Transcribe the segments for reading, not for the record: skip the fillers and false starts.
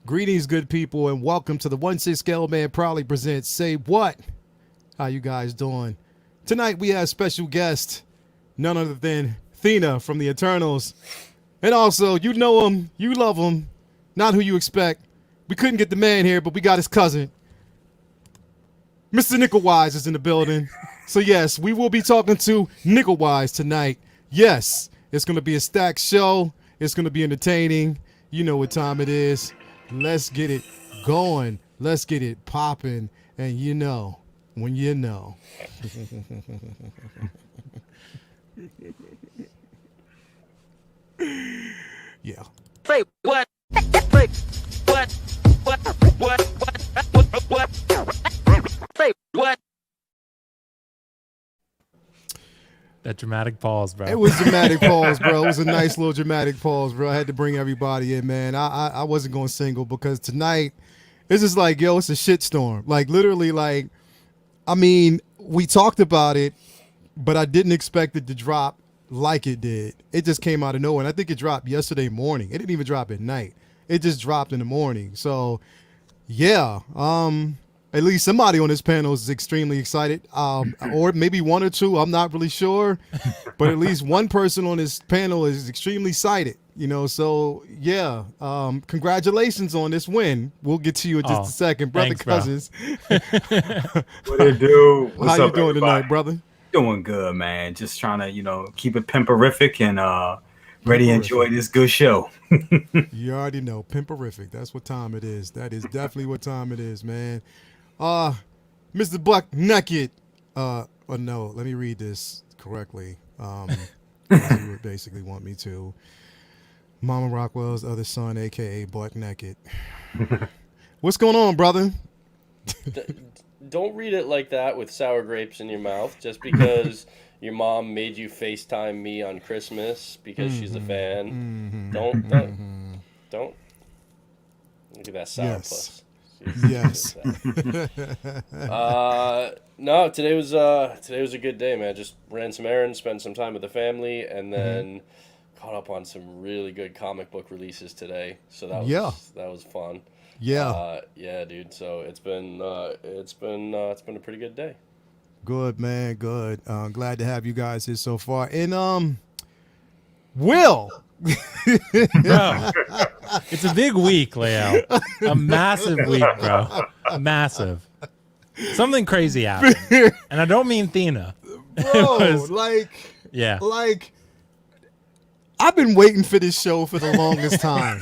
Greetings, good people, and welcome to the 1/6 Scale Man proudly presents Say What? How you guys doing? Tonight we have special guest, none other than Thena from the Eternals. And also, you know him, you love him, not who you expect. We couldn't get the man here, but we got his cousin. Mr. Nickelwise is in the building. So yes, we will be talking to Nickelwise tonight. Yes, it's going to be a stacked show. It's going to be entertaining. You know what time it is. Let's get it going. Let's get it popping. And you know, when you know. Yeah. Say what? Say what? What? Say what? That dramatic pause, bro. It was dramatic pause, bro. It was a nice little dramatic pause, bro. I had to bring everybody in, man. I wasn't going single because tonight it's just like, yo, it's a shitstorm. Like literally, like, I mean, we talked about it, but I didn't expect it to drop like it did. It just came out of nowhere. And I think it dropped yesterday morning. It didn't even drop at night. It just dropped in the morning. So yeah. At least somebody on this panel is extremely excited, or maybe one or two. I'm not really sure, but at least one person on this panel is extremely excited. You know, so yeah. Congratulations on this win. We'll get to you in just a second, brother. Thanks, Cousins. What it do? What's How up, you doing everybody? tonight, brother? Doing good, man. Just trying to, keep it pimperific and ready to enjoy this good show. You already know, pimperific. That's what time it is. That is definitely what time it is, man. Mr. Buck Naked. No, let me read this correctly. You would basically want me to. Mama Rockwell's other son, aka Buck Naked. What's going on, brother? Don't read it like that with sour grapes in your mouth just because your mom made you FaceTime me on Christmas because she's a fan. Don't. Look at that sour puss. Yes. No, today was a good day, man. Just ran some errands, spent some time with the family, and then caught up on some really good comic book releases today. So that was fun. Yeah. Yeah, dude. So it's been a pretty good day. Good, man. Good. Glad to have you guys here so far. And Will. Bro, it's a big week, Leo. A massive week, bro. Massive. Something crazy happened. And I don't mean Thena. Bro, like I've been waiting for this show for the longest time.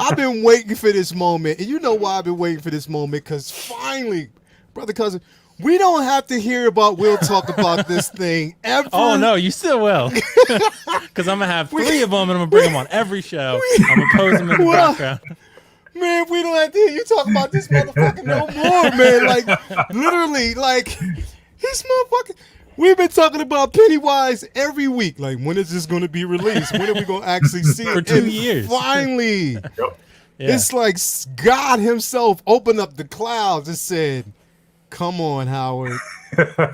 I've been waiting for this moment. And you know why I've been waiting for this moment? Because finally, brother cousin, we don't have to hear about Will talk about this thing ever. Oh, no, you still will. Because I'm going to have three of them, and I'm going to bring them on every show. I'm going to pose them in the background. Man, we don't have to hear you talk about this motherfucker no more, man. Like, literally, like, this motherfucker. We've been talking about Pennywise every week. Like, when is this going to be released? When are we going to actually see it? For 2 years. Finally. Yep. Yeah. It's like God himself opened up the clouds and said, come on, Howard.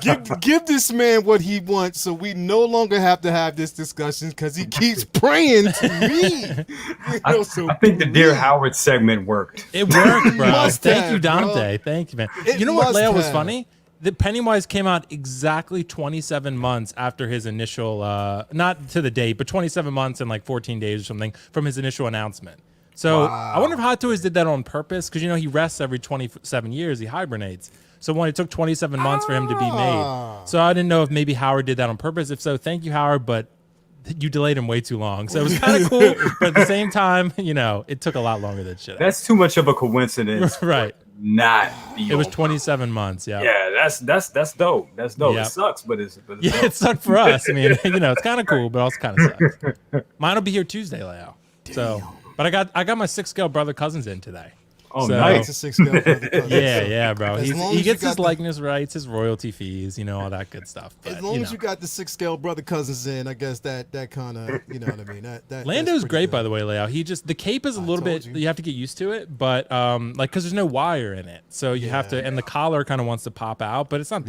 Give this man what he wants so we no longer have to have this discussion because he keeps praying to me. I think the Dear Howard segment worked. It worked, bro. Must Thank have, you, Dante. bro. Thank you, man. It You know what, must Leo, was have. funny? The Pennywise came out exactly 27 months after his initial, not to the date, but 27 months and like 14 days or something from his initial announcement. So I wonder if Hot Toys did that on purpose because, he rests every 27 years. He hibernates. So it took 27 months for him to be made. So I didn't know if maybe Howard did that on purpose. If so, thank you, Howard, but you delayed him way too long. So it was kind of cool, but at the same time, it took a lot longer than it should have. That's too much of a coincidence. Right. Not It was 27 months, yeah. Yeah, that's dope. That's dope. Yep. It sucks, but it's dope. Yeah, it sucked for us. I mean, it's kind of cool, but also kind of sucks. Mine will be here Tuesday, Leo. So, but I got my 6-scale brother cousins in today. Oh, So- nice. It's a 6-scale brother cousin. Yeah, bro. As long He as gets you his got the- likeness rights, his royalty fees, all that good stuff. But, As long as you got the 6-scale brother cousins in, I guess that kind of, you know what I mean. That Lando's great, by the way, Leo. The cape is a little bit, you. you have to get used to it, but because there's no wire in it, so you have to, and the collar kind of wants to pop out, but it's not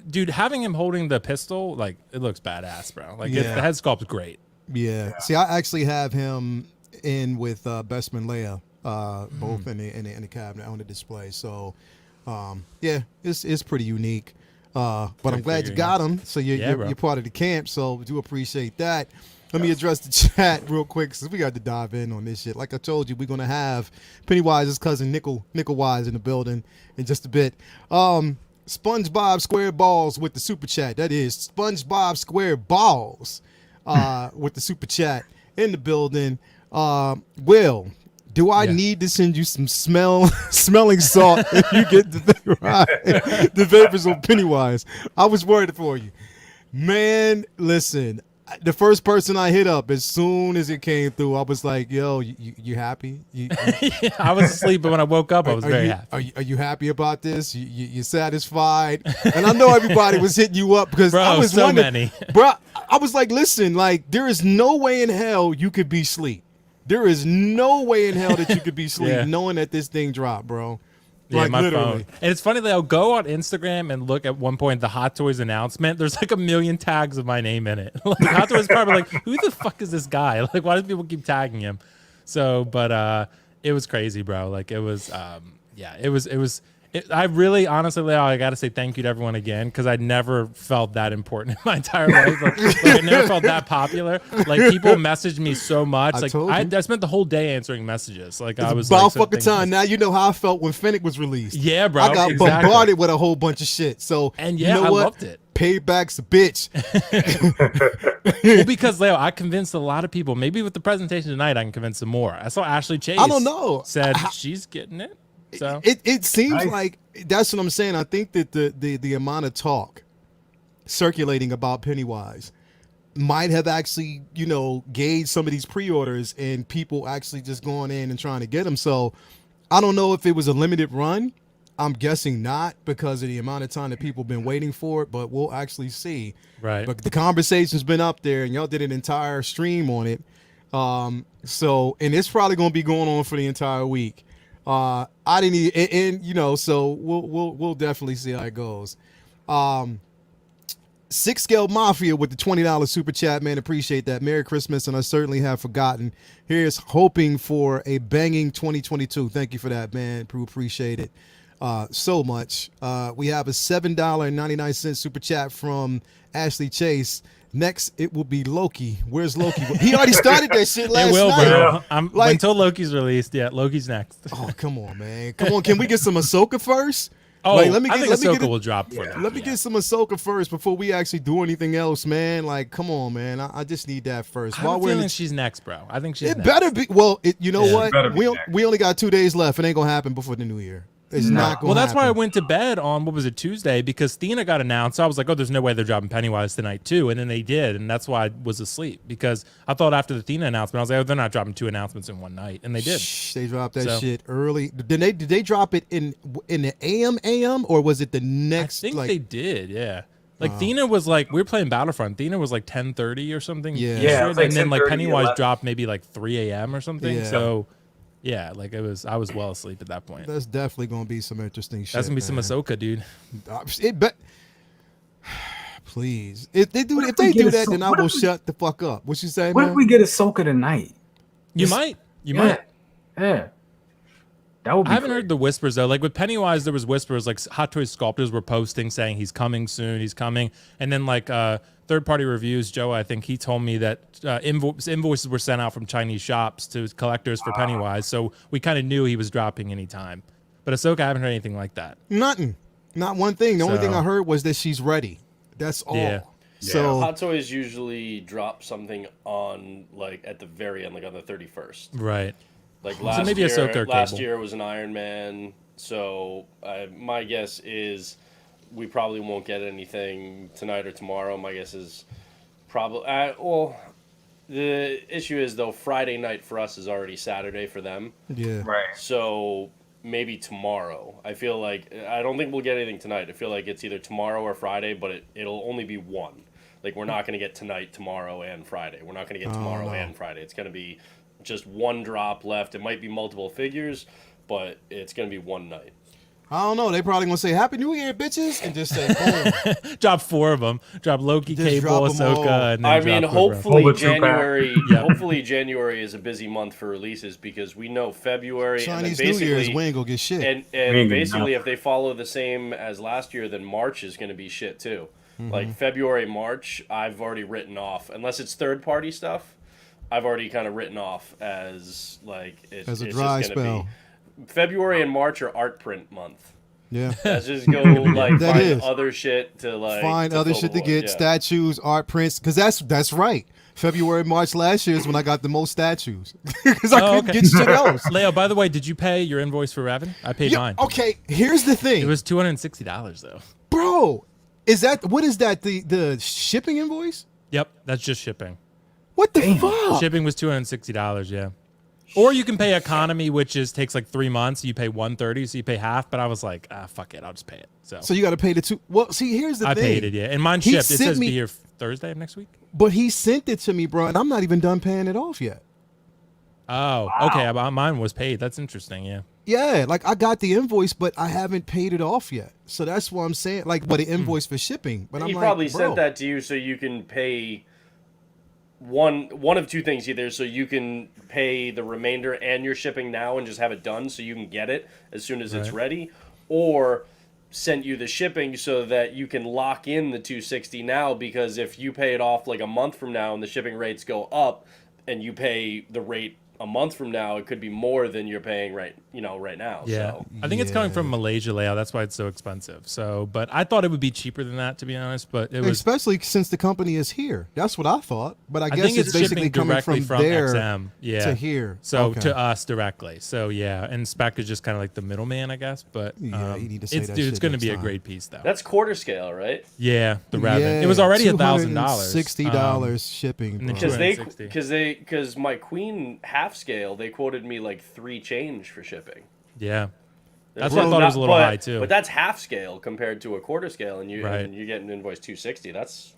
dude. Having him holding the pistol, like it looks badass, bro. Like the head sculpt's great. Yeah. See, I actually have him in with Bestman Leia. both in the cabinet on the display. So, yeah, it's pretty unique. But I'm glad you got them. So you're part of the camp. So we do appreciate that. Let me address the chat real quick because we got to dive in on this shit. Like I told you, we're gonna have Pennywise's cousin Nickel Wise in the building in just a bit. SpongeBob Square Balls with the super chat. That is SpongeBob Square Balls with the super chat in the building. Will, do I need to send you some smelling salt if you get the vapors on Pennywise? I was worried for you. Man, listen. The first person I hit up, as soon as it came through, I was like, "Yo, you happy?" I was asleep, but when I woke up, I was very happy. Are you happy about this? You satisfied? And I know everybody was hitting you up because I was so wondering, many. bro. I was like, "Listen, like there is no way in hell you could be asleep. There is no way in hell that you could be asleep knowing that this thing dropped, bro." Yeah, like, my literally. phone. And it's funny that I'll go on Instagram and look at one point the Hot Toys announcement. There's like a million tags of my name in it. Like Hot Toys probably like, who the fuck is this guy? Like, why do people keep tagging him? So, but it was crazy, bro. Like it was, I really, honestly, Leo, I got to say thank you to everyone again because I never felt that important in my entire life. Like, I never felt that popular. Like people messaged me so much. I spent the whole day answering messages. Like I was about like, fucking time. Now you know how I felt when Fennec was released. Yeah, bro. I got bombarded with a whole bunch of shit. So and you know I what? loved it. Payback's a bitch. Well, because Leo, I convinced a lot of people. Maybe with the presentation tonight, I can convince some more. I saw Ashley Chase. I don't know. Said she's getting it. So it seems like that's what I'm saying. I think that the amount of talk circulating about Pennywise might have actually, gauged some of these pre-orders and people actually just going in and trying to get them. So I don't know if it was a limited run. I'm guessing not because of the amount of time that people have been waiting for it, but we'll actually see. Right. But the conversation's been up there and y'all did an entire stream on it. So, and it's probably going to be going on for the entire week. I didn't even, so we'll definitely see how it goes. 6 Scale Mafia with the $20 super chat, man. Appreciate that. Merry Christmas, and I certainly have forgotten. Here's hoping for a banging 2022. Thank you for that, man. Appreciate it so much. We have a $7.99 super chat from Ashley Chase. Next, it will be Loki. Where's Loki? He already started that shit last night. Bro. Until Loki's released, Loki's next. Oh, come on, man. Come on. Can we get some Ahsoka first? Oh, I think Ahsoka will drop for that. Let me get some Ahsoka first before we actually do anything else, man. Like, come on, man. I just need that first. I have a feeling she's next, bro. I think she's next. It better be. Well, you know what? We only got 2 days left. It ain't going to happen before the new year. It's not going to happen. Well, that's why I went to bed on, what was it, Tuesday, because Thena got announced. So I was like, oh, there's no way they're dropping Pennywise tonight, too. And then they did. And that's why I was asleep, because I thought after the Thena announcement, I was like, oh, they're not dropping 2 announcements in one night. And they did. They dropped that shit early. Did they drop it in the AM, or was it the next? I think they did, yeah. Like Thena was like, we were playing Battlefront. Thena was like 10:30 or something. Yeah. And then like Pennywise dropped maybe like 3 a.m. or something. Yeah. So yeah, like I was well asleep at that point. That's definitely gonna be some interesting shit. That's gonna be some Ahsoka, dude. Please, if they do that, then I will shut the fuck up. What you say, man? What if we get Ahsoka tonight? You might. Yeah. That would be I haven't heard the whispers though. Like with Pennywise, there was whispers. Like Hot Toys sculptors were posting saying he's coming soon. He's coming. And then like third-party reviews, Joe, I think he told me that invoices were sent out from Chinese shops to collectors for Pennywise. So we kind of knew he was dropping anytime. But Ahsoka, I haven't heard anything like that. Nothing. Not one thing. The only thing I heard was that she's ready. That's all. Yeah. So Hot Toys usually drop something on like at the very end, like on the 31st. Right. Like So maybe Ahsoka last cable. year was an Iron Man, so my guess is we probably won't get anything tonight or tomorrow. My guess is probably the issue is though Friday night for us is already Saturday for them. Yeah. Right. So maybe tomorrow. I feel like I don't think we'll get anything tonight. I feel like it's either tomorrow or Friday, but it'll only be one. Like we're not going to get tonight, tomorrow, and Friday. We're not going to get tomorrow and Friday. It's going to be just one drop left. It might be multiple figures, but it's going to be one night. I don't know. They probably gonna say Happy New Year, bitches, and just say boom. Drop 4 of them. Drop Loki, Just Cable, drop 'em all. Ahsoka, and then I drop mean, Quiver. hopefully Over 2-pack. January. Yeah. Hopefully January is a busy month for releases because we know February Chinese and New then Year's, basically we ain't gonna get shit. and ain't basically gonna- if they follow the same as last year, then March is going to be shit too. Mm-hmm. Like February, March, I've already written off unless it's third party stuff. I've already kind of written off as like As a it's dry just gonna spell. Be, February and March are art print month. Yeah. Let's just go like That find is. other shit to like Find to other fill shit the to void, get, yeah. statues, art prints, because that's right. February, March last year is when I got the most statues because I Oh, couldn't okay. get shit else. Leo, by the way, did you pay your invoice for Revan? I paid Yeah, mine. okay, here's the thing, It was $260 though. bro. What is that? The shipping invoice? Yep, that's just shipping. What the fuck? Shipping was $260, yeah. Or you can pay economy, which takes like 3 months. You pay $130, so you pay half. But I was like, fuck it, I'll just pay it. So you got to pay the two. Well, see, here's the I thing. paid it, yeah. And mine He shipped. It sent says me- be here Thursday of next week. But he sent it to me, bro, and I'm not even done paying it off yet. Oh, okay. Mine was paid. That's interesting, yeah. Yeah, like I got the invoice, but I haven't paid it off yet. So that's what I'm saying. Like, what the invoice for shipping? But I'm He like, probably bro, sent that to you so you can pay one of two things, either so you can pay the remainder and your shipping now and just have it done so you can get it as soon as it's Right. ready, or sent you the shipping so that you can lock in the 260 now, because if you pay it off like a month from now and the shipping rates go up and you pay the rate a month from now, it could be more than you're paying right now. Yeah. So I think it's coming Yeah. from Malaysia, Leo. That's why it's so expensive. So, but I thought it would be cheaper than that, to be honest. But it was. especially since the company is here. That's what I thought. But I I guess think it's it's basically shipping coming directly from from there XM, yeah, to here. So Okay. to us directly. So yeah, and Spec is just kind of like the middleman, I guess. But Yeah, you need to say it's that dude, shit it's going to next be a time. great piece though. that's quarter scale, right? Yeah, the Revan. It was already $1,000. $60 shipping. and then Bro. Because my Queen half scale, they quoted me like 3 change for shipping. Yeah, that's Well, what I thought it was a little but- high too. But that's half scale compared to a quarter scale, and Right. you get an invoice 260. That's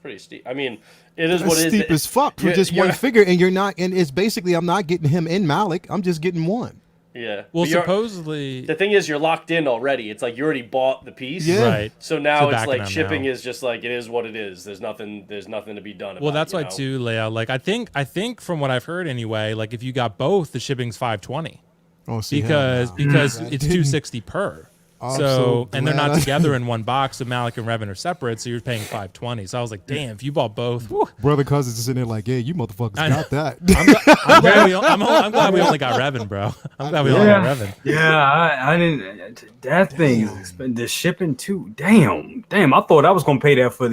pretty steep. I mean, it is what That's it is. steep as fuck for You- just you're- one figure, and you're not. And it's basically I'm not getting him and Malik. I'm just getting one. Yeah. well, But you're- supposedly, the thing is, you're locked in already. It's like you already bought the piece. Yeah. right. So now it's backing like them shipping now. is just like it is what it is. There's nothing to be done about. Well, that's it, why you know? too, Leo. Like I think from what I've heard anyway, like if you got both, the shipping's $520 Oh, see, because hell no. because I it's didn't- $260 per. I'm So so and they're glad not I- together in one box. So Malik and Revan are separate. So you're paying $520. So I was like, damn, if you bought both, whew. Brother cousins is in there like, yeah, you motherfuckers I know. got that. I'm glad we only got Revan, bro. I'm glad we only got Revan. Yeah, I didn't. That thing, the shipping too. Damn. I thought I was gonna pay that for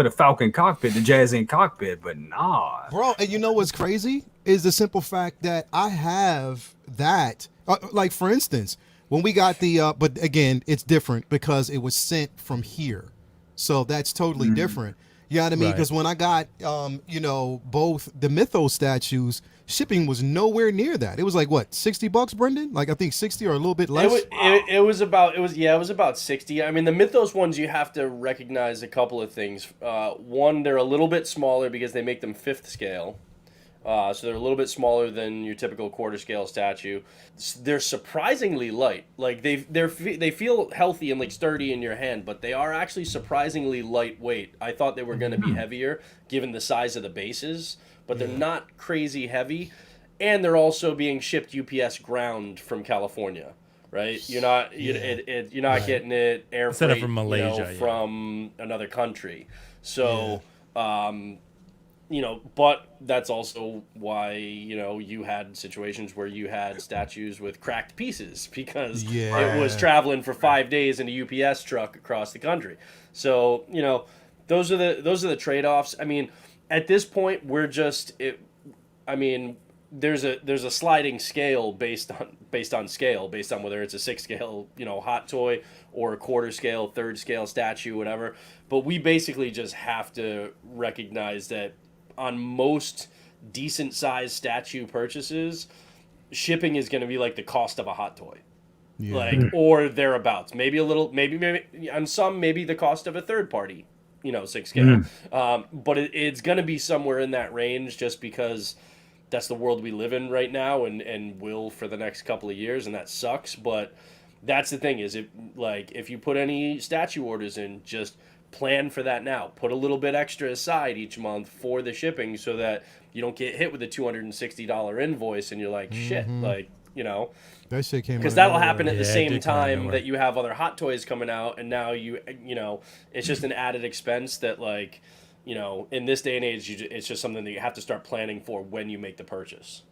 the Falcon cockpit, the Jazz in cockpit, but nah. Bro, and you know what's crazy is the simple fact that I have that. Like for instance, when we got the, but again, it's different because it was sent from here, so that's totally different. You know what I mean? Right. Because when I got, both the Mythos statues, shipping was nowhere near that. It was like what, $60, Brendan? Like I think 60 or a little bit less. It was about 60. I mean, the Mythos ones, you have to recognize a couple of things. One, they're a little bit smaller because they make them 5th scale. So they're a little bit smaller than your typical quarter scale statue. They're surprisingly light. Like they feel healthy and like sturdy in your hand, but they are actually surprisingly lightweight. I thought they were going to be heavier given the size of the bases, but they're not crazy heavy, and they're also being shipped UPS ground from California. Right, you're not getting it air Instead of freight, from Malaysia, yeah. from another country. So, but that's also why, you had situations where you had statues with cracked pieces because it was traveling for 5 days in a UPS truck across the country. So, those are the trade-offs. I mean, at this point, there's a sliding scale based on scale, based on whether it's a 6 scale, hot toy or a quarter scale, 3rd scale statue, whatever. But we basically just have to recognize that on most decent sized statue purchases, shipping is going to be like the cost of a hot toy. Like, or thereabouts. Maybe on some, maybe the cost of a third party, 6 scale. But it's going to be somewhere in that range just because that's the world we live in right now and will for the next couple of years, and that sucks. But that's the thing is if you put any statue orders in, just plan for that now. Put a little bit extra aside each month for the shipping so that you don't get hit with a $260 invoice and you're like, shit, like, you know. That shit came Because out of that'll nowhere. happen at the Yeah, it same did come out of time nowhere. that you have other Hot Toys coming out, and now you know, it's just an added expense that, like, you know, in this day and age, it's just something that you have to start planning for when you make the purchase.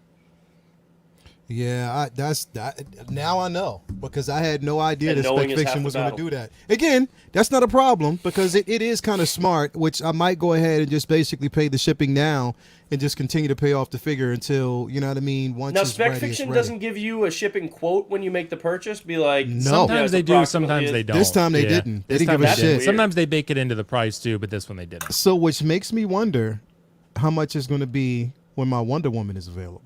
Yeah, that's that. Now I know because I had no idea And that knowing Spec is half Fiction the was going to battle. do that. Again, that's not a problem because it is kind of smart. Which I might go ahead and just basically pay the shipping now and just continue to pay off the figure until you know what I mean. Once Now, it's Spec ready, Fiction it's ready. doesn't give you a shipping quote when you make the purchase. Be like, No. Sometimes they do, sometimes approximately they don't. This time they Yeah. didn't. They This didn't time give a they didn't. shit. Sometimes they bake it into the price too, but this one they didn't. So, which makes me wonder how much it's going to be when my Wonder Woman is available.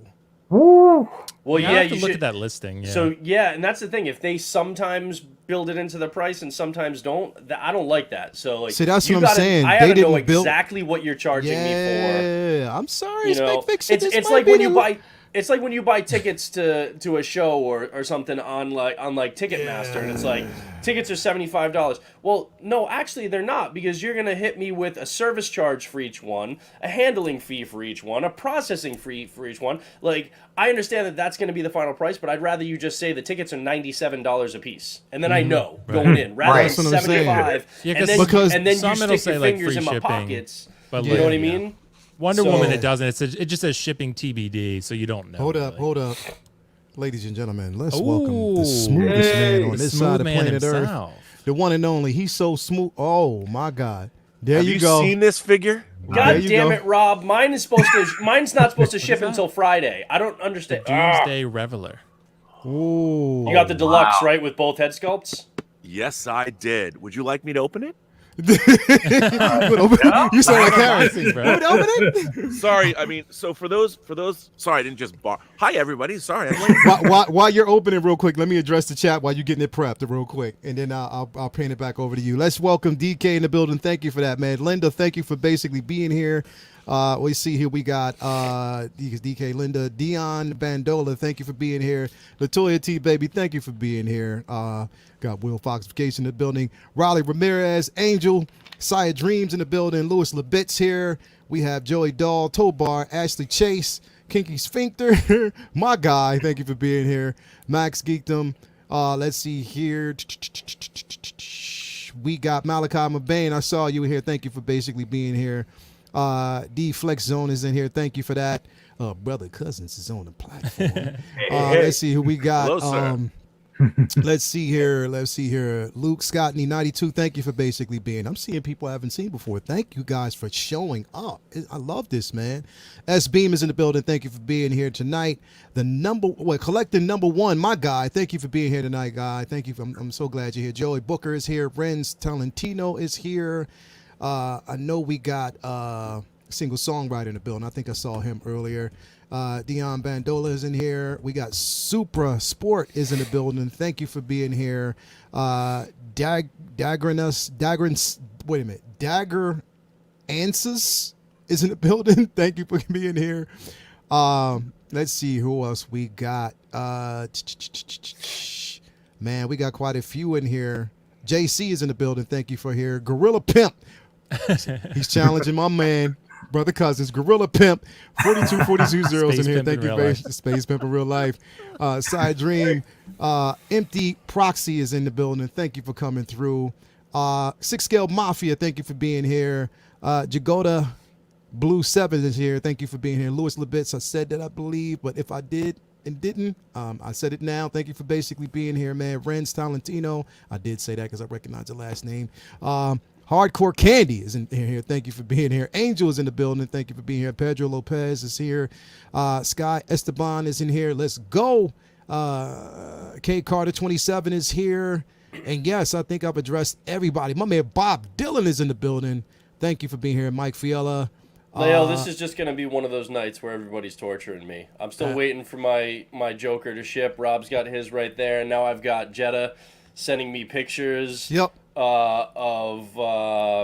Woo. Well, You yeah, have to you look should. at that listing. Yeah. So yeah, and that's the thing. If they sometimes build it into the price and sometimes don't, I don't like that. So like, See, that's you what I'm gotta- saying. I They gotta know didn't build- exactly what you're charging me for. Yeah, I'm sorry, You know, Spec Fiction. it's this might like be when a you li- buy. It's like when you buy tickets to a show or something on Ticketmaster, and it's like tickets are $75. Well, no, actually they're not, because you're gonna hit me with a service charge for each one, a handling fee for each one, a processing fee for each one. Like, I understand that that's gonna be the final price, but I'd rather you just say the tickets are $97 a piece, and then I know going in rather Right. That's than what I'm saying. 75. Yeah, and then because and then some you it'll stick your say, like, fingers free in my shipping, pockets. but You know what I yeah. mean? Wonder So- Woman, it doesn't. It just says shipping TBD, so you don't know. Hold up, really. hold up. Ladies and gentlemen, let's welcome the Ooh. smoothest man on The this smooth side of man planet himself. Earth. The one and only. He's so smooth. Oh, my God. There Have you you go. seen this figure? There God you damn go. it, Rob! Mine's not supposed to ship that? until Friday. I don't The understand. Doomsday Reveler. Ooh. You got the deluxe, right, with both head sculpts? Yes, I did. Would you like me to open it? You sound like Harris. Boxing, bro. Would open it? Sorry, I mean, so for those, sorry, I didn't just bar. Hi, everybody. Sorry, I'm late. While you're opening real quick, let me address the chat while you're getting it prepped real quick, and then I'll paint it back over to you. Let's welcome DK in the building. Thank you for that, man. Linda, thank you for basically being here. We see here we got DK, Linda, Dion Bandola, thank you for being here. Latoya T, baby, thank you for being here. Got Will Foxification in the building. Raleigh Ramirez, Angel, Saya Dreams in the building. Louis Labitz here. We have Joey Dahl, Tobar, Ashley Chase, Kinky Sphincter, my guy, thank you for being here. Max Geekdom. Let's see here. We got Malachi Mabane. I saw you here. Thank you for basically being here. D Flex Zone is in here. Thank you for that. Brother Cousins is on the platform. Let's see who we got. Hello, sir. Let's see here. Luke Scottney 92. Thank you for basically being. I'm seeing people I haven't seen before. Thank you guys for showing up. I love this, man. S Beam is in the building. Thank you for being here tonight. Collecting number one, my guy. Thank you for being here tonight, guy. Thank you. I'm so glad you're here. Joey Booker is here. Renz Talentino is here. I know we got single songwriter in the building. I think I saw him earlier. Dion Bandola is in here. We got Supra Sport is in the building. Thank you for being here. Dagger Ansys is in the building. Thank you for being here. Let's see who else we got. Man, we got quite a few in here. JC is in the building. Thank you for here. Gorilla Pimp. He's challenging my man, Brother Cousins. Gorilla Pimp. 42 zeros in Space here. Pimp Thank in you, real babe. Space Pimp in real life. Side Dream. Empty Proxy is in the building. Thank you for coming through. Six Scale Mafia. Thank you for being here. Jagoda Blue 7 is here. Thank you for being here. Louis Labitz. I said that, I believe, but if I did and didn't, I said it now. Thank you for basically being here, man. Renz Talentino. I did say that because I recognize the last name. Hardcore Candy is in here. Thank you for being here. Angel is in the building. Thank you for being here. Pedro Lopez is here. Sky Esteban is in here. Let's go. K Carter 27 is here. And yes, I think I've addressed everybody. My man Bob Dylan is in the building. Thank you for being here. Mike Fiala. Leo, this is just going to be one of those nights where everybody's torturing me. I'm still waiting for my Joker to ship. Rob's got his right there. And now I've got Jetta sending me pictures. Yep.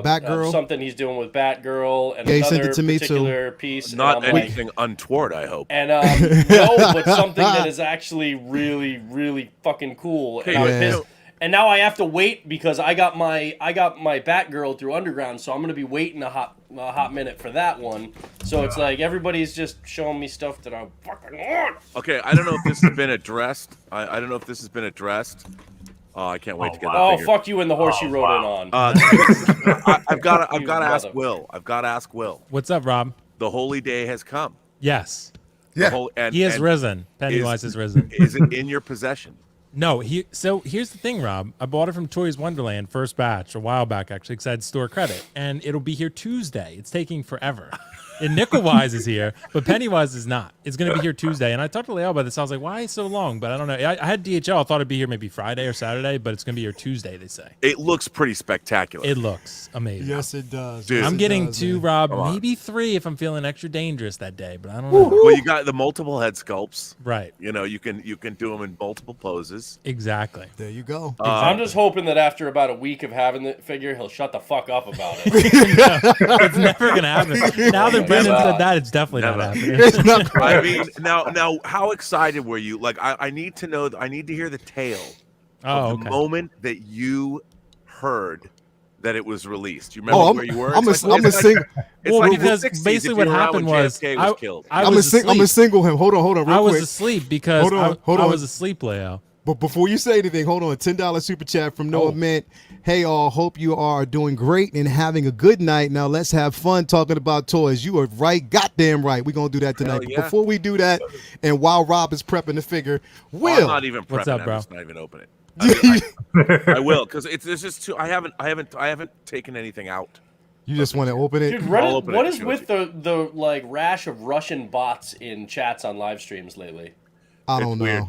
Batgirl? something he's doing with Batgirl, and Yeah, he sent another it to me, too. particular piece. Not and I'm anything untoward, I hope. And no, but something that is actually really, really fucking cool. And I was Yeah. pissed. And now I have to wait because I got my Batgirl through Underground, so I'm gonna be waiting a hot minute for that one. So it's like everybody's just showing me stuff that I fucking want. Okay, I don't know if this has been addressed. I don't know if this has been addressed. Oh, I can't wait to get that Oh, figured. fuck you and the horse you rode in on. I've got to ask brother. Will. I've got to ask Will. What's up, Rob? The holy day has come. Yes. The Yeah. He has and risen. Pennywise has risen. Is it in your possession? No, so here's the thing, Rob. I bought it from Toys Wonderland, first batch, a while back, actually, because I had store credit. And it'll be here Tuesday. It's taking forever. And Nickelwise is here, but Pennywise is not. It's going to be here Tuesday. And I talked to Leo about this. I was like, why so long? But I don't know. I had DHL. I thought it'd be here maybe Friday or Saturday, but it's going to be here Tuesday, they say. It looks pretty spectacular. It looks amazing. Yes, it does. Dude. Yes, I'm it getting does, 2, man. Rob, Come on. maybe 3 if I'm feeling extra dangerous that day, but I don't know. Well, you got the multiple head sculpts. Right. You know, you can do them in multiple poses. Exactly. There you go. I'm just hoping that after about a week of having the figure, he'll shut the fuck up about it. It's never going to happen. Now that Brendan said that, it's definitely not Never. happening. It's not I mean, now, how excited were you? Like, I need to know. I need to hear the tale Oh, of the okay. moment that you heard that it was released. You remember Oh, where you were? I'm a It's like- single. it's Well, like in the because 60s basically if what you were around happened when was, JFK was killed. I I'm was I'm a asleep. single him. Hold on, real I was quick. asleep because Hold I on. was asleep, Leo. But before you say anything, hold on. $10 super chat from Noah Oh. Mint. Hey, all. Hope you are doing great and having a good night. Now, let's have fun talking about toys. You are right. Goddamn right. We're going to do that tonight. Hell But yeah. before we do that, and while Rob is prepping the figure, I'm Will. not even prepping. What's up, I'm bro? just not even open it. I will because it's just too. I haven't taken anything out. You just want to open it? Dude, I'll Reddit, open what it is and with the like rash of Russian bots in chats on live streams lately? I don't It's know. weird.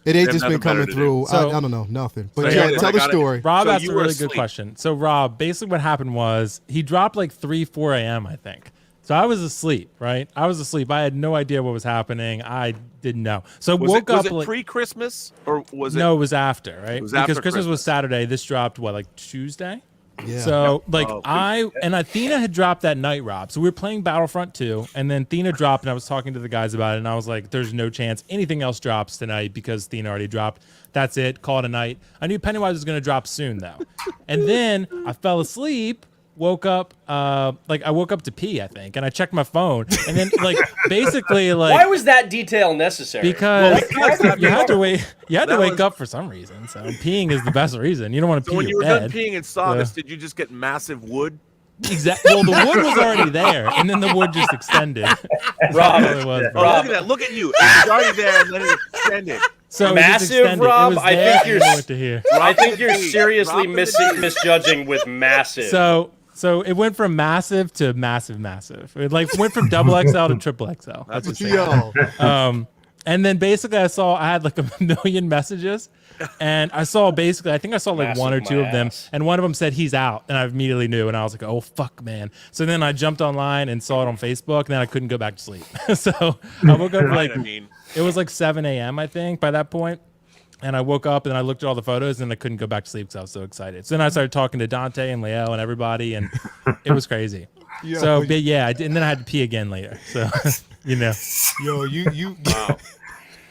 It ain't They have just been nothing better coming to through. do. So- I don't know. Nothing. But So yeah, here it is. tell I the got it. story. Rob So asked you a were really good asleep. question. So, Rob, basically what happened was he dropped like 3, 4 a.m., I think. So I was asleep, right? I was asleep. I had no idea what was happening. I didn't know. So I woke up Was it like pre-Christmas or was it? no, it was after, right? was Because after Christmas was Christmas. Saturday. This dropped what, like Tuesday? Yeah. So like Oh, Athena had dropped that night, Rob. So we were playing Battlefront 2, and then Athena dropped, and I was talking to the guys about it, and I was like, "There's no chance anything else drops tonight because Athena already dropped. That's it. Call it a night." I knew Pennywise was going to drop soon though, and then I fell asleep. Woke up, I woke up to pee, I think, and I checked my phone, and then basically Why was that detail necessary? because Well, you had to wait, That wake was- up for some reason. So peeing is the best reason. You don't want to So pee when you your were bed. done peeing and saw this, did you just get massive wood? Exactly. Well, the wood was already there, and then the wood just extended. Rob, That's all it was, bro. Oh, Rob. look at that! Look at you! It's already there, and then it extended. So it was Massive, extended. Rob? It was I there, think and you're then it went to here. I think you're Drop the seriously D. Drop the D. misjudging with massive. So it went from massive to massive. It like went from double XL to triple XL. That's what's Yo. And then basically I had like a million messages, and I think I saw like Massive one or two my of them, ass. and one of them said he's out, and I immediately knew, and I was like, oh fuck, man. So then I jumped online and saw it on Facebook, and then I couldn't go back to sleep. So I woke up Right, like I mean, it was like 7 a.m. I think by that point. And I woke up and I looked at all the photos and I couldn't go back to sleep because I was so excited. So then I started talking to Dante and Leo and everybody, and it was crazy. Yo, So, but yeah, and then I had to pee again later. So, you know, Yo, you. wow. so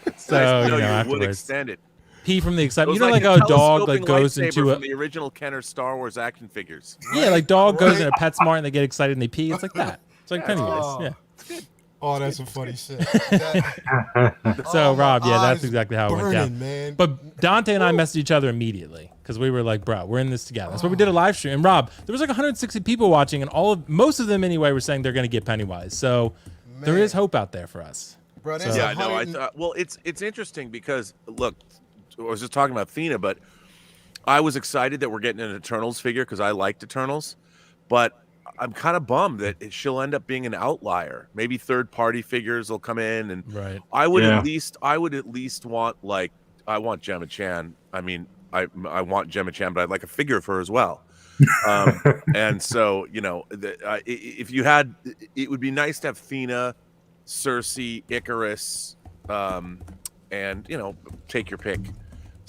Nice to you know know your wood afterwards, extended. pee from the It excitement. was You know, like a how a dog like telescoping goes lightsaber into a from the original Kenner Star Wars action figures. yeah, like dog goes Right. in a PetSmart and they get excited and they pee. It's like that. It's like Pennywise. Yeah. Oh, that's some funny shit. That- So Oh, my Rob, yeah, that's eyes exactly how it went burning, down. man. But Dante and I messaged each other immediately because we were like, bro, we're in this together. So we did a live stream. And Rob, there was like 160 people watching, and most of them anyway were saying they're going to get Pennywise. So there Man. is hope out there for us. Bro, there's Yeah, no, 100 thought. Well, it's interesting because look, I was just talking about Athena, but I was excited that we're getting an Eternals figure because I liked Eternals, but I'm kind of bummed that she'll end up being an outlier. Maybe third-party figures will come in, and Right. I would Yeah. at least want I want Gemma Chan. I mean, I want Gemma Chan, but I'd like a figure of her as well. And so if you had, it would be nice to have Athena, Cersei, Icarus, and take your pick.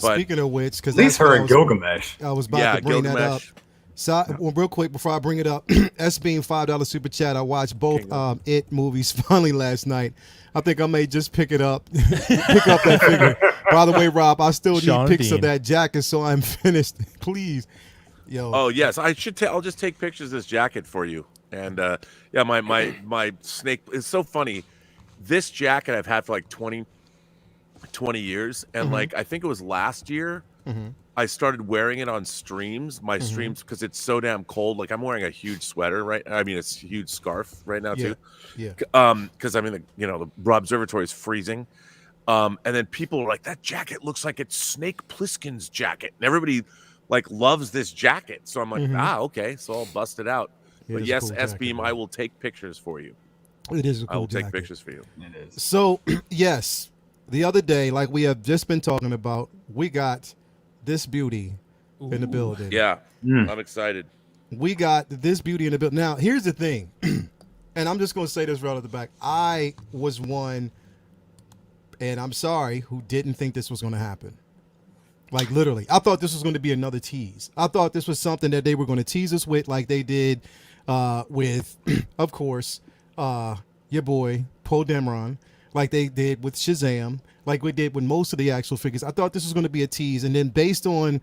But Speaking of which, because At least her and Gilgamesh. I was about yeah, to bring that up. Gilgamesh. So, well, real quick before I bring it up, S being $5 super chat. I watched both It movies finally last night. I think I may just pick up that figure. By the way, Rob, I still Sean need pics Bean. of that jacket, so I'm finished. Please, yo. Oh yes, I should. I'll just take pictures of this jacket for you. And yeah, my snake is so funny. This jacket I've had for like 20 years, and like I think it was last year. I started wearing it on streams, streams, because it's so damn cold. Like I'm wearing a huge sweater, right? I mean, it's a huge scarf right now too. Yeah. Because I mean, the observatory is freezing. And then people are like, that jacket looks like it's Snake Plissken's jacket, and everybody like loves this jacket. So I'm like, okay, so I'll bust it out. But is a yes, cool S jacket, Beam, man. I will take pictures for you. It is a I cool will take jacket. pictures for you. It is. So, yes, the other day, like we have just been talking about, we got this beauty in the building. Yeah, I'm excited. We got this beauty in the building. Now, here's the thing, and I'm just going to say this right at the back. I was one, and I'm sorry, who didn't think this was going to happen. Like, literally. I thought this was going to be another tease. I thought this was something that they were going to tease us with, like they did with, of course, your boy, Poe Dameron, like they did with Shazam, like we did with most of the actual figures. I thought this was going to be a tease, and then based on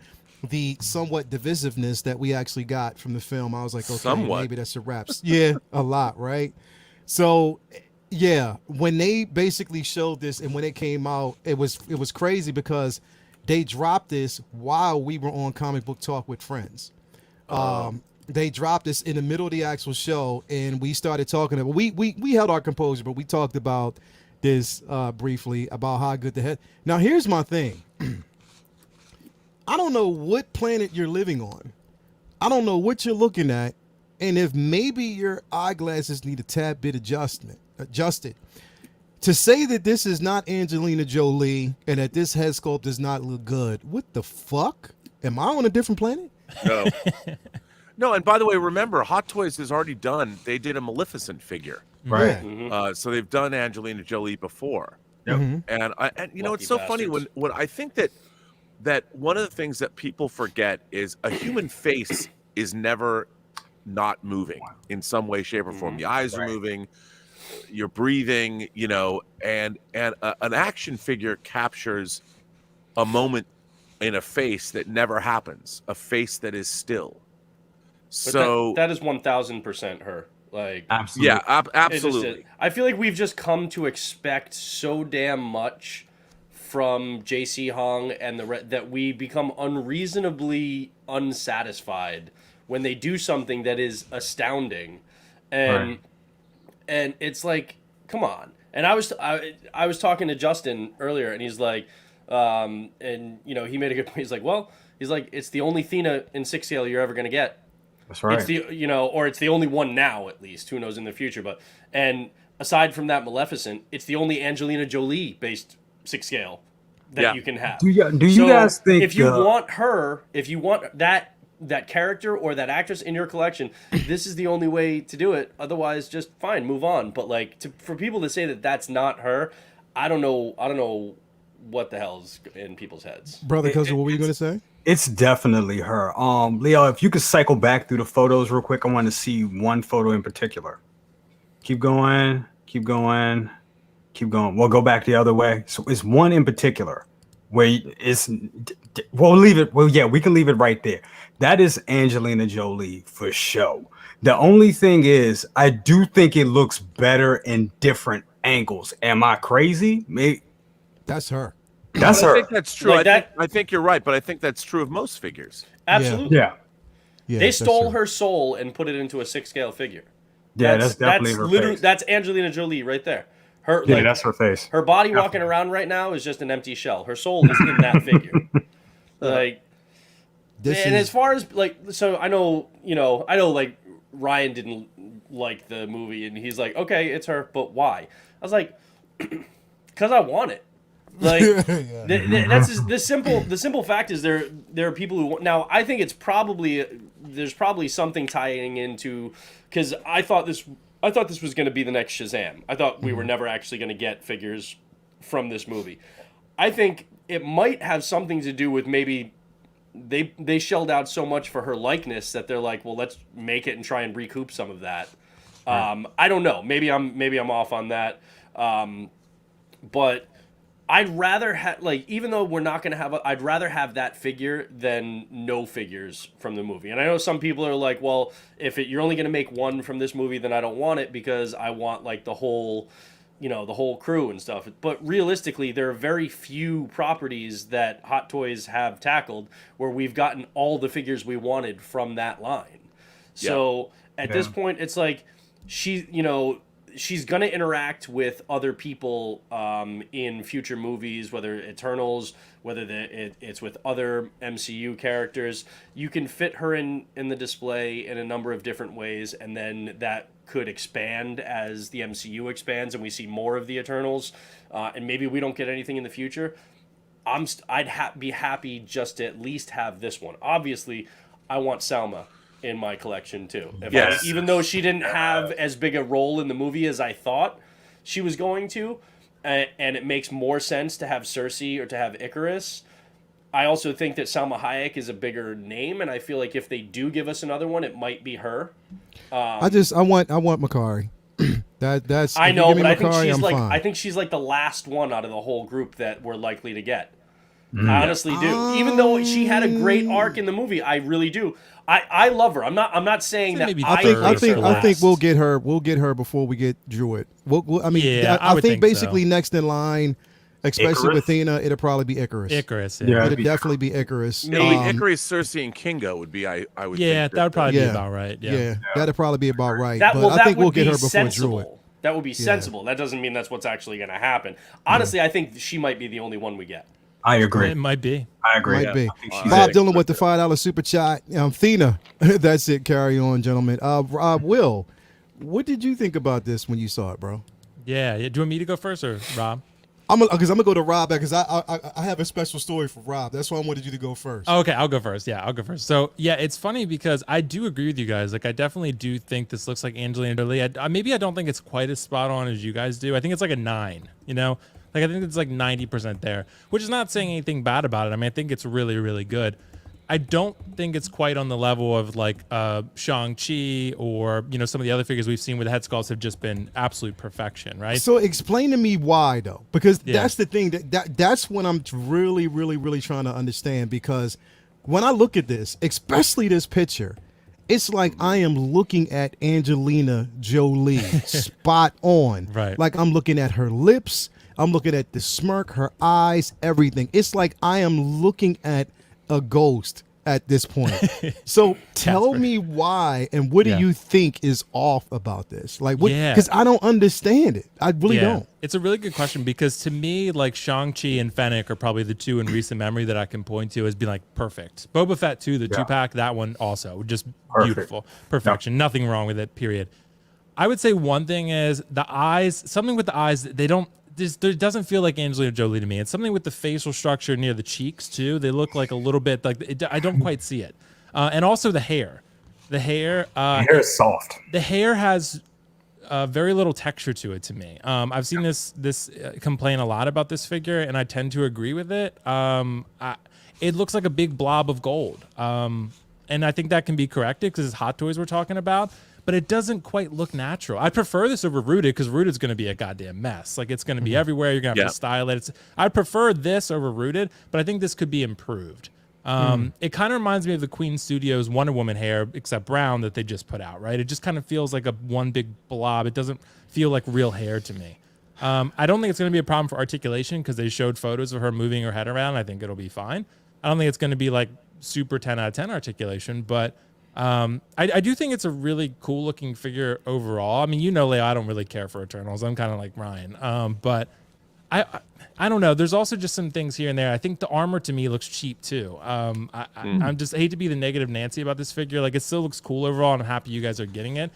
the somewhat divisiveness that we actually got from the film, I was like, okay, maybe that's a wrap. Yeah, a lot, right? So, yeah, when they basically showed this and when it came out, it was crazy because they dropped this while we were on Comic Book Talk with Friends. They dropped this in the middle of the actual show, and we started talking about. We held our composure, but we talked about this briefly about how good the head. Now, here's my thing. I don't know what planet you're living on. I don't know what you're looking at, and if maybe your eyeglasses need a tad bit adjusted. To say that this is not Angelina Jolie and that this head sculpt does not look good, what the fuck? Am I on a different planet? No. No, and by the way, remember, Hot Toys has already done. They did a Maleficent figure, Right. so they've done Angelina Jolie before. Yep. And you know, Lucky it's so funny bastards. when I think that one of the things that people forget is a human face is never not moving in some way, shape, or form. The eyes are moving, you're breathing, and an action figure captures a moment in a face that never happens, a face that is still. But So that is 1000% her. Like, Absolutely. yeah, it's just absolutely. I feel like we've just come to expect so damn much from JC Hong and that we become unreasonably unsatisfied when they do something that is astounding, and it's like, come on. And I was talking to Justin earlier, and he's like, and he made a good point. He's like, it's the only Thena in 6 scale you're ever gonna get. That's right. It's the or it's the only one now, at least. Who knows in the future? But and aside from that Maleficent, it's the only Angelina Jolie based 6 scale that you can have. Do you guys think if you want that character or that actress in your collection, this is the only way to do it. Otherwise, just fine, move on. But like for people to say that that's not her, I don't know what the hell's in people's heads. Brother Cousin, what were you going to say? It's definitely her. Leo, if you could cycle back through the photos real quick, I want to see one photo in particular. Keep going. We'll go back the other way. So it's one in particular where we'll leave it. Well, yeah, we can leave it right there. That is Angelina Jolie for show. The only thing is, I do think it looks better in different angles. Am I crazy? Maybe That's her. that's I her. think that's true. Like I think you're right, but I think that's true of most figures. Absolutely. Yeah. Yeah, They that's stole her. her soul and put it into a 6 scale figure. Yeah, that's definitely her literally face. that's Angelina Jolie right there. Her Yeah, that's her face. Her body walking around right now is just an empty shell. Her soul is in that figure. Like, This and is- as far as like, so I know like Ryan didn't like the movie, and he's like, okay, it's her, but why? I was like, because I want it. Like, that's just, the simple fact is there are people who want, now I think it's there's probably something tying into, because I thought this was going to be the next Shazam. I thought we were never actually going to get figures from this movie. I think it might have something to do with maybe they shelled out so much for her likeness that they're like, well, let's make it and try and recoup some of that. I don't know. Maybe I'm off on that. But I'd rather have, like, even though we're not going to have I'd rather have that figure than no figures from the movie. And I know some people are like, well, if you're only going to make one from this movie, then I don't want it because I want, like, the whole crew and stuff. But realistically, there are very few properties that Hot Toys have tackled where we've gotten all the figures we wanted from that line. So at this point, it's like she's going to interact with other people in future movies, whether Eternals, whether it's with other MCU characters. You can fit her in the display in a number of different ways, and then that could expand as the MCU expands and we see more of the Eternals, and maybe we don't get anything in the future. I'd be happy just to at least have this one. Obviously, I want Salma in my collection too. Even though she didn't have as big a role in the movie as I thought she was going to, and it makes more sense to have Cersei or to have Icarus. I also think that Salma Hayek is a bigger name, and I feel like if they do give us another one, it might be her. I want Makari. That's I know, but I think she's like the last one out of the whole group that we're likely to get. I honestly do. Even though she had a great arc in the movie, I really do. I love her. I'm not saying that. I think we'll get her. We'll get her before we get Druid. I think basically next in line, especially with Athena, it'll probably be Icarus. It'll definitely be Icarus. It'll be Icarus, Cersei, and Kingo would be. I would. Yeah, think that would probably be about right. Yeah, that'd probably be about right. But I think we'll get her before Druid. That would be sensible. That doesn't mean that's what's actually going to happen. Honestly, I think she might be the only one we get. I agree. It might be. I agree. Might be. Bob Dylan with the $5 super chat. Thena. That's it. Carry on, gentlemen. Will, what did you think about this when you saw it, bro? Yeah. Do you want me to go first or Rob? Because I'm gonna go to Rob because I have a special story for Rob. That's why I wanted you to go first. Oh, okay, I'll go first. Yeah, I'll go first. So yeah, it's funny because I do agree with you guys. Like, I definitely do think this looks like Angelina Jolie. Maybe I don't think it's quite as spot on as you guys do. I think it's like a 9. You know, like I think it's like 90% there, which is not saying anything bad about it. I mean, I think it's really, really good. I don't think it's quite on the level of like Shang-Chi or, you know, some of the other figures we've seen with head sculpts have just been absolute perfection, right? So explain to me why, though, because that's the thing that's what I'm really, really, really trying to understand. Because when I look at this, especially this picture, it's like I am looking at Angelina Jolie, spot on. Right. Like I'm looking at her lips, I'm looking at the smirk, her eyes, everything. It's like I am looking at a ghost at this point. So tell me why and what do you think is off about this? Like, what? Because I don't understand it. I really don't. It's a really good question because to me, like Shang-Chi and Fennec are probably the two in recent memory that I can point to as being like perfect. Boba Fett too, the 2-pack, that one also just beautiful, perfection. Nothing wrong with it. Period. I would say one thing is the eyes. Something with the eyes. They don't. It doesn't feel like Angelina Jolie to me. It's something with the facial structure near the cheeks too. They look like a little bit like I don't quite see it. And also the hair. The hair is soft. The hair has very little texture to it to me. I've seen this complain a lot about this figure, and I tend to agree with it. It looks like a big blob of gold, and I think that can be corrected because it's Hot Toys we're talking about. But it doesn't quite look natural. I prefer this over Rooted because Rooted's going to be a goddamn mess. Like, it's going to be everywhere. You're going to have to style it. I prefer this over Rooted, but I think this could be improved. It kind of reminds me of the Queen Studios Wonder Woman hair, except brown, that they just put out, right? It just kind of feels like one big blob. It doesn't feel like real hair to me. I don't think it's going to be a problem for articulation because they showed photos of her moving her head around. I think it'll be fine. I don't think it's going to be like super 10 out of 10 articulation, but I do think it's a really cool looking figure overall. I mean, you know, Leo, I don't really care for Eternals. I'm kind of like Ryan. But I don't know. There's also just some things here and there. I think the armor to me looks cheap too. I hate to be the negative Nancy about this figure. Like, it still looks cool overall, and I'm happy you guys are getting it.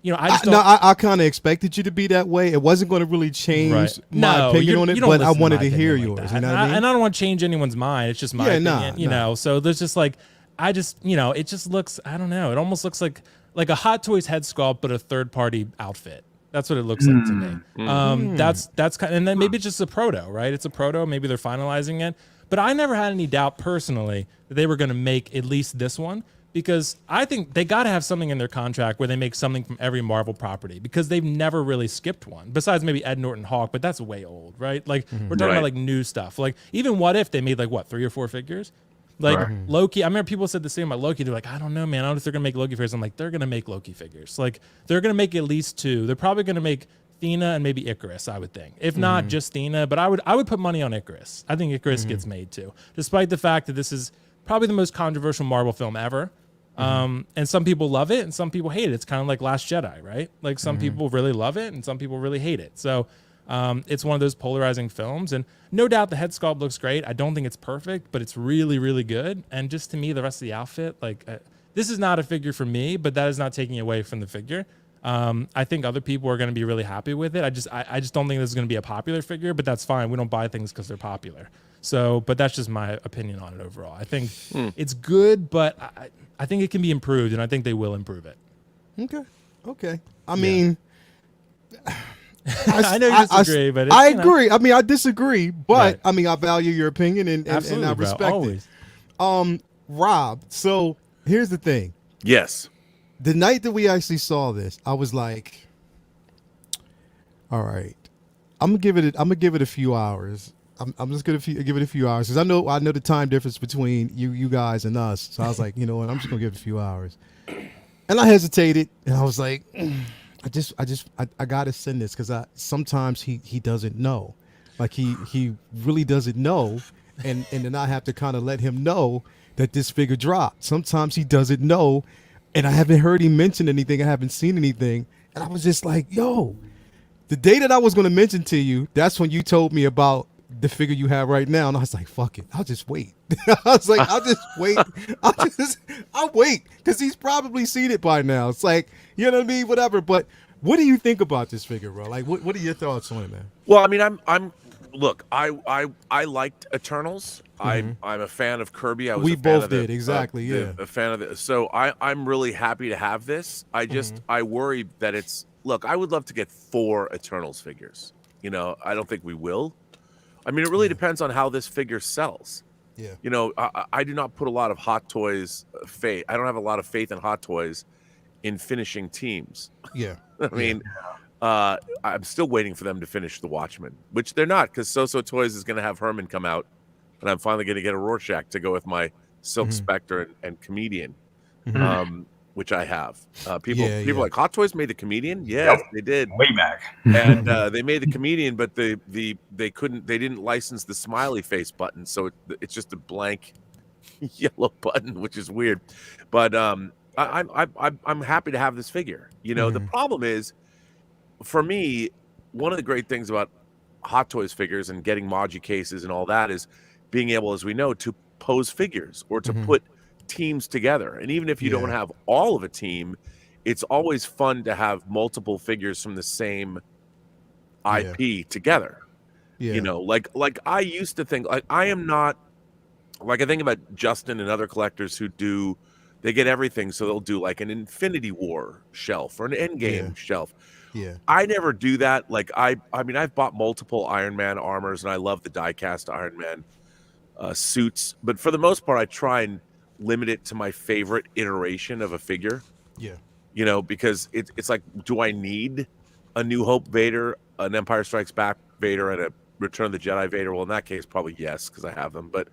You know, I kind of expected you to be that way. It wasn't going to really change my opinion on it, but I wanted to hear yours. You know what I mean? And I don't want to change anyone's mind. It's just my opinion. You know, so there's just like. It just looks, I don't know. It almost looks like a Hot Toys head sculpt, but a third-party outfit. That's what it looks like to me. That's kind of, and then maybe it's just a proto, right? It's a proto. Maybe they're finalizing it. But I never had any doubt personally that they were going to make at least this one, because I think they got to have something in their contract where they make something from every Marvel property, because they've never really skipped one besides maybe Ed Norton Hawk, but that's way old, right? Like we're talking about like new stuff. Like even What If, they made like what, 3 or 4 figures? Like Loki, I remember people said the same about Loki. They're like, I don't know, man. I don't know if they're gonna make Loki figures. I'm like, they're gonna make Loki figures. Like they're gonna make at least 2. They're probably gonna make Thena and maybe Icarus, I would think. If not just Thena, but I would put money on Icarus. I think Icarus gets made too, despite the fact that this is probably the most controversial Marvel film ever. And some people love it and some people hate it. It's kind of like Last Jedi, right? Like some people really love it and some people really hate it. So it's one of those polarizing films, and no doubt the head sculpt looks great. I don't think it's perfect, but it's really, really good. And just to me, the rest of the outfit, like this is not a figure for me, but that is not taking away from the figure. I think other people are going to be really happy with it. I just don't think this is going to be a popular figure, but that's fine. We don't buy things because they're popular. So, but that's just my opinion on it overall. I think it's good, but I think it can be improved, and I think they will improve it. Okay. I mean, I know you disagree, but I agree. I mean, I disagree, but Right. I mean, I value your opinion and Absolutely, I bro. respect Always. it. Rob, so here's the thing. Yes. The night that we actually saw this, I was like, all right, I'm gonna give it a few hours. I'm just gonna give it a few hours because I know the time difference between you guys and us. So I was like, you know what, I'm just gonna give it a few hours. And I hesitated, and I was like, I gotta send this because sometimes he doesn't know, like he really doesn't know, and then I have to kind of let him know that this figure dropped. Sometimes he doesn't know, and I haven't heard him mention anything. I haven't seen anything, and I was just like, yo, the day that I was gonna mention to you, that's when you told me about the figure you have right now, and I was like, fuck it, I'll just wait. I was like, I'll just wait. I'll wait because he's probably seen it by now. It's like, you know what I mean, whatever. But what do you think about this figure, bro? Like, what are your thoughts on it, man? Well, I mean, look, I liked Eternals. I'm a fan of Kirby. I was We a fan both of the, did, exactly, yeah. a fan of it. So I'm really happy to have this. I just I worry that it's, look, I would love to get 4 Eternals figures. You know, I don't think we will. I mean, it really depends on how this figure sells. Yeah. You know, I do not put a lot of Hot Toys faith. I don't have a lot of faith in Hot Toys in finishing teams. Yeah. I mean, I'm still waiting for them to finish The Watchmen, which they're not, because So Toys is going to have Herman come out, and I'm finally going to get a Rorschach to go with my Silk Spectre and Comedian, which I have. People are like, Hot Toys made the Comedian? Yes, they did. Way back. And they made the Comedian, but they didn't license the smiley face button, so it's just a blank yellow button, which is weird. But I'm happy to have this figure. You know, the problem is, for me, one of the great things about Hot Toys figures and getting Maji cases and all that is being able, as we know, to pose figures or to put teams together. And even if you don't have all of a team, it's always fun to have multiple figures from the same IP together. You know, like I used to think, like, I am not, like, I think about Justin and other collectors who they get everything, so they'll do like an Infinity War shelf or an Endgame shelf. Yeah. I never do that. Like, I mean, I've bought multiple Iron Man armors, and I love the die-cast Iron Man suits, but for the most part, I try and limit it to my favorite iteration of a figure. Yeah. You know, because it's like, do I need a New Hope Vader, an Empire Strikes Back Vader, and a Return of the Jedi Vader? Well, in that case, probably yes, because I have them. But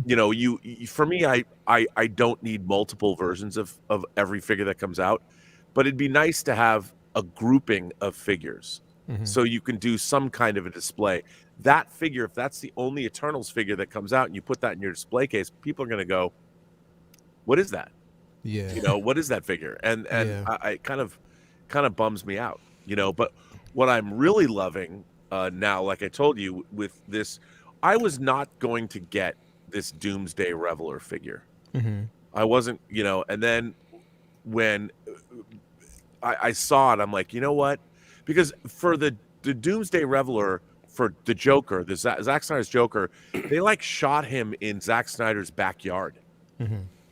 you know, you for me, I don't need multiple versions of every figure that comes out, but it'd be nice to have a grouping of figures so you can do some kind of a display. That figure, if that's the only Eternals figure that comes out and you put that in your display case, people are going to go, what is that? Yeah. You know, what is that figure? And I kind of bums me out, you know. But what I'm really loving now, like I told you with this, I was not going to get this Doomsday Reveler figure. I wasn't, you know, and then when I saw it, I'm like, you know what? Because for the Doomsday Reveler, for the Joker, the Zack Snyder's Joker, they like shot him in Zack Snyder's backyard.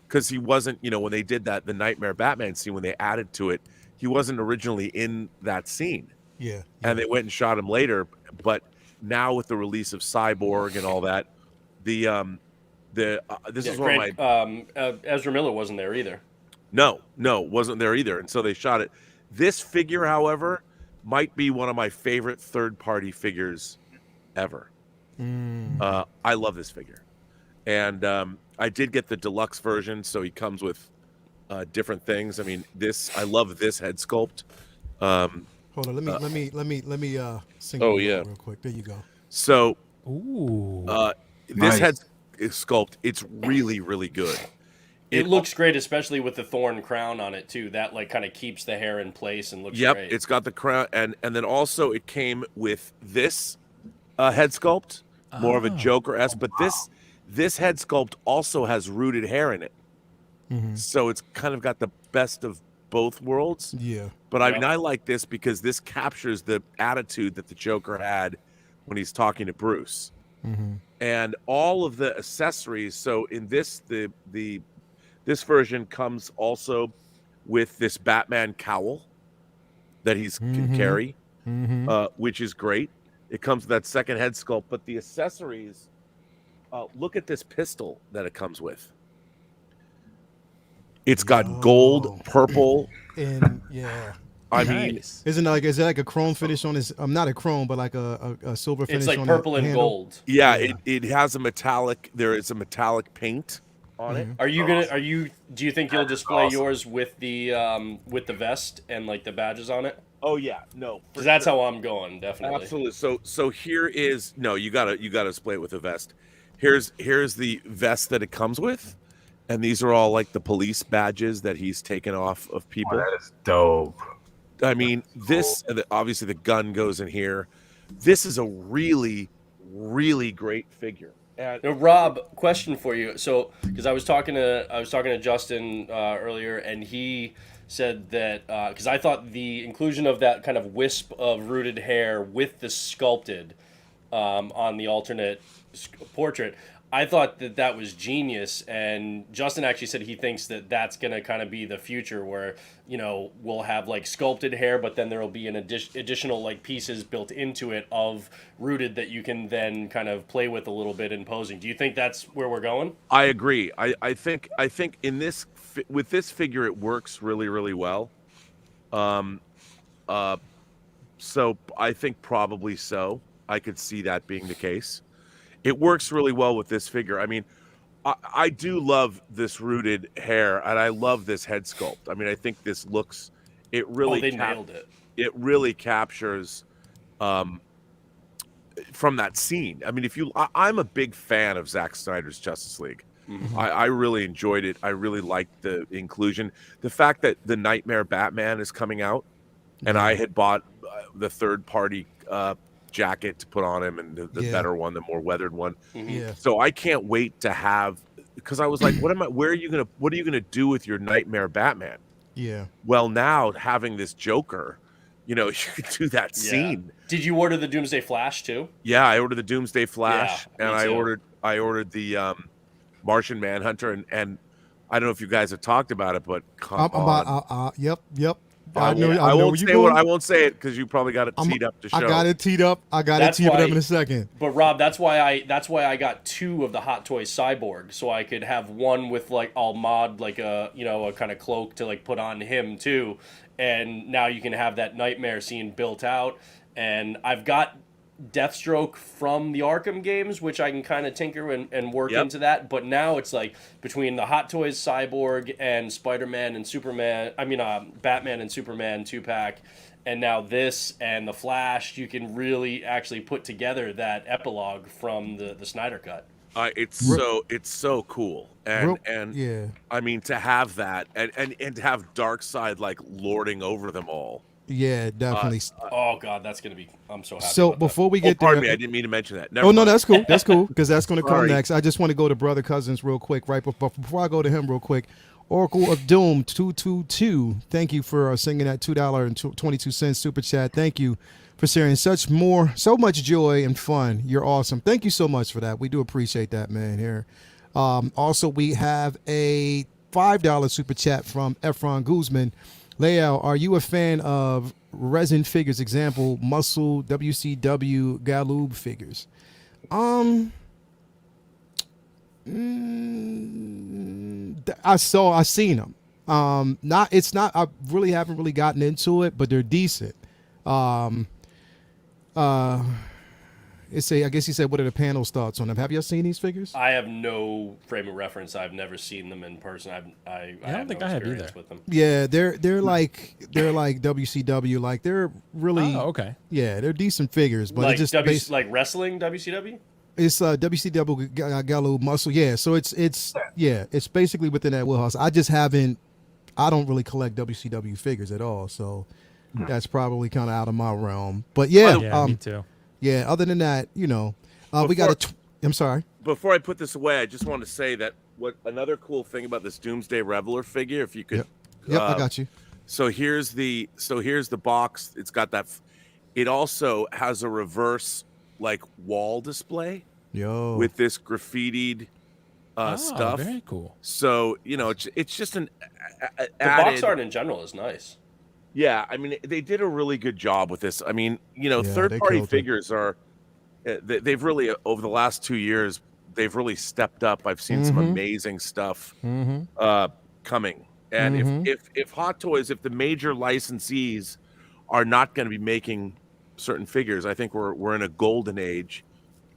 Because he wasn't, you know, when they did the Nightmare Batman scene, when they added to it, he wasn't originally in that scene. Yeah. And they went and shot him later. But now with the release of Cyborg and all that, this Yeah, is one of my Ezra Miller wasn't there either. no, wasn't there either, and so they shot it. This figure, however, might be one of my favorite third-party figures ever. I love this figure, and I did get the deluxe version, so he comes with different things. I mean, I love this head sculpt. Hold on, let me sing Oh, it yeah. real quick. There you go. So Ooh. this Nice. head sculpt, it's really, really good. It looks great, especially with the thorn crown on it too. That like kind of keeps the hair in place and looks Yep, great. it's got the crown, and then also it came with this head sculpt, more of a Joker-esque, but this head sculpt also has rooted hair in it, so it's kind of got the best of both worlds. Yeah. But I mean, I like this because this captures the attitude that the Joker had when he's talking to Bruce, and all of the accessories. So in this, this version comes also with this Batman cowl that he's can carry, which is great. It comes with that second head sculpt, but the accessories. Look at this pistol that it comes with. It's got gold, purple. And yeah. I mean, Nice. Is it like a chrome finish on his? Not a chrome, but like a silver finish. It's like on purple the and handle? gold. yeah, it has a metallic. There is a metallic paint on it. Are you gonna? Do you think you'll display yours with the vest and like the badges on it? Oh yeah, no, Because that's how I'm going, definitely. absolutely. So here is you gotta display it with a vest. Here's the vest that it comes with, and these are all like the police badges that he's taken off of people. Oh, that is dope. I mean, this obviously the gun goes in here. This is a really, really great figure. And Now, Rob, question for you. So, because I was talking to Justin earlier, and he said that because I thought the inclusion of that kind of wisp of rooted hair with the sculpted on the alternate portrait, I thought that was genius. And Justin actually said he thinks that that's going to kind of be the future where, we'll have like sculpted hair, but then there will be an additional like pieces built into it of rooted that you can then kind of play with a little bit in posing. Do you think that's where we're going? I agree. I think in this with this figure it works really, really well. So I think probably so. I could see that being the case. It works really well with this figure. I mean, I do love this rooted hair, and I love this head sculpt. I mean, I think this looks. It really. They nailed it. It really captures, from that scene. I mean, I'm a big fan of Zack Snyder's Justice League. I really enjoyed it. I really liked the inclusion. The fact that the Nightmare Batman is coming out, and I had bought the third-party jacket to put on him, and the better one, the more weathered one. Yeah. So I can't wait to have, because I was like, what are you gonna do with your Nightmare Batman? Yeah. Well, now having this Joker, you could do that scene. Did you order the Doomsday Flash too? Yeah, I ordered the Doomsday Flash, Yeah, and me I too. ordered the Martian Manhunter, and I don't know if you guys have talked about it, but come on. Yep. I won't say it because you probably got it teed up to show. I got it teed up. I got That's it teed why- up in a second. But Rob, that's why I got two of the Hot Toys Cyborg, so I could have one with like I'll mod like a kind of cloak to like put on him too, and now you can have that nightmare scene built out. And I've got Deathstroke from the Arkham games, which I can kind of tinker and work into that. But now it's like between the Hot Toys Cyborg and Spider-Man and Superman, Batman and Superman 2-pack, and now this and the Flash, you can really actually put together that epilogue from the Snyder Cut. It's so cool, and yeah. I mean to have that and to have Darkseid like lording over them all. Yeah, definitely. Oh God, that's gonna be. I'm so happy. So about that. before we get Pardon there, me, I didn't mean to mention that. no, that's cool. That's cool because that's going to come Sorry. next. I just want to go to Brother Cousins real quick, right? But before I go to him real quick, Oracle of Doom 222. Thank you for singing that $2.22 super chat. Thank you for sharing so much joy and fun. You're awesome. Thank you so much for that. We do appreciate that, man. Here. Also, we have a $5 super chat from Efron Guzman. Leal, are you a fan of resin figures? Example, muscle, WCW, Galoob figures. I seen them. It's not. I really haven't really gotten into it, but they're decent. I guess he said, what are the panel's thoughts on them? Have y'all seen these figures? I have no frame of reference. I've never seen them in person. I don't think no I have experience either. with them. Yeah, they're like WCW. Like they're really Oh, okay. Yeah, they're decent figures, but Like it's just like wrestling WCW. it's WCW got a little muscle. Yeah, so it's basically within that wheelhouse. I don't really collect WCW figures at all, so that's probably kind of out of my realm. But Yeah, me too. yeah. Other than that, we got I'm sorry. Before I put this away, I just want to say that what another cool thing about this Doomsday Reveler figure, if you could. Yep, I got you. So here's the box. It's got that. It also has a reverse like wall display with this graffitied stuff. Very cool. So it's just an The box art in general is nice. Yeah, I mean they did a really good job with this. I mean, third party figures are they've really over the last 2 years they've really stepped up. I've seen some amazing stuff coming. And if Hot Toys, if the major licensees are not going to be making certain figures, I think we're in a golden age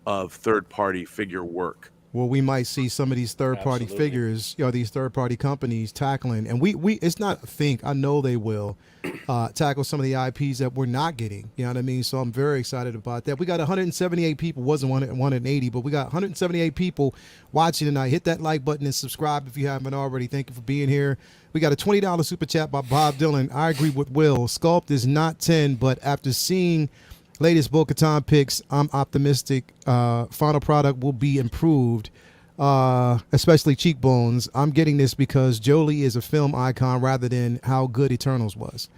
of third-party figure work. Well, we might see some of these third-party figures, these third-party companies tackling, and we it's not I know they will tackle some of the IPs that we're not getting. You know what I mean? So I'm very excited about that. We got 178 people, wasn't 180, but we got 178 people watching tonight. Hit that like button and subscribe if you haven't already. Thank you for being here. We got a $20 super chat by Bob Dylan. I agree with Will. Sculpt is not 10, but after seeing latest Bo-Katan picks, I'm optimistic. Final product will be improved, especially cheekbones. I'm getting this because Jolie is a film icon rather than how good Eternals was.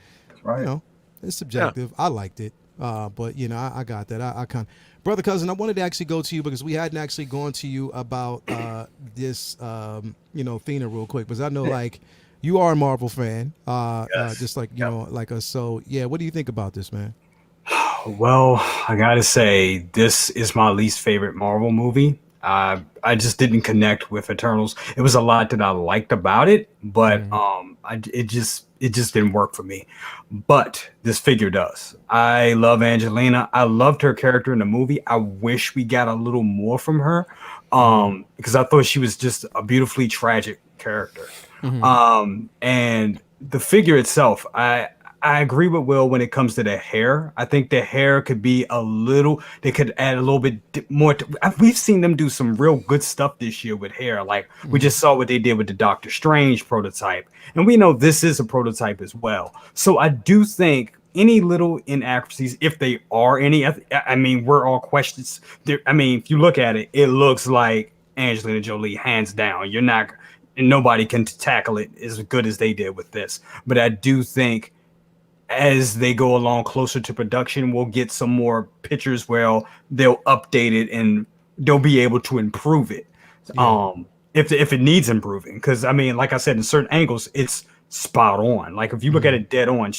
Right. It's subjective. Yeah. I liked it, but I got that. I kind of, brother cousin. I wanted to actually go to you because we hadn't actually gone to you about this, Thena real quick because I know like you are a Marvel fan, yes. just like like us. So yeah, what do you think about this, man? Well, I gotta say, this is my least favorite Marvel movie. I just didn't connect with Eternals. It was a lot that I liked about it, but it just didn't work for me. But this figure does. I love Angelina. I loved her character in the movie. I wish we got a little more from her, because I thought she was just a beautifully tragic character. And the figure itself, I agree with Will when it comes to the hair. I think the hair could be they could add a little bit more. We've seen them do some real good stuff this year with hair. Like we just saw what they did with the Doctor Strange prototype. And we know this is a prototype as well. So I do think any little inaccuracies, if they are any, I mean, we're all questions. I mean, if you look at it, it looks like Angelina Jolie, hands down. Nobody can tackle it as good as they did with this. But I do think as they go along closer to production, we'll get some more pictures where they'll update it and they'll be able to improve it. If it needs improving, because I mean, like I said, in certain angles, it's spot on. Like if you look at it dead on,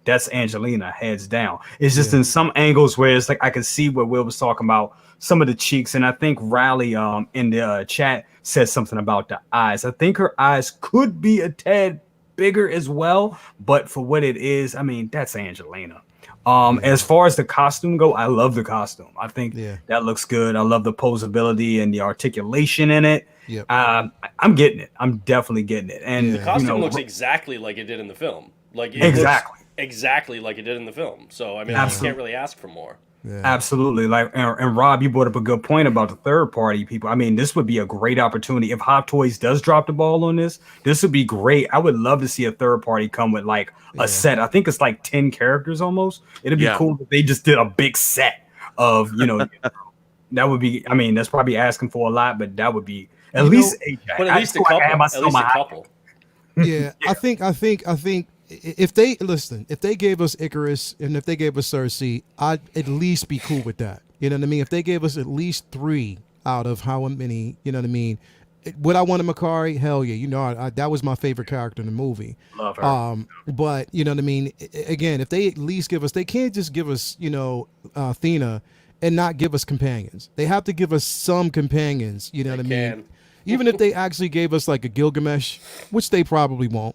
that's Angelina heads down. It's just in some angles where it's like I can see what Will was talking about, some of the cheeks, and I think Riley in the chat said something about the eyes. I think her eyes could be a tad bigger as well, but for what it is, I mean, that's Angelina. As far as the costume go, I love the costume. I think that looks good. I love the posability and the articulation in it. I'm getting it. I'm definitely getting it. And the costume looks exactly like it did in the film. Like it looks exactly like it did in the film. So I mean, I can't really ask for more. Yeah. Absolutely. Like, and Rob, you brought up a good point about the third party people. I mean, this would be a great opportunity. If Hot Toys does drop the ball on this would be great. I would love to see a third party come with like a set. I think it's like 10 characters almost. It'd be cool if they just did a big set of, that would be, I mean, that's probably asking for a lot, but that would be at least but at least a couple. Yeah, I think if they gave us Icarus and if they gave us Cersei, I'd at least be cool with that. You know what I mean? If they gave us at least 3 out of how many, you know what I mean? Would I want a Makari? Hell yeah. That was my favorite character in the movie. Love her. But you know what I mean? Again, if they at least give us, they can't just give us, Athena and not give us companions. They have to give us some companions. You know what I mean? even if they actually gave us like a Gilgamesh, which they probably won't.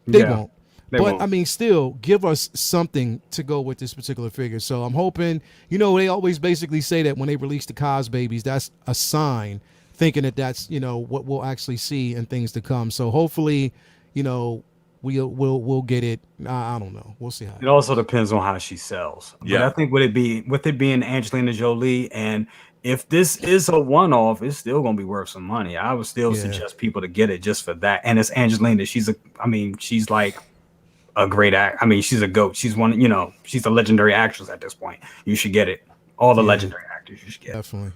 They Yeah, won't. they But won't. I mean, still give us something to go with this particular figure. So I'm hoping, they always basically say that when they release the Cos babies, that's a sign, thinking that that's, what we'll actually see in things to come. So hopefully, we'll get it. I don't know. We'll see how. It also depends on how she sells. Yeah. But I think with it being Angelina Jolie, and if this is a one-off, it's still gonna be worth some money. I would still Yeah. suggest people to get it just for that. And it's Angelina. She's like a great act. I mean, she's a goat. She's she's a legendary actress at this point. You should get it. All the legendary actors you should get. Definitely.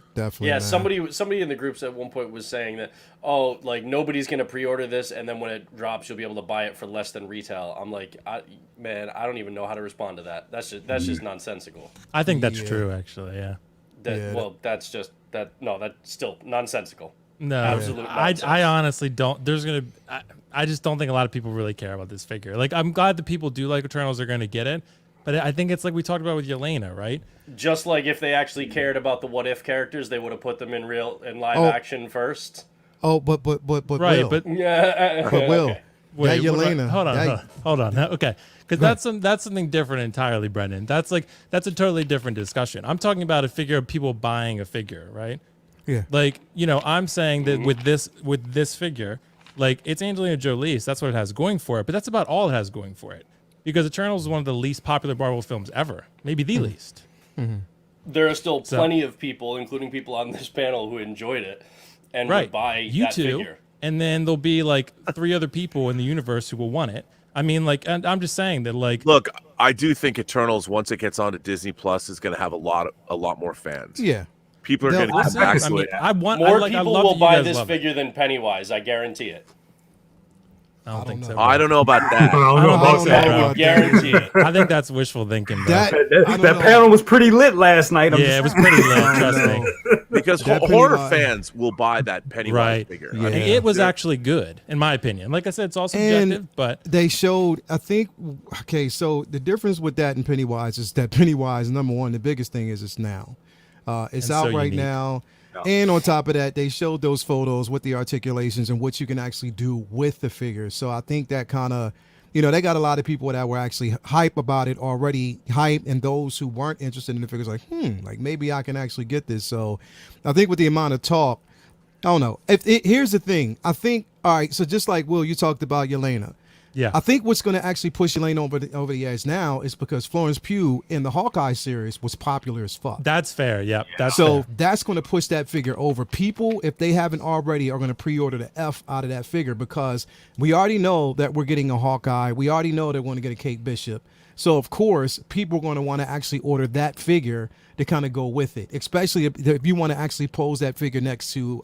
Yeah, man. somebody in the groups at one point was saying that, like nobody's gonna pre-order this, and then when it drops, you'll be able to buy it for less than retail. I'm like, I don't even know how to respond to that. That's just nonsensical. I think that's true, actually. Yeah. That's still nonsensical. No, Absolute nonsense. I honestly don't. I just don't think a lot of people really care about this figure. Like, I'm glad that people do like Eternals are going to get it, but I think it's like we talked about with Yelena, right? Just like if they actually cared about the what if characters, they would have put them in live action first. Oh, but Right, Will. but Yeah, But Will. okay. wait, that what about- Yelena. hold on. Okay, because that's something different entirely, Brendan. That's a totally different discussion. I'm talking about a figure of people buying a figure, right? Yeah. Like, I'm saying that with this figure, like, it's Angelina Jolie, so that's what it has going for it, but that's about all it has going for it. Because Eternals is one of the least popular Marvel films ever, maybe the least. There are still plenty of people, including people on this panel, who enjoyed it and Right. would buy You that two, figure. and then there'll be like 3 other people in the universe who will want it. I mean, like, and I'm just saying that, like, Look, I do think Eternals, once it gets onto Disney Plus, is going to have a lot more fans. Yeah. People are They'll- going to get back I to mean, it. I want More I people love will that you buy guys this love it. figure than Pennywise. I guarantee it. I don't think know. so. I don't know about that. I don't I know don't about think so, that. bro. I guarantee it. I think that's wishful thinking, bro. That, I don't That know. panel was pretty lit last night. Yeah, it was pretty lit. Trust me. Because That horror Pennywise- fans will buy that Pennywise Right. figure. Yeah. And it was actually good, in my opinion. Like I said, it's all subjective, And but they showed, I think, so the difference with that and Pennywise is that Pennywise, number one, the biggest thing is it's now. It's And out so right unique. now. And on top of that, they showed those photos with the articulations and what you can actually do with the figure. So I think that kind of, they got a lot of people that were actually hype about it already, hype, and those who weren't interested in the figures like, like maybe I can actually get this. So I think with the amount of talk, I don't know. Here's the thing. I think, all right, so just like Will, you talked about Yelena. yeah. I think what's going to actually push Yelena over the edge now is because Florence Pugh in the Hawkeye series was popular as fuck. That's fair. Yep. That's So fair. that's going to push that figure over. People, if they haven't already, are going to pre-order the F out of that figure because we already know that we're getting a Hawkeye. We already know they're going to get a Kate Bishop. So, of course, people are going to want to actually order that figure to kind of go with it, especially if you want to actually pose that figure next to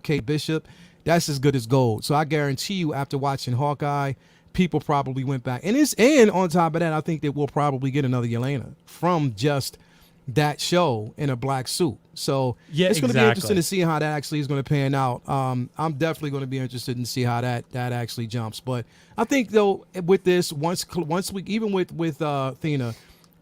Kate Bishop. That's as good as gold. So I guarantee you after watching Hawkeye, people probably went back. And on top of that, I think that we'll probably get another Yelena from just that show in a black suit. So Yeah, it's going to be exactly. interesting to see how that actually is going to pan out. I'm definitely going to be interested in see how that actually jumps. But I think though with this, once we even with Athena,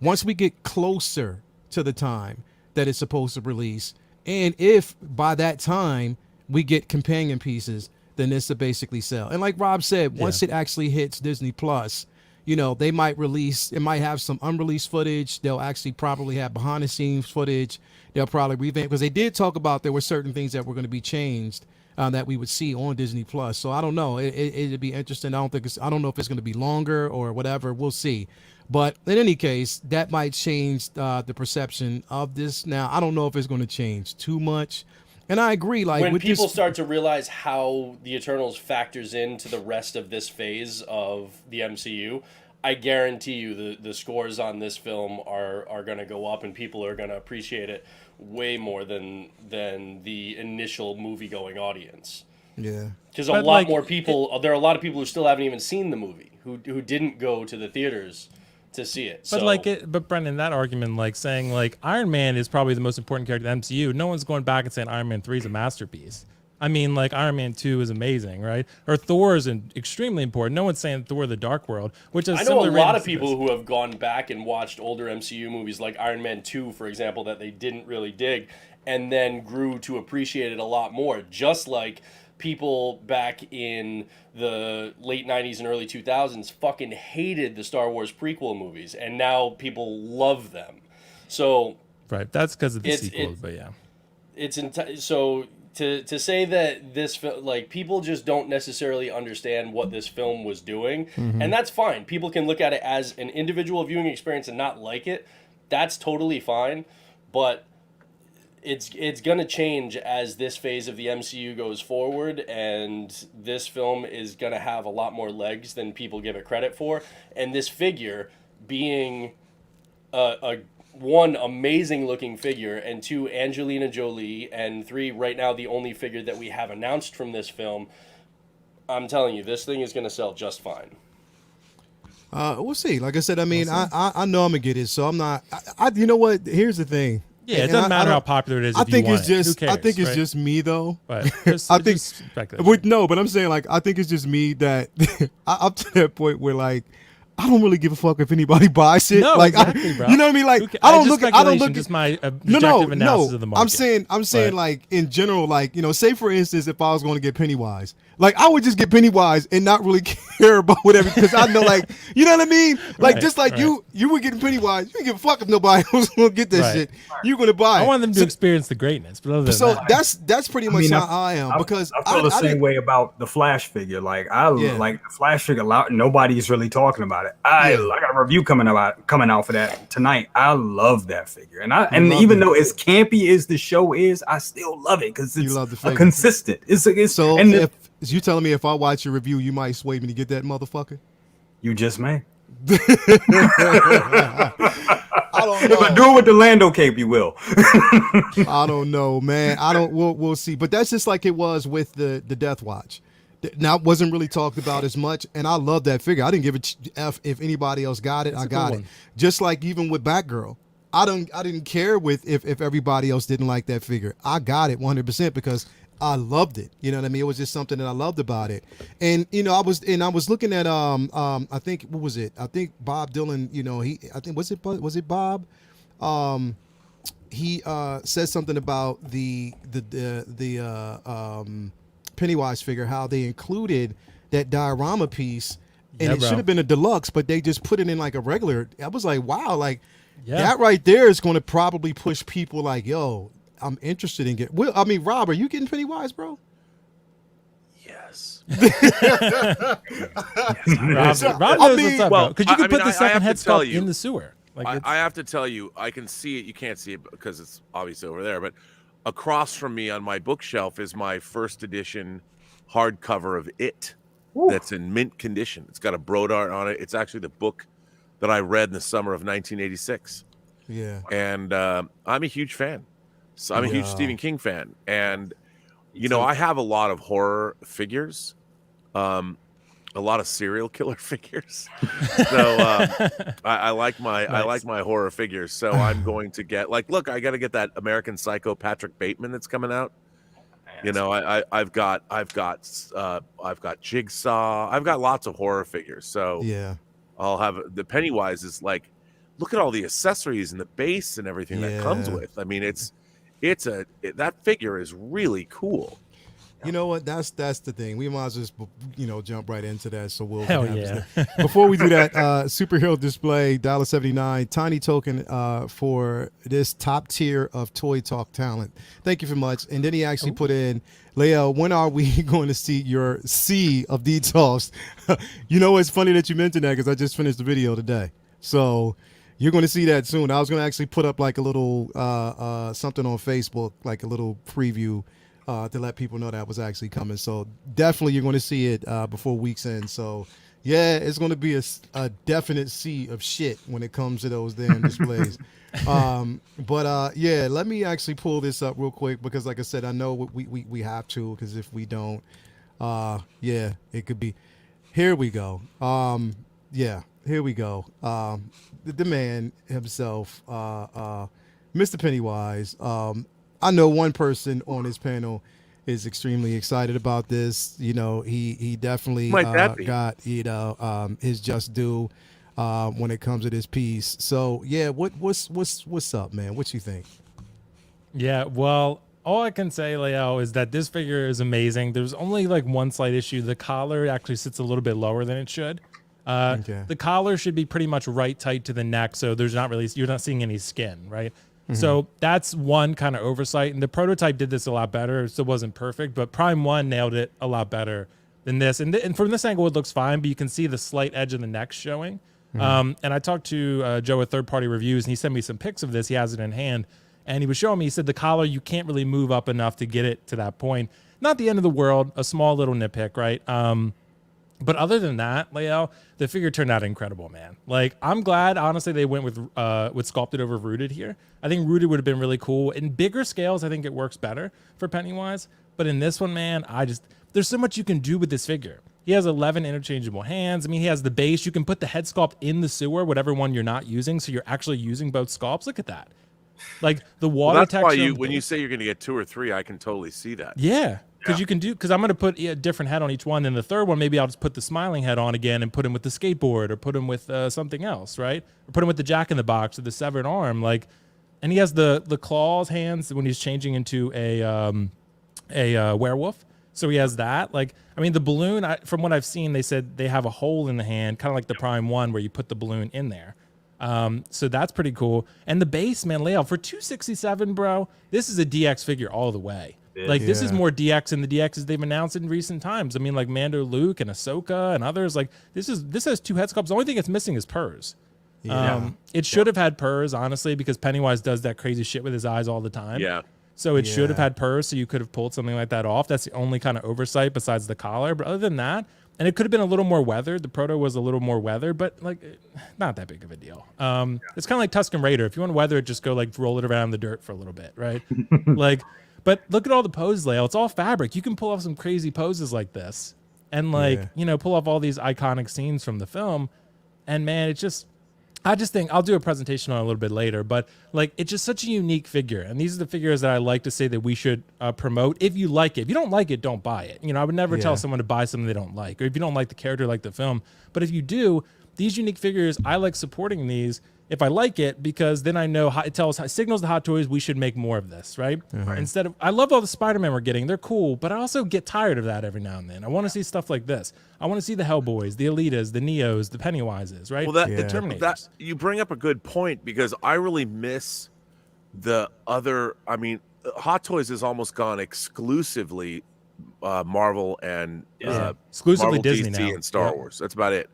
once we get closer to the time that it's supposed to release, and if by that time we get companion pieces, then this will basically sell. And like Rob said, once it actually hits Disney Plus, they might release, it might have some unreleased footage. They'll actually probably have behind the scenes footage. They'll probably revamp, because they did talk about there were certain things that were going to be changed that we would see on Disney Plus. So I don't know. It'd be interesting. I don't know if it's going to be longer or whatever. We'll see. But in any case, that might change the perception of this. Now, I don't know if it's going to change too much. And I agree. Like When with people this, start to realize how the Eternals factors into the rest of this phase of the MCU, I guarantee you the scores on this film are going to go up, and people are going to appreciate it way more than the initial movie-going audience. yeah. Because But, a lot like, more people, there are a lot of people who still haven't even seen the movie, who didn't go to the theaters to see it. But but Brendan, that argument, like saying like Iron Man is probably the most important character in the MCU. No one's going back and saying Iron Man 3 is a masterpiece. I mean, like Iron Man 2 is amazing, right? Or Thor is extremely important. No one's saying Thor: The Dark World, which is I know a similar lot ratings of to people this. who have gone back and watched older MCU movies like Iron Man 2, for example, that they didn't really dig, and then grew to appreciate it a lot more. Just like people back in the late 90s and early 2000s fucking hated the Star Wars prequel movies, and now people love them. So Right. That's because of the sequels, but yeah. So to say that this like people just don't necessarily understand what this film was doing, and that's fine. People can look at it as an individual viewing experience and not like it. That's totally fine, but it's gonna change as this phase of the MCU goes forward, and this film is gonna have a lot more legs than people give it credit for. And this figure being a one, amazing looking figure, and two, Angelina Jolie, and three, right now the only figure that we have announced from this film, I'm telling you, this thing is gonna sell just fine. We'll see. Like I said, I mean, I know I'm gonna get it, so I'm not. You know what? Here's the thing. Yeah, it doesn't matter how popular it is. I if think you want it's it. just. Who cares, I think it's right? just me though. But just, I think. just speculation. No, but I'm saying like I think it's just me that I'm to that point where like I don't really give a fuck if anybody buys it. No, like, exactly, bro. You know what I mean? Like Who I don't just look. I don't look. Just my No, objective analysis of the market. I'm saying like in general, like, you know, say for instance, if I was going to get Pennywise, like I would just get Pennywise and not really care about whatever, because I know, like, you know what I mean? Like, Right, just like right. you would get Pennywise, you didn't give a fuck if nobody else going to get that Right. shit. You're going to buy it. I want them to experience the greatness, but other than So that, that's pretty much how I am, because I feel the same didn't- way about the Flash figure. Like Yeah. like the Flash figure. Nobody's really talking about it. I got a review coming out for that tonight. I love that figure, and love even it. though as campy as the show is, I still love it because You it's love the figure. consistent. It's So and if you telling me if I watch your review, you might sway me to get that motherfucker? you just may. I don't If I do it with the Lando cape, you will. I don't know, man. I don't. We'll see. But that's just like it was with the Death Watch. Now, it wasn't really talked about as much, and I love that figure. I didn't give a f if anybody else got it. It's I a got cool it. one. Just like even with Batgirl, I didn't care with if everybody else didn't like that figure. I got it 100% because I loved it. You know what I mean? It was just something that I loved about it. And you know, I was looking at I think what was it? I think Bob Dylan. You know, I think was it Bob? He said something about the Pennywise figure, how they included that diorama piece, and Yeah, it bro. should have been a deluxe, but they just put it in like a regular. I was like, wow, like Yeah. that right there is going to probably push people like, yo, I'm interested in getting. Well, I mean, Rob, are you getting Pennywise, bro? Yes. Rob knows what's up, well, because you I could mean, put the I second have head to tell sculpt you, in the sewer. Like I have to tell you, I can see it. You can't see it because it's obviously over there. But across from me on my bookshelf is my first edition hardcover of It. That's in mint condition. It's got a Broad art on it. It's actually the book that I read in the summer of 1986. Yeah. And I'm a huge fan. So I'm a huge Yeah. Stephen King fan. And, you know, I have a lot of horror figures, a lot of serial killer figures. So I like my horror figures. So I'm going to get, like, look, I got to get that American Psycho Patrick Bateman that's coming out. You know, I've got Jigsaw. I've got lots of horror figures. So Yeah. I'll have the Pennywise is like, look at all the accessories and the base and everything that comes Yeah. with. I mean, that figure is really cool. You know what? That's the thing. We might as well just, you know, jump right into that. So we'll Hell have yeah. this- Before we do that, superhero display $79 tiny token for this top tier of Toy Talk talent. Thank you very much. And then he actually put in, Leo, when are we going to see your sea of details? You know, it's funny that you mentioned that because I just finished the video today. So you're going to see that soon. I was going to actually put up like a little something on Facebook, like a little preview to let people know that was actually coming. So definitely you're going to see it before week's end. So yeah, it's going to be a definite sea of shit when it comes to those damn displays. But yeah, let me actually pull this up real quick because like I said, I know we have to, because if we don't, yeah, it could be. Here we go. Yeah, here we go. The man himself, Mr. Pennywise. I know one person on this panel is extremely excited about this. You know, he definitely Might that be? got, you know, his just due when it comes to this piece. So yeah, what's up, man? What you think? Yeah, well, all I can say, Leo, is that this figure is amazing. There's only like one slight issue. The collar actually sits a little bit lower than it should. Okay. The collar should be pretty much right tight to the neck, so there's not really, you're not seeing any skin, right? So that's one kind of oversight. And the prototype did this a lot better. It still wasn't perfect, but Prime 1 nailed it a lot better than this. And from this angle, it looks fine, but you can see the slight edge of the neck showing. And I talked to Joe at Third Party Reviews, and he sent me some pics of this. He has it in hand. And he was showing me, he said the collar, you can't really move up enough to get it to that point. Not the end of the world, a small little nitpick, right? But other than that, Leo, the figure turned out incredible, man. Like, I'm glad, honestly, they went with sculpted over rooted here. I think rooted would have been really cool. In bigger scales, I think it works better for Pennywise. But in this one, man, there's so much you can do with this figure. He has 11 interchangeable hands. I mean, he has the base. You can put the head sculpt in the sewer, whatever one you're not using, so you're actually using both sculpts. Look at that. Like, the water That's texture. why when you say you're going to get 2 or 3, I can totally see that. Yeah. Because I'm going to put a different head on each one. And the third one, maybe I'll just put the smiling head on again and put him with the skateboard or put him with something else, right? Or put him with the Jack in the Box or the severed arm. Like, and he has the claws hands when he's changing into a werewolf. So he has that. Like, I mean, the balloon, from what I've seen, they said they have a hole in the hand, kind of like the Prime 1 where you put the balloon in there. So that's pretty cool. And the base, man, layout for 267, bro, this is a DX figure all the way. Like, this is more DX than the DXs they've announced in recent times. I mean, like Mando Luke and Ahsoka and others. Like, this has 2 head sculpts. The only thing it's missing is purrs. It should have had purrs, honestly, because Pennywise does that crazy shit with his eyes all the time. Yeah. So it should have had purrs, so you could have pulled something like that off. That's the only kind of oversight besides the collar. But other than that, and it could have been a little more weathered. The proto was a little more weathered, but like, not that big of a deal. It's kind of like Tusken Raider. If you want to weather it, just go like roll it around in the dirt for a little bit, right? Like, but look at all the pose layout. It's all fabric. You can pull off some crazy poses like this, and like pull off all these iconic scenes from the film. And man, I just think I'll do a presentation on it a little bit later, but like, it's just such a unique figure. And these are the figures that I like to say that we should promote. If you like it, if you don't like it, don't buy it. I would never tell someone to buy something they don't like, or if you don't like the character, like the film. But if you do, these unique figures, I like supporting these if I like it, because then I know it signals the Hot Toys we should make more of this, right? Instead of, I love all the Spider-Man we're getting. They're cool, but I also get tired of that every now and then. I want to see stuff like this. I want to see the Hellboys, the Alitas, the Neos, the Pennywises, right? Well, the Terminators. you bring up a good point, because I really miss the other. I mean, Hot Toys has almost gone exclusively Marvel and exclusively Marvel, Disney DC, now, and Star Wars. That's about it.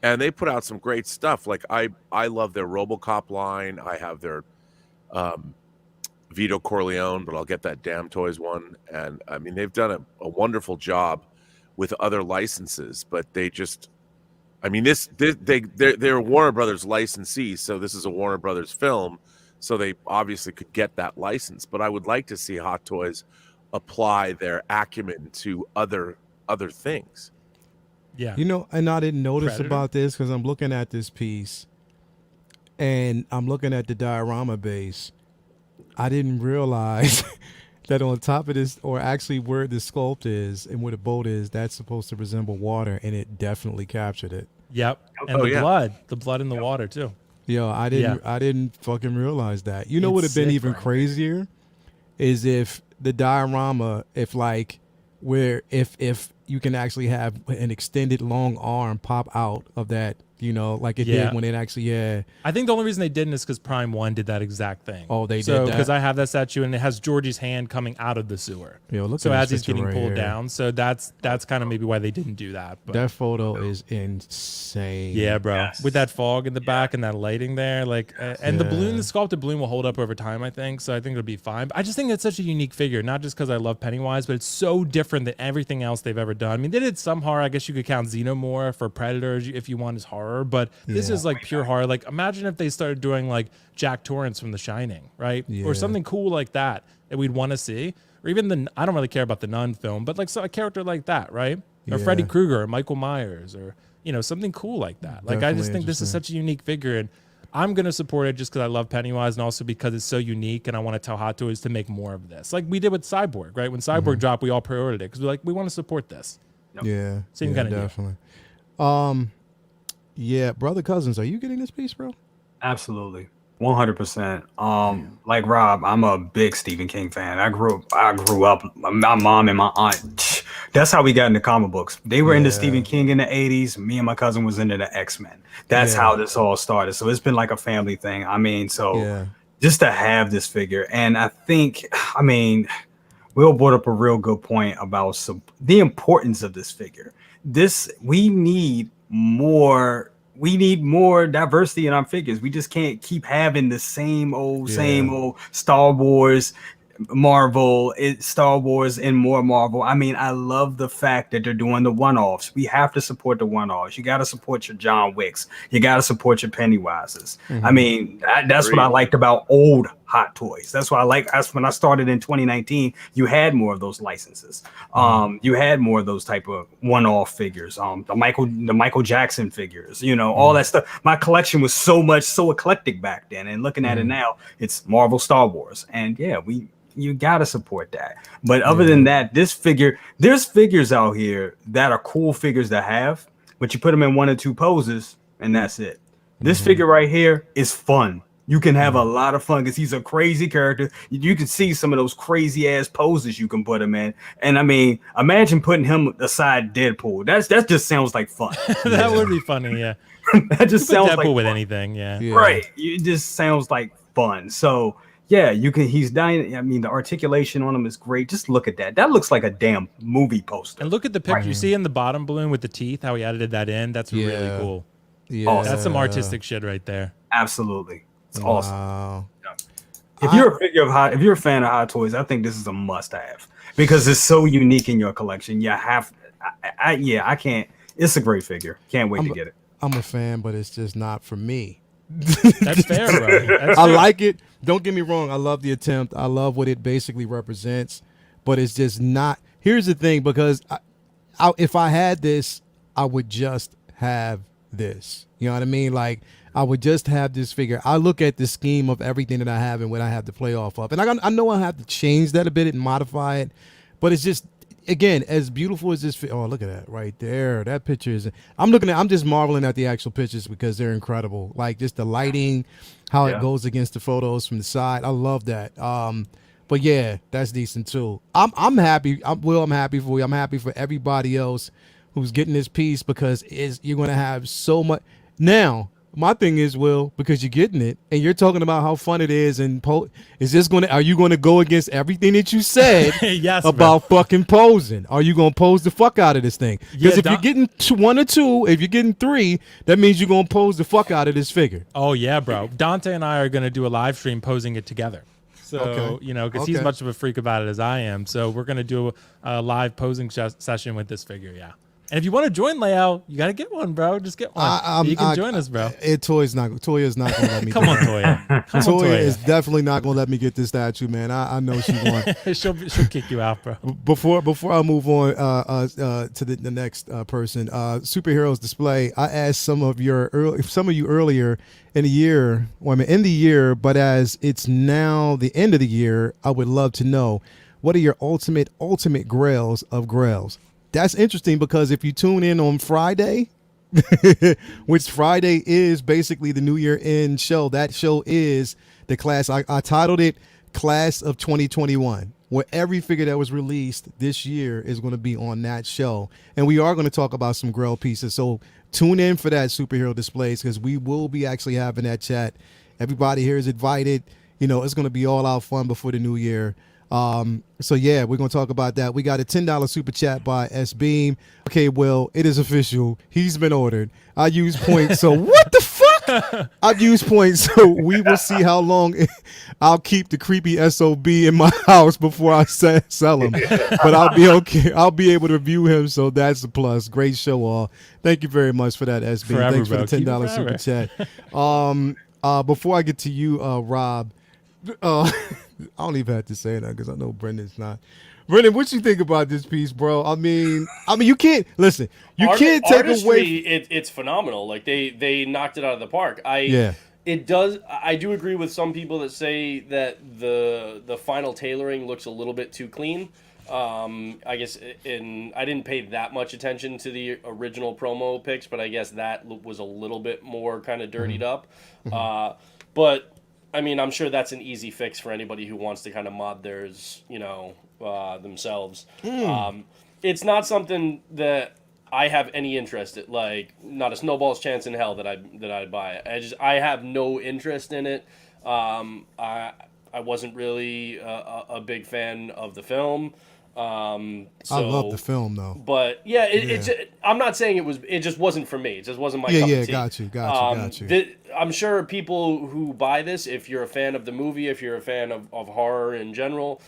And they put out some great stuff. Like I love their RoboCop line. I have their Vito Corleone, but I'll get that Damn Toys one. And I mean, they've done a wonderful job with other licenses, but they just, I mean, they're Warner Brothers licensees, so this is a Warner Brothers film, so they obviously could get that license. But I would like to see Hot Toys apply their acumen to other things. Yeah. And I didn't notice Predator. about this because I'm looking at this piece and I'm looking at the diorama base. I didn't realize that on top of this, or actually where the sculpt is and where the boat is, that's supposed to resemble water, and it definitely captured it. Yep. And the blood in the water too. Yo, I didn't fucking realize that. You know what would have been sick, even bro. crazier is if the diorama, if you can actually have an extended long arm pop out of that, like it did when it actually, I think the only reason they didn't is because Prime 1 did that exact thing. Oh, they did that? Because I have that statue, and it has Georgie's hand coming out of the sewer. Yo, look so at as this he's getting picture right pulled here. down. So that's kind of maybe why they didn't do that. But That photo is insane. yeah, bro. Yes. With that fog in the back and that lighting there, like, and the balloon, the sculpted balloon will hold up over time, I think. So I think it'll be fine. But I just think it's such a unique figure, not just because I love Pennywise, but it's so different than everything else they've ever done. I mean, they did some horror. I guess you could count Xenomorph for Predator if you want as horror, but this is like pure horror. Like, imagine if they started doing like Jack Torrance from The Shining, right? Or something cool like that we'd want to see. Or even I don't really care about the Nun film, but like a character like that, right? Or Freddy Krueger or Michael Myers, or something cool like that. Like, I just think this is such a unique figure, and I'm gonna support it just because I love Pennywise, and also because it's so unique, and I want to tell Hot Toys to make more of this, like we did with Cyborg, right? When Cyborg dropped, we all pre-ordered it because we want to support this. Yeah. Same kind of deal. definitely. Yeah, brother Cousins, are you getting this piece, bro? Absolutely. 100%. Like Rob, I'm a big Stephen King fan. I grew up. My mom and my aunt. That's how we got into comic books. They were into Stephen King in the '80s. Me and my cousin was into the X-Men. That's how this all started. So it's been like a family thing. I mean, so just to have this figure, and I mean, Will brought up a real good point about the importance of this figure. We need more diversity in our figures. We just can't keep having the same old Star Wars, Star Wars and more Marvel. I mean, I love the fact that they're doing the one-offs. We have to support the one-offs. You got to support your John Wicks. You got to support your Pennywises. I mean, that's what I liked about old Hot Toys. That's what I like. That's when I started in 2019. You had more of those licenses. You had more of those type of one-off figures. The Michael Jackson figures. You know, all that stuff. My collection was so eclectic back then. And looking at it now, it's Marvel, Star Wars, and you gotta support that. But other than that, there's figures out here that are cool figures to have, but you put them in 1 or 2 poses, and that's it. This figure right here is fun. You can have a lot of fun because he's a crazy character. You can see some of those crazy ass poses you can put him in. And I mean, imagine putting him aside Deadpool. That just sounds like fun. That would be funny, yeah. That just sounds Deadpool like with fun. anything, yeah. Right. It just sounds like fun. So yeah, he's dying. I mean, the articulation on him is great. Just look at that. That looks like a damn movie poster. And look at the picture. You see in the bottom balloon with the teeth, how he edited that in? That's really cool. Yeah. That's some artistic shit right there. Absolutely. It's awesome. Wow. If you're a fan of Hot Toys, I think this is a must-have because it's so unique in your collection. You have, I can't. It's a great figure. Can't wait to get it. I'm a fan, but it's just not for me. That's fair, bro. That's I fair. like it. Don't get me wrong. I love the attempt. I love what it basically represents, but it's just not. Here's the thing, because if I had this, I would just have this. You know what I mean? Like, I would just have this figure. I look at the scheme of everything that I have and what I have to play off of. And I know I have to change that a bit and modify it, but it's just, again, as beautiful as this. Oh, look at that right there. That picture is. I'm just marveling at the actual pictures because they're incredible. Like just the lighting, how it goes against the photos from the side. I love that. But yeah, that's decent too. I'm happy. I'm happy for you. I'm happy for everybody else who's getting this piece because you're gonna have so much now. My thing is, Will, because you're getting it and you're talking about how fun it is, and are you going to go against everything that you said Yes, about fucking posing? Are you going to pose the fuck out of this thing? Because Yeah, if you're getting 1 or 2, if you're getting 3, that means you're going to pose the fuck out of this figure. Oh yeah, bro. Dante and I are gonna do a live stream posing it together. So Okay. you know, because he's much of a freak about it as I am. So we're gonna do a live posing session with this figure. Yeah. And if you want to join Leo, you gotta get one, bro. Just get one. You can join us, bro. Toya is not going to let me. Come on, Toya. Come on, Toya Toya. is definitely not going to let me get this statue, man. I know she won. she'll kick you out, bro. Before I move on to the next person, superheroes display. I asked some of you earlier in the year. Well, in the year, but as it's now the end of the year, I would love to know what are your ultimate grails of grails. That's interesting because if you tune in on Friday, which Friday is basically the New Year End show, that show is the class. I titled it Class of 2021, where every figure that was released this year is going to be on that show. And we are going to talk about some grail pieces. So tune in for that, superhero displays, because we will be actually having that chat. Everybody here is invited. You know, it's going to be all out fun before the new year. So yeah, we're gonna talk about that. We got a $10 super chat by S Beam. Okay, well, it is official. He's been ordered. I use points, so what the fuck? I've used points, so we will see how long I'll keep the creepy SOB in my house before I sell him. But I'll be okay. I'll be able to view him, so that's a plus. Great show, all. Thank you very much for that, S Beam. Forever, Thanks for bro. the $10 Keep it super chat. Before I get to you, Rob. I don't even have to say that because I know Brendan's not. Brendan, what you think about this piece, bro? I mean, you can't listen. You can't take away. It's phenomenal. Like they knocked it out of the park. It does. I do agree with some people that say that the final tailoring looks a little bit too clean. I guess I didn't pay that much attention to the original promo pics, but I guess that was a little bit more kind of dirtied up. But I mean, I'm sure that's an easy fix for anybody who wants to kind of mod theirs, themselves. It's not something that I have any interest in, like not a snowball's chance in hell that I'd buy it. I have no interest in it. I wasn't really a big fan of the film. So, I love the film though. but yeah, it's. I'm not saying it was. It just wasn't for me. It just wasn't my cup of tea. Got you. I'm sure people who buy this, if you're a fan of the movie, if you're a fan of horror in general,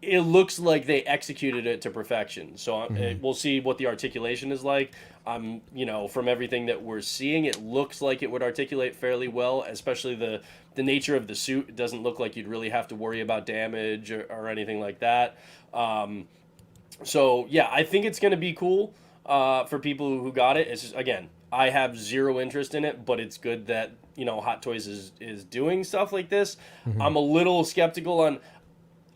it looks like they executed it to perfection. So we'll see what the articulation is like. From everything that we're seeing, it looks like it would articulate fairly well, especially the nature of the suit. It doesn't look like you'd really have to worry about damage or anything like that. So yeah, I think it's going to be cool for people who got it. It's just, again, I have zero interest in it, but it's good that Hot Toys is doing stuff like this. I'm a little skeptical on.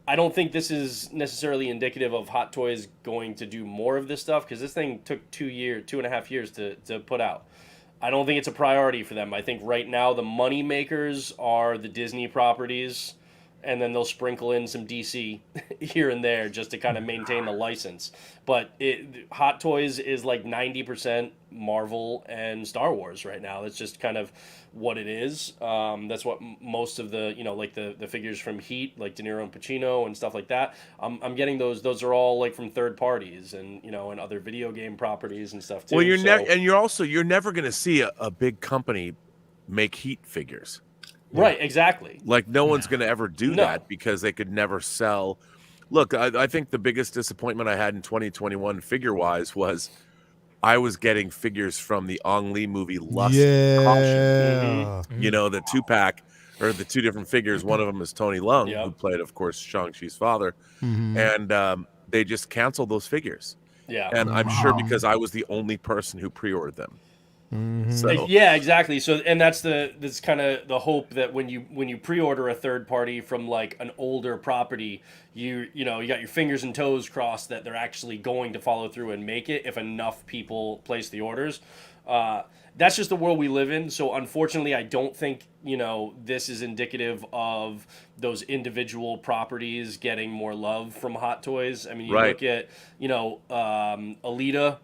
I don't think this is necessarily indicative of Hot Toys going to do more of this stuff, because this thing took 2.5 years to put out. I don't think it's a priority for them. I think right now the money makers are the Disney properties, and then they'll sprinkle in some DC here and there just to kind of maintain the license. But Hot Toys is like 90% Marvel and Star Wars right now. That's just kind of what it is. That's what most of the, like the figures from Heat, like De Niro and Pacino and stuff like that. I'm getting those. Those are all like from third parties and, and other video game properties and stuff too. Well, you're never going to see a big company make Heat figures. Right, exactly. Like no one's going to ever do that because they could never sell. Look, I think the biggest disappointment I had in 2021 figure-wise was I was getting figures from the Ong Lee movie Lust. Yeah. The 2-pack or the 2 different figures. One of them is Tony Leung, who played, of course, Shang-Chi's father. And they just canceled those figures. Yeah. And I'm sure because I was the only person who pre-ordered them. So. Yeah, exactly. So, and that's kind of the hope that when you pre-order a third party from like an older property, you got your fingers and toes crossed that they're actually going to follow through and make it if enough people place the orders. That's just the world we live in. So unfortunately, I don't think this is indicative of those individual properties getting more love from Hot Toys. I mean, you look at Alita.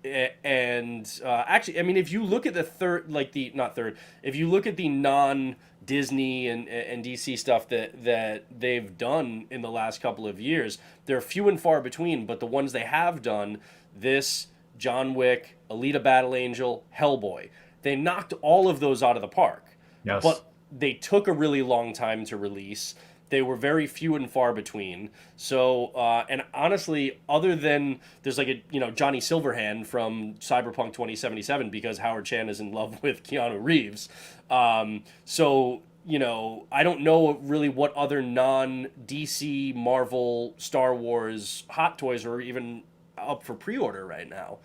And actually, I mean, if you look at if you look at the non-Disney and DC stuff that they've done in the last couple of years, they're few and far between. But the ones they have done, this, John Wick, Alita Battle Angel, Hellboy, they knocked all of those out of the park. Yes. But they took a really long time to release. They were very few and far between. So, and honestly, other than there's like a, Johnny Silverhand from Cyberpunk 2077 because Howard Chan is in love with Keanu Reeves. So, I don't know really what other non-DC, Marvel, Star Wars Hot Toys are even up for pre-order right now.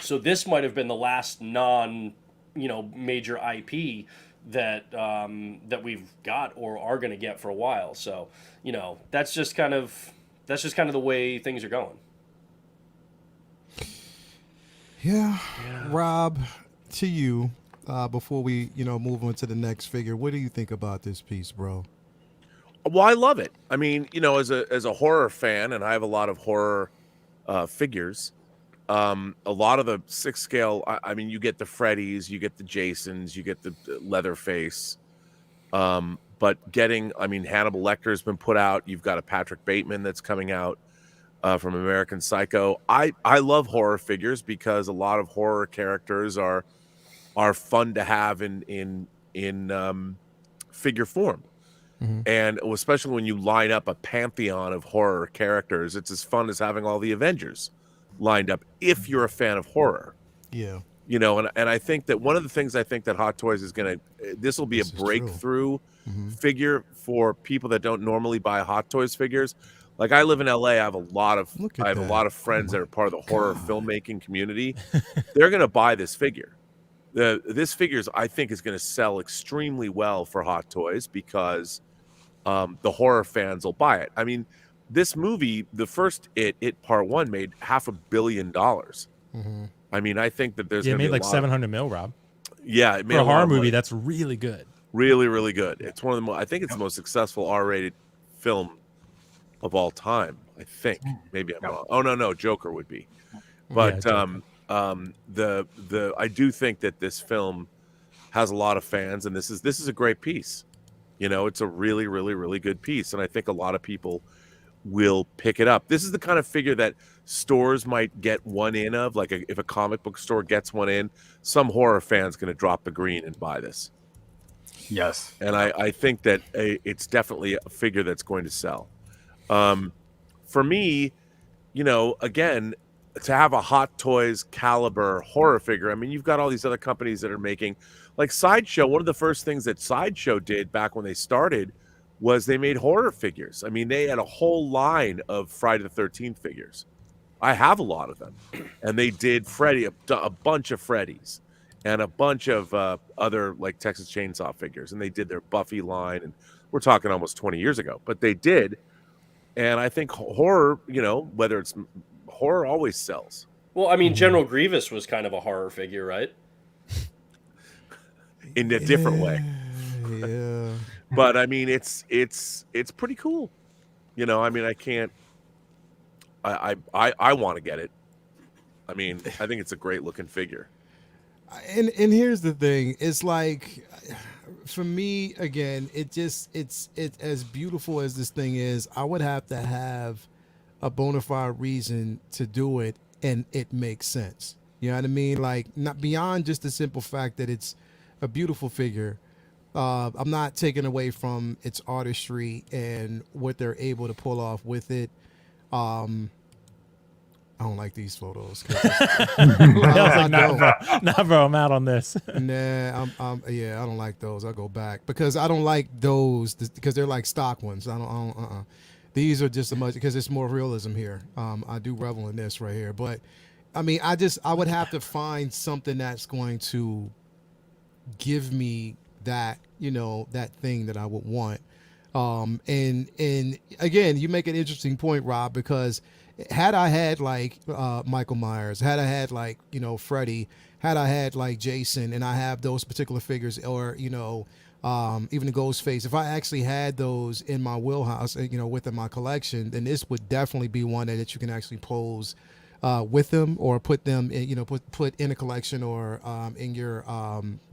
So this might have been the last major IP that we've got or are going to get for a while. So, that's just kind of the way things are going. Yeah. Rob, to you, before we, move on to the next figure, what do you think about this piece, bro? Well, I love it. I mean, as a horror fan, and I have a lot of horror figures. A lot of the 6 scale, I mean, you get the Freddys, you get the Jasons, you get the Leatherface. But Hannibal Lecter's been put out. You've got a Patrick Bateman that's coming out from American Psycho. I love horror figures because a lot of horror characters are fun to have in figure form. And especially when you line up a pantheon of horror characters, it's as fun as having all the Avengers lined up if you're a fan of horror. Yeah. And I think that one of the things I think that Hot Toys is this will be a breakthrough figure for people that don't normally buy Hot Toys figures. Like I live in LA, I have a lot of friends that are part of the horror filmmaking community. They're going to buy this figure. This figure I think is going to sell extremely well for Hot Toys because the horror fans will buy it. I mean, this movie, the first It Part 1 made $500 million. I mean, I think that there's it gonna made be like 700 mil, Rob. Yeah, it made for a horror movie. That's really good. Really, really good. It's one of the I think it's the most successful R-rated film of all time. I think. Maybe I'm wrong. Oh no, Joker would be. But Joker. I do think that this film has a lot of fans, and this is a great piece. It's a really, really, really good piece, and I think a lot of people will pick it up. This is the kind of figure that stores might get one in of, like if a comic book store gets one in, some horror fan's going to drop the green and buy this. Yes. And I think that it's definitely a figure that's going to sell. For me, again, to have a Hot Toys caliber horror figure, I mean, you've got all these other companies that are making, like Sideshow. One of the first things that Sideshow did back when they started was they made horror figures. I mean, they had a whole line of Friday the 13th figures. I have a lot of them. And they did Freddy, a bunch of Freddys and a bunch of other like Texas Chainsaw figures. And they did their Buffy line. And we're talking almost 20 years ago. But they did. And I think horror, whether it's horror always sells. Well, I mean, General Grievous was kind of a horror figure, right? In a different way. Yeah. But I mean, it's pretty cool. I mean, I want to get it. I mean, I think it's a great looking figure. And here's the thing. It's like, for me, again, it's as beautiful as this thing is, I would have to have a bona fide reason to do it, and it makes sense. You know what I mean? Like, not beyond just the simple fact that it's a beautiful figure. I'm not taking away from its artistry and what they're able to pull off with it. I don't like these photos. Nah, bro, I'm out on this. Nah, I don't like those. I'll go back because I don't like those because they're like stock ones. I don't. These are just a much because it's more realism here. I do revel in this right here, but I mean, I would have to find something that's going to give me that, that thing that I would want. And again, you make an interesting point, Rob, because had I had like Michael Myers, had I had like, Freddy, had I had like Jason, and I have those particular figures, or even the Ghostface, if I actually had those in my wheelhouse, within my collection, then this would definitely be one that you can actually pose with them, or put them in, put in a collection, or in your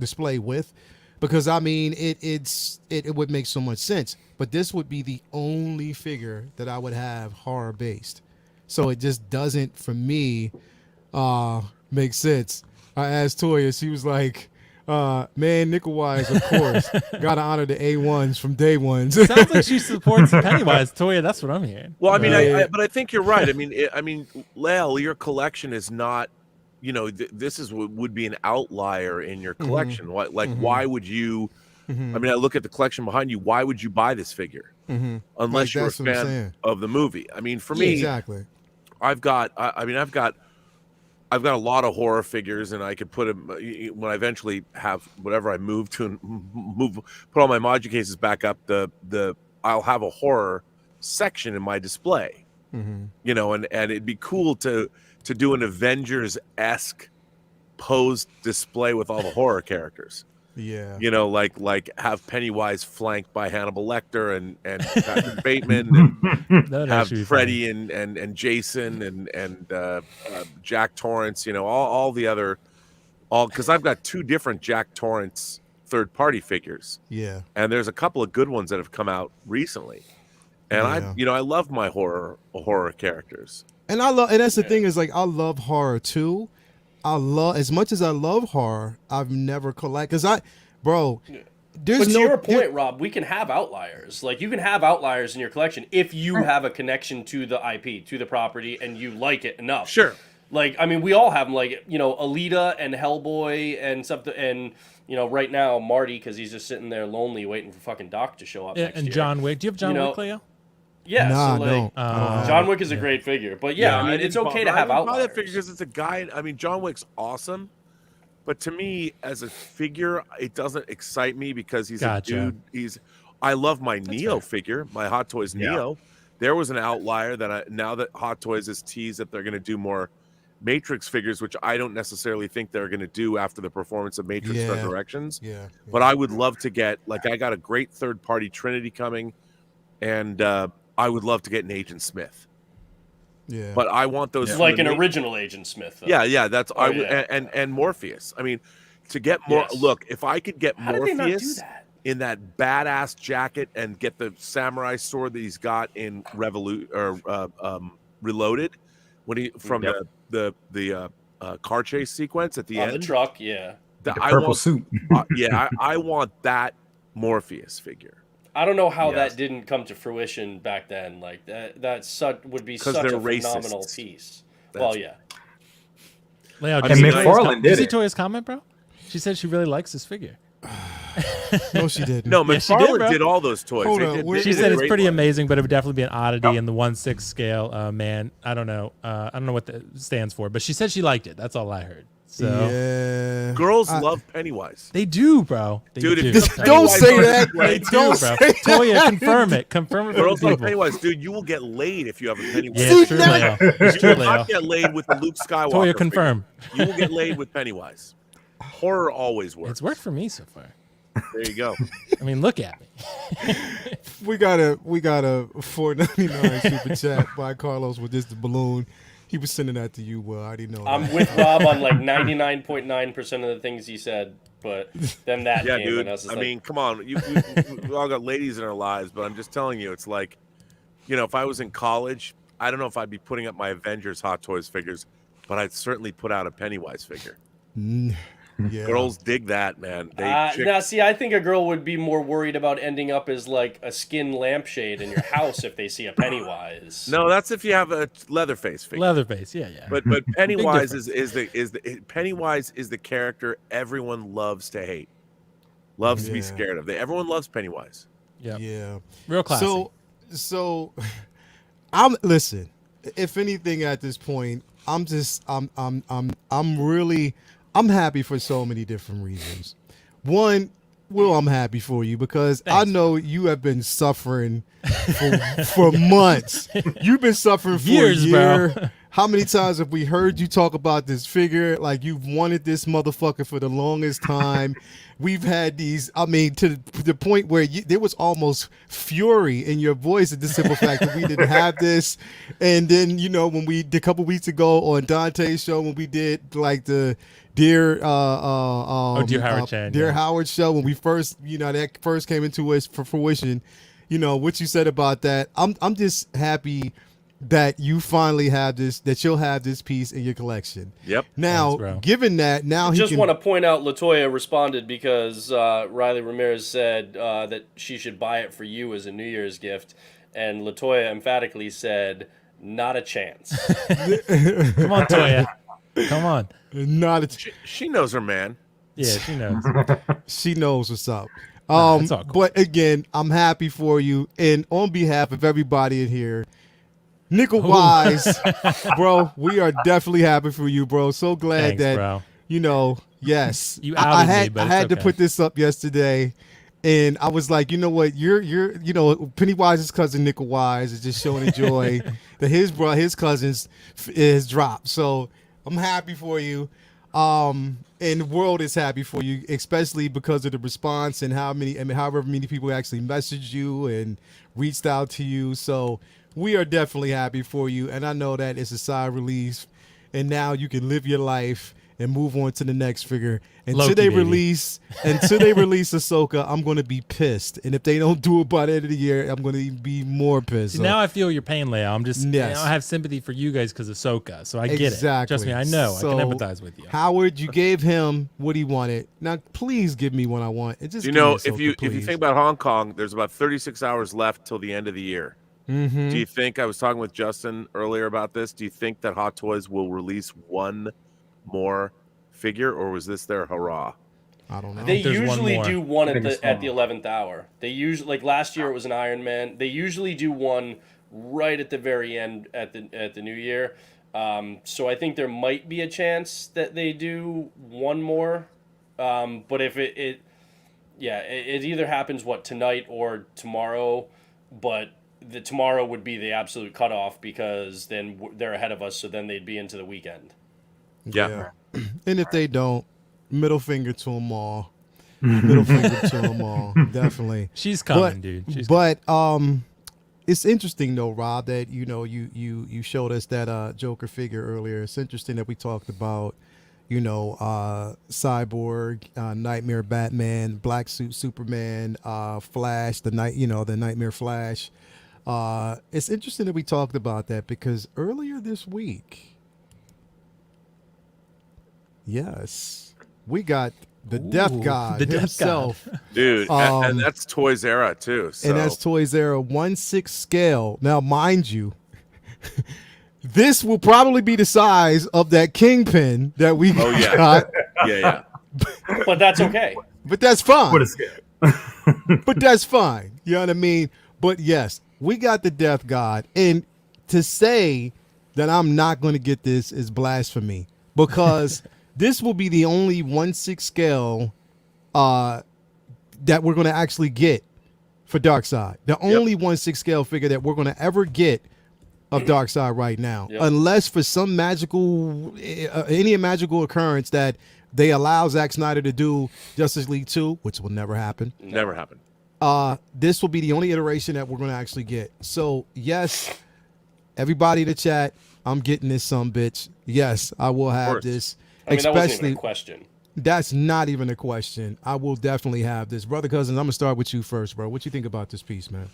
display with, because I mean it would make so much sense. But this would be the only figure that I would have horror based, so it just doesn't, for me, make sense. I asked Toya, she was like, man, nickel-wise, of course, gotta honor the A1s from day ones. Sounds like she supports Pennywise. Toya, that's what I'm hearing. Well, I mean, but I think you're right. I mean, Lale, your collection is not, this would be an outlier in your collection. Why would you? I mean, I look at the collection behind you. Why would you buy this figure unless you're a fan of the movie? I mean, for me, exactly. I've got a lot of horror figures, and I could put them when I eventually have whatever I move to and put all my module cases back up. I'll have a horror section in my display, and it'd be cool to do an Avengers-esque posed display with all the horror characters. Yeah, like have Pennywise flanked by Hannibal Lecter and Patrick Bateman, and have Freddy and Jason and Jack Torrance. All the other, because I've got 2 different Jack Torrance third-party figures. Yeah, and there's a couple of good ones that have come out recently, and I love my horror characters. And that's the thing, is like, I love horror too. As much as I love horror, I've never there's but to your point, Rob, we can have outliers. Like, you can have outliers in your collection if you have a connection to the IP, to the property, and you like it enough. Sure. Like, I mean, we all have them, like, Alita and Hellboy and something, and right now Marty, because he's just sitting there lonely waiting for fucking Doc to show up next year. And John Wick. Do you have John Wick, Leo? Yeah, nah, so like, John Wick is a great figure, but I mean, it's okay to have outliers. I buy that figure because it's a guy. I mean, John Wick's awesome, but to me, as a figure, it doesn't excite me because he's a dude. I love my Neo figure, my Hot Toys Neo. There was an outlier that now that Hot Toys has teased that they're going to do more Matrix figures, which I don't necessarily think they're going to do after the performance of Matrix Yeah. Resurrections. Yeah. But I would love to get, like, I got a great third-party Trinity coming, and I would love to get an Agent Smith. Yeah. But I want those from Like the an Ma- original Agent Smith. Though. Yeah, that's Oh, I would, yeah. and Morpheus. I mean, to get more. Yes. Look, if I could get How did they not do Morpheus that? in that badass jacket and get the samurai sword that he's got in Reloaded, when he from the car chase sequence at the On end, the truck, yeah. The purple suit. I want that Morpheus figure. I don't know how Yes. that didn't come to fruition back then. Like that would be 'Cause such a they're phenomenal racists. piece. That's- Well, yeah. Leo, I did you mean, see Toya's McFarlane com- did you see it. Toya's comment, bro? She said she really likes this figure. No, she didn't. No, Yeah, she did, McFarlane bro. did all those toys. Hold They on, did- where- they She did said a it's great pretty one. amazing, but it would definitely be an oddity in the 1/6 scale. Man, I don't know. I don't know what that stands for, but she said she liked it. That's all I heard. So Yeah. Girls love Pennywise. they do, bro. They Dude, do. if you- Don't Pennywise say on that. display, They too, do, Don't bro. say Toya, confirm it. Confirm it for Girls the love people. Pennywise, dude. You will get laid if you have a Pennywise. Yeah, See, it's true, now- Leo. It's You true, will Leo. not get laid with the Luke Skywalker. Toya, figure. confirm. You will get laid with Pennywise. Horror always works. It's worked for me so far. There you go. I mean, look at me. We got a $4.99 super chat by Carlos with this the balloon. He was sending that to you. Well, I already know. I'm that. with Rob on like 99.9% of the things he said, but then that Yeah, came dude. and I was just I like, mean, come on. We all got ladies in our lives, but I'm just telling you, it's like, if I was in college, I don't know if I'd be putting up my Avengers Hot Toys figures, but I'd certainly put out a Pennywise figure. Yeah. Girls dig that, man. now see, I think a girl would be more worried about ending up as like a skin lampshade in your house if they see a Pennywise. No, that's if you have a Leatherface figure. Leatherface, yeah. But Pennywise difference. Pennywise is the character everyone loves to hate, loves to be Yeah. scared of. Everyone loves Pennywise. Yeah. Yeah. Real classy. So I'm listen, if anything at this point, I'm happy for so many different reasons. One, Will, I'm happy for you because Thanks. I know you have been suffering for months. You've been suffering for Years, a bro. year. How many times have we heard you talk about this figure? Like you've wanted this motherfucker for the longest time. We've had these, I mean, to the point where there was almost fury in your voice at the simple fact that we didn't have this. And then, when we did a couple weeks ago on Dante's show, when we did like the Dear Howard Chan, Dear yeah. Howard show, when we first, that first came into us for fruition, what you said about that. I'm just happy that you finally have this, that you'll have this piece in your collection. Yep. Now, Thanks, bro. given that, now he Just can. want to point out, Latoya responded because Riley Ramirez said that she should buy it for you as a New Year's gift, and Latoya emphatically said, "Not a chance." Come on, Toya. Come on. Not a, She knows her man. Yeah, she knows. she knows what's up. it's all cool. But again, I'm happy for you, and on behalf of everybody in here, Nickel Wise, bro, we are definitely happy for you, bro. So glad Thanks, that bro. yes. You I outed me, had but I it's had to okay. put this up yesterday, and I was like, you know what, you're Pennywise's cousin Nickel Wise is just showing the joy that his cousin's is dropped. So I'm happy for you. And the world is happy for you, especially because of the response and however many people actually messaged you and reached out to you. So we are definitely happy for you, and I know that it's a sigh of relief. And now you can live your life and move on to the next figure. Until Loki, they baby. release Ahsoka, I'm going to be pissed. And if they don't do it by the end of the year, I'm going to be more pissed. See, So- now I feel your pain, Leo. I'm just, Yes. I have sympathy for you guys because of Ahsoka, so I get Exactly. it. Trust me, I know. So, I can empathize with you. Howard, you gave him what he wanted. Now, please give me what I want. And just You give know, me if Ahsoka, you please. think about Hong Kong, there's about 36 hours left till the end of the year. Mhm. Do you think, I was talking with Justin earlier about this, do you think that Hot Toys will release one more figure, or was this their hurrah? I don't know. They there's one usually more. do one I at think it's the 11th hour. They usually, like last year it was an Iron Man. They usually do one right at the very end at the New Year. So I think there might be a chance that they do one more. But if it either happens tonight or tomorrow, but the tomorrow would be the absolute cutoff because then they're ahead of us. So then they'd be into the weekend. Yeah. And if they don't, middle finger to them all. Middle finger to them all. Definitely. She's coming, dude. She's But it's interesting though, Rob, that you showed us that Joker figure earlier. It's interesting that we talked about, Cyborg, Nightmare Batman, Black Suit Superman, Flash, the Nightmare Flash. It's interesting that we talked about that because earlier this week, yes, we got the Death God the Death himself. Dude, and that's Toys era too. So. And that's Toys Era 1/6 scale. Now, mind you, this will probably be the size of that Kingpin that we got. Yeah. But that's okay. But that's fine. What a scale. But that's fine. You know what I mean? But yes, we got the Death God. And to say that I'm not going to get this is blasphemy because this will be the only 1/6 scale that we're going to actually get for Darkseid. The only 1/6 scale figure that we're going to ever get of Darkseid right now, unless for some any magical occurrence that they allow Zack Snyder to do Justice League 2, which will never happen. Never happened. This will be the only iteration that we're going to actually get. So yes, everybody in the chat, I'm getting this bitch. Yes, I will have this. I mean, that wasn't even a question. That's not even a question. I will definitely have this. Brother Cousins, I'm going to start with you first, bro. What you think about this piece, man?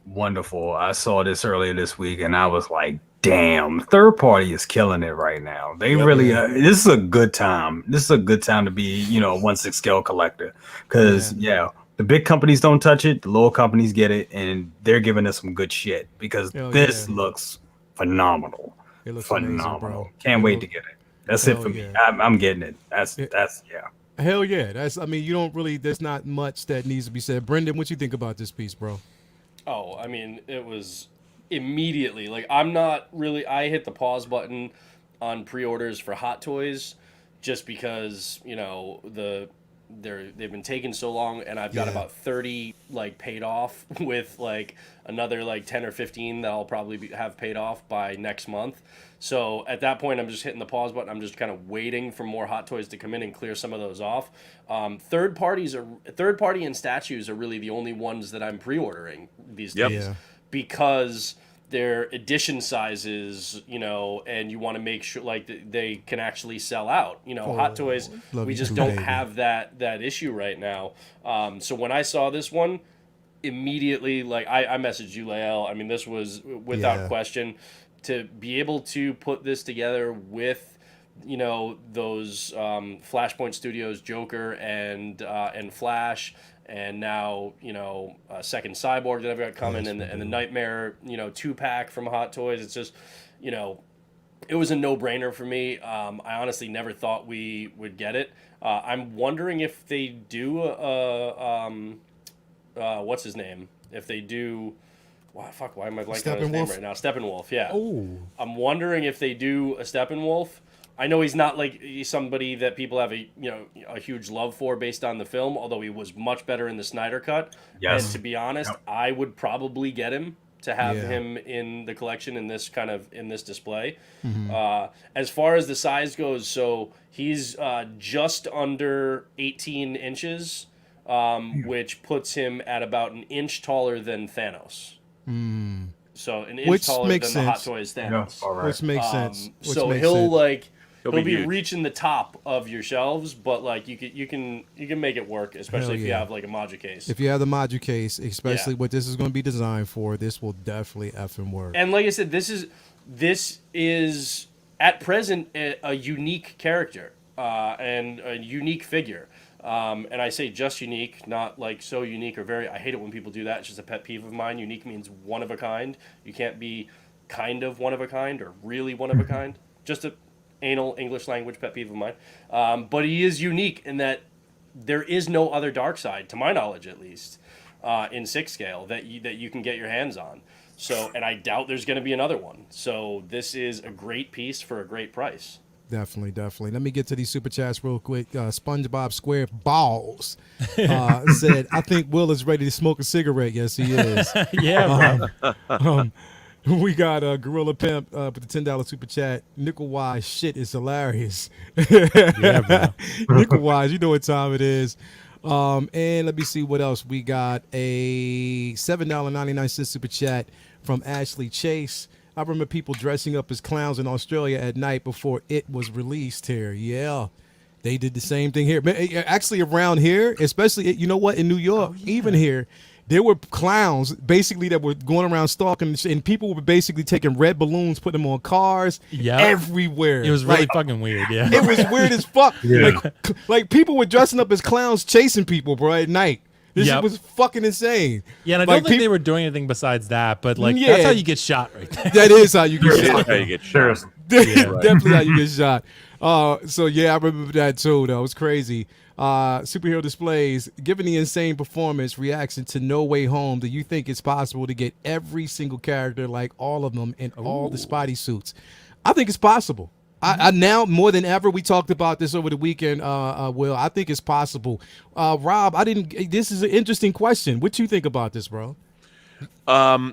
Wonderful. I saw this earlier this week and I was like, damn, third party is killing it right now. They really, this is a good time. This is a good time to be, a 1/6 scale collector. Because, the big companies don't touch it. The little companies get it. And they're giving us some good shit because this looks phenomenal. It looks phenomenal. amazing, bro. Can't wait to get it. That's it for me. I'm getting it. That's Hell yeah. There's not much that needs to be said. Brendan, what you think about this piece, bro? Oh, I mean, it was immediately like I hit the pause button on pre-orders for Hot Toys just because, they've been taking so long and I've got about 30 paid off with another 10 or 15 that I'll probably have paid off by next month. So at that point, I'm just hitting the pause button. I'm just kind of waiting for more Hot Toys to come in and clear some of those off. Third party and statues are really the only ones that I'm pre-ordering these days because they're edition sizes, and you want to make sure they can actually sell out. Hot Toys, we just don't have that issue right now. So when I saw this one, immediately I messaged you, Lael. I mean, this was without question. To be able to put this together with, those Flashpoint Studios Joker and Flash, and now a second Cyborg that I've got coming, and the Nightmare 2-pack from Hot Toys. It's just it was a no-brainer for me. I honestly never thought we would get it. I'm wondering if they do what's his name? If they do. Why am I blanking on his name right now? Steppenwolf, yeah. Oh. I'm wondering if they do a Steppenwolf. I know he's not he's somebody that people have a huge love for based on the film, although he was much better in the Snyder Cut. Yes. And to be honest, I would probably get him to have him in the collection in this display. Mm-hmm. As far as the size goes, so he's just under 18 inches, which puts him at about an inch taller than Thanos. So an inch taller than the Hot Toys Thanos. All right. Which makes sense. So he'll be reaching the top of your shelves, but you can make it work, especially if you have a Module case. If you have the Module case, especially what this is going to be designed for, this will definitely effing work. And like I said, this is at present a unique character and a unique figure. And I say just unique, not so unique or very. I hate it when people do that. It's just a pet peeve of mine. Unique means one of a kind. You can't be kind of one of a kind or really one of a kind. Just a anal English language pet peeve of mine. But he is unique in that there is no other Darkseid, to my knowledge at least, in 6 scale that you can get your hands on. So, and I doubt there's going to be another one. So this is a great piece for a great price. Definitely. Let me get to these super chats real quick. SpongeBob Square Balls said, I think Will is ready to smoke a cigarette. Yes, he is. Yeah, bro. We got Gorilla Pimp with the $10 super chat. Nickel Wise shit is hilarious. Yeah, bro. Nickel Wise, you know what time it is. And let me see what else. We got a $7.99 super chat from Ashley Chase. I remember people dressing up as clowns in Australia at night before it was released here. Yeah. They did the same thing here. Actually, around here, especially, you know what, in New York, even here, there were clowns basically that were going around stalking, and people were basically taking red balloons, putting them on cars everywhere. It was really fucking weird. Yeah. It was weird as fuck. Like people were dressing up as clowns chasing people, bro, at night. This shit was fucking insane. Yeah, and I don't think they were doing anything besides that, but like Yeah. that's how you get shot right there. That is how you get shot. How you get shot. Definitely how you get shot. So yeah, I remember that too. Though it was crazy. Superhero displays. Given the insane performance reaction to No Way Home, do you think it's possible to get every single character, like all of them, in all the Spidey suits? I think it's possible. I now more than ever. We talked about this over the weekend. Will, I think it's possible. Rob, I didn't. This is an interesting question. What you think about this, bro? I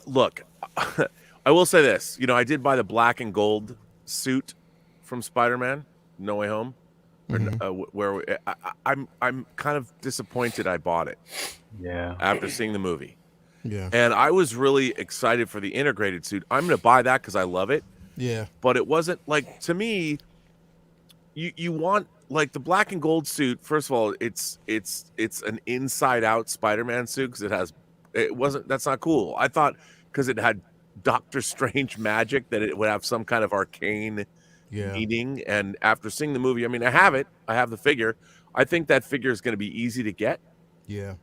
look. I will say this. You know, I did buy the black and gold suit from Spider-Man No Way Home. I'm kind of disappointed I bought it. Yeah. After seeing the movie. Yeah. And I was really excited for the integrated suit. I'm going to buy that because I love it. Yeah. But it wasn't like, to me, you want like the black and gold suit. First of all, it's an inside out Spider-Man suit because that's not cool. I thought because it had Doctor Strange magic that it would have some kind of arcane meaning. And after seeing the movie, I mean, I have the figure. I think that figure is going to be easy to get. Yeah.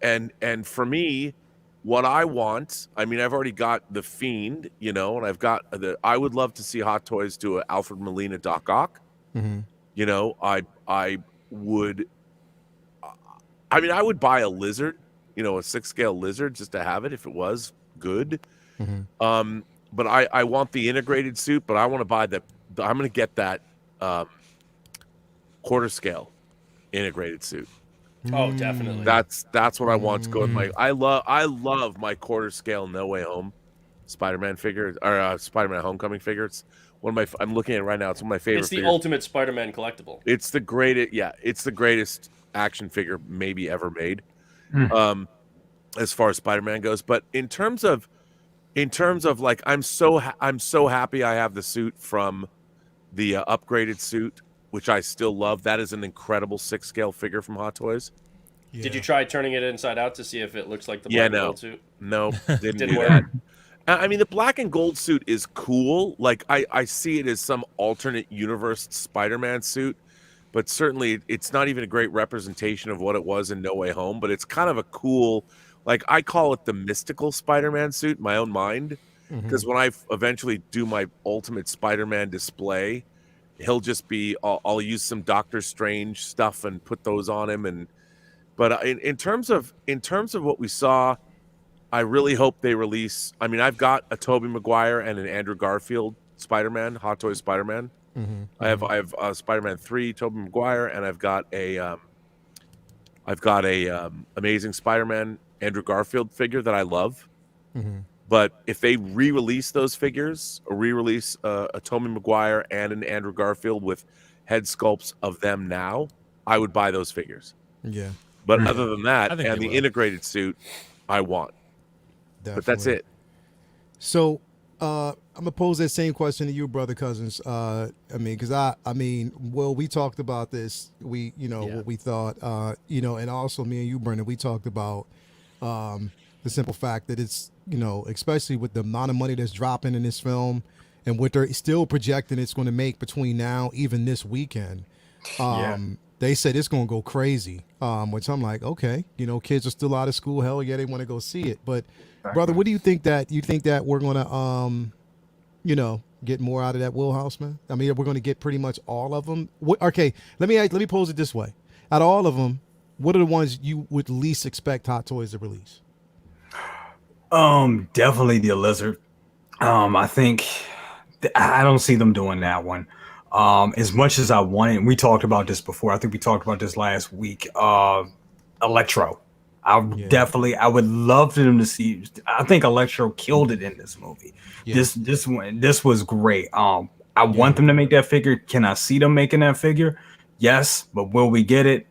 And for me, what I want, I mean, I've already got the Fiend, you know, and I've got I would love to see Hot Toys do an Alfred Molina Doc Ock. You know, I would buy a lizard, you know, a 6-scale lizard just to have it if it was good. But I want the integrated suit, but I want to buy I'm going to get that quarter scale integrated suit. Oh, definitely. That's what I want to go with my. I love my quarter scale No Way Home Spider-Man figure or Spider-Man Homecoming figure. It's one of my. I'm looking at it right now. It's one of my favorite. It's the figures. ultimate Spider-Man collectible. It's the greatest. Yeah, it's the greatest action figure maybe ever made, as far as Spider-Man goes. But in terms of like, I'm so happy I have the suit from the upgraded suit, which I still love. That is an incredible 6-scale figure from Hot Toys. Yeah. Did you try turning it inside out to see if it looks like the black and gold suit? No, didn't do work. that. I mean, the black and gold suit is cool. Like, I see it as some alternate universe Spider-Man suit, but certainly it's not even a great representation of what it was in No Way Home, but it's kind of a cool, like, I call it the mystical Spider-Man suit in my own mind, because when I eventually do my ultimate Spider-Man display, he'll just be, I'll use some Doctor Strange stuff and put those on him. But in terms of what we saw, I really hope they release. I mean, I've got a Tobey Maguire and an Andrew Garfield Spider-Man, Hot Toys Spider-Man. I have Spider-Man 3, Tobey Maguire, and I've got a Amazing Spider-Man Andrew Garfield figure that I love. But if they re-release those figures, or re-release a Tobey Maguire and an Andrew Garfield with head sculpts of them now, I would buy those figures. Yeah. But other than that, think and they the will. integrated suit, I want. But that's Definitely. it. So I'm gonna pose that same question to you, brother Cousins. I mean, well, we talked about this. We, what we thought. And also me and you, Brendan, we talked about the simple fact that it's, especially with the amount of money that's dropping in this film, and what they're still projecting it's going to make between now, even this weekend. They said it's going to go crazy. Which I'm like, okay, kids are still out of school. Hell yeah, they want to go see it. But brother, what do you think that we're going to, get more out of that Wheelhouse, man? I mean, we're going to get pretty much all of them. Okay, let me pose it this way: out of all of them, what are the ones you would least expect Hot Toys to release? Definitely the lizard. I think I don't see them doing that one. As much as I wanted, we talked about this before. I think we talked about this last week. Electro. I Yeah. I would love for them to see. I think Electro killed it in this movie. Yeah. This was great. I want them to make that figure. Can I see them making that figure? Yes, but will we get it?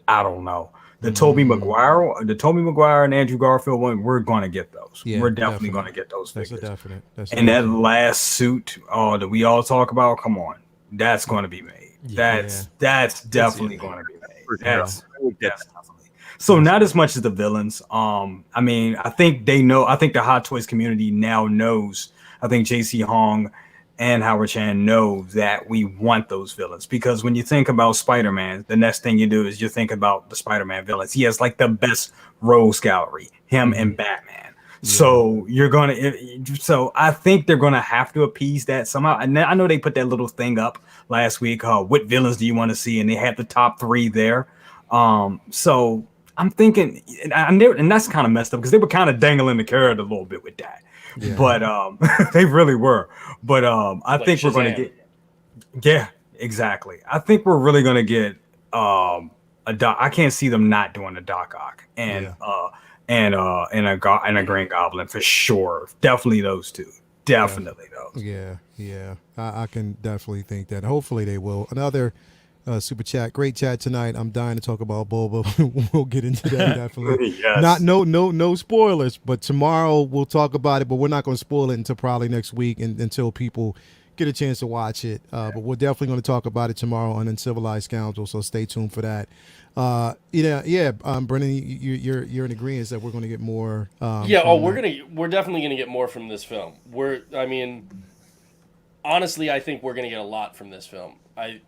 I don't know. The Toby Maguire and Andrew Garfield one, we're gonna get those. Yeah, We're definitely definite. gonna get those That's a figures. definite. That's a And that definite. last suit, that we all talk about, come on, that's gonna be made. That's definitely gonna be made. For sure. That's I would get that's definitely. So not as much as the villains. I mean, I think they know. I think the Hot Toys community now knows. I think JC Hong and Howard Chan know that we want those villains, because when you think about Spider-Man, the next thing you do is you think about the Spider-Man villains. He has like the best rogues gallery, him and Batman. So you're gonna, so I think they're gonna have to appease that somehow. And I know they put that little thing up last week. What villains do you want to see? And they have the top 3 there. So I'm thinking, and that's kind of messed up because they were kind of dangling the carrot a little bit with that. Yeah. But they really were. But I think we're going to Shazam. get, yeah, exactly. I think we're really going to get a Doc. I can't see them not doing a Doc Ock and a Green Goblin for sure. Definitely those two. Definitely those. Yeah, yeah. I can definitely think that. Hopefully they will. Another super chat. Great chat tonight. I'm dying to talk about Boba. We'll get into that definitely. Yes. No spoilers, but tomorrow we'll talk about it, but we're not going to spoil it until probably next week and until people get a chance to watch it. But we're definitely going to talk about it tomorrow on Uncivilized Scoundrel, so stay tuned for that. Brennan, you're in agreement that we're going to get more. We're definitely gonna get more from this film. Honestly, I think we're gonna get a lot from this film.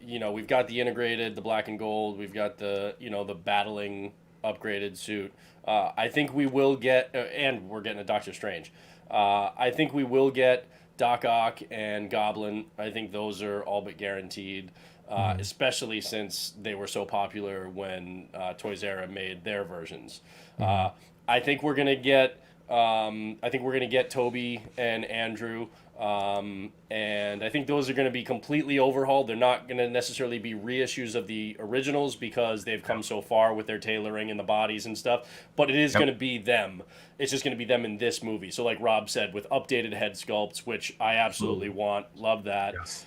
We've got the integrated, the black and gold. We've got the battling upgraded suit. I think we will get, and we're getting a Doctor Strange. I think we will get Doc Ock and Goblin. I think those are all but guaranteed. Especially since they were so popular when Toys R Us made their versions. I think we're gonna get. Toby and Andrew, and I think those are going to be completely overhauled. They're not going to necessarily be reissues of the originals because they've come so far with their tailoring and the bodies and stuff. But it is going to be them. It's just going to be them in this movie. So, like Rob said, with updated head sculpts, which I absolutely want, love that. Yes.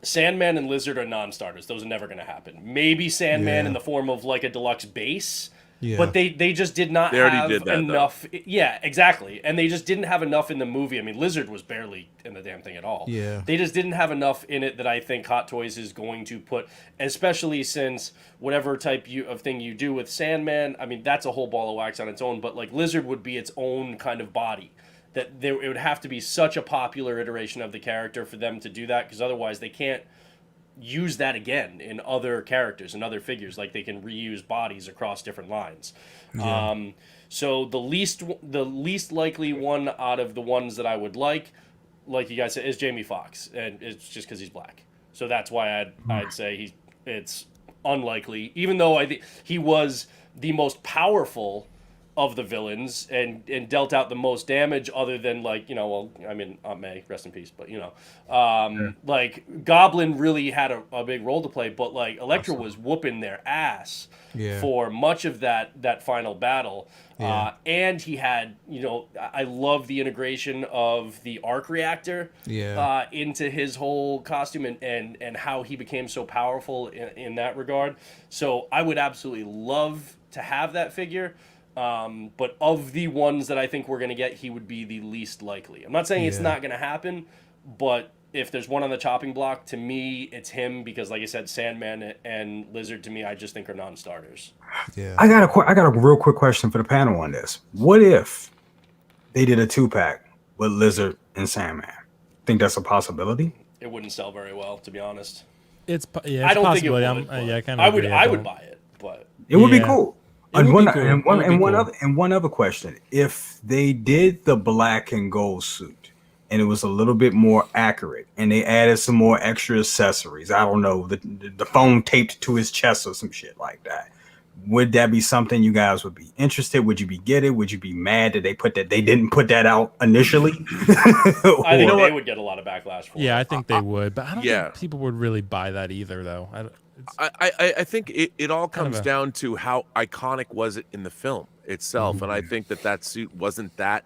Sandman and Lizard are non-starters. Those are never going to happen. Maybe Sandman in the form of like a deluxe base. Yeah. But they just did not They already have did that, enough. Yeah, exactly. And they just didn't have enough in the movie. I mean, Lizard was barely in the damn thing at all. Yeah. They just didn't have enough in it that I think Hot Toys is going to put, especially since whatever type of thing you do with Sandman, I mean, that's a whole ball of wax on its own. But like Lizard would be its own kind of body. It would have to be such a popular iteration of the character for them to do that, because otherwise they can't use that again in other characters and other figures. Like they can reuse bodies across different lines. So the least likely one out of the ones that I would like you guys said, is Jamie Foxx, and it's just because he's black. So that's why I'd say it's unlikely, even though I think he was the most powerful of the villains and dealt out the most damage, other than like, Aunt May, rest in peace, but like Goblin really had a big role to play, but like Elektra was whooping their ass for much of that final battle. And he had, I love the integration of the arc reactor into his whole costume and how he became so powerful in that regard. So I would absolutely love to have that figure. But of the ones that I think we're going to get, he would be the least likely. I'm not saying it's not going to happen, but if there's one on the chopping block, to me, it's him, because like I said, Sandman and Lizard, to me, I just think are non-starters. Yeah. I got a real quick question for the panel on this. What if they did a 2-pack with Lizard and Sandman? Think that's a possibility? It wouldn't sell very well, to be honest. It's I don't think it would. I would buy it, but it would be cool. And would be cool. one other question: if they did the black and gold suit and it was a little bit more accurate, and they added some more extra accessories, I don't know, the phone taped to his chest or some shit like that, would that be something you guys would be interested? Would you would you be mad that they didn't put that out initially? I think they would get a lot of backlash for it. Yeah, I think they would, but I don't Yeah. think people would really buy that either, though. I think it all kind of comes down to how iconic was it in the film itself, and I think that suit wasn't that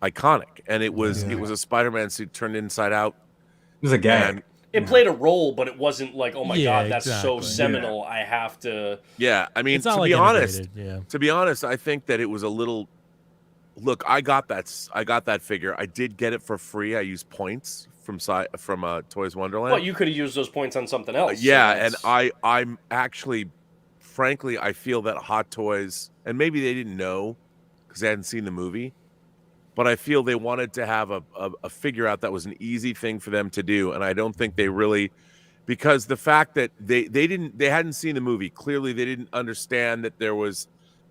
iconic, and it was a Spider-Man suit turned inside out. It was a gag. And It played a role, but it wasn't like, oh my Yeah, god, that's so exactly. seminal. I have to. yeah, I mean, It's not to like be honest, integrated, yeah. to be honest, I think that it was a little. Look, I got that figure. I did get it for free. I used points from Toys Wonderland. Well, you could have used those points on something else. so Yeah, and that's- I'm actually, frankly, I feel that Hot Toys, and maybe they didn't know because they hadn't seen the movie, but I feel they wanted to have a figure out that was an easy thing for them to do, and I don't think they really, because the fact that they hadn't seen the movie, clearly they didn't understand that there was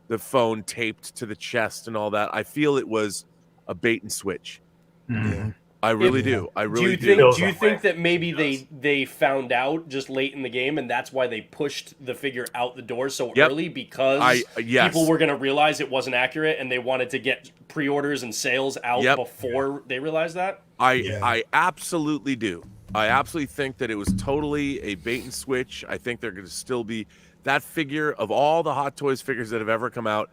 the phone taped to the chest and all that. I feel it was a bait and switch. Mhm. I really do. I really do you do. think? Do you think that maybe they found out just late in the game, and that's why they pushed the figure out the door so Yep. early because yes. people were going to realize it wasn't accurate, and they wanted to get pre-orders and sales out Yep. before they realized that? I absolutely do. I absolutely think that it was totally a bait and switch. I think they're going to still be that figure of all the Hot Toys figures that have ever come out.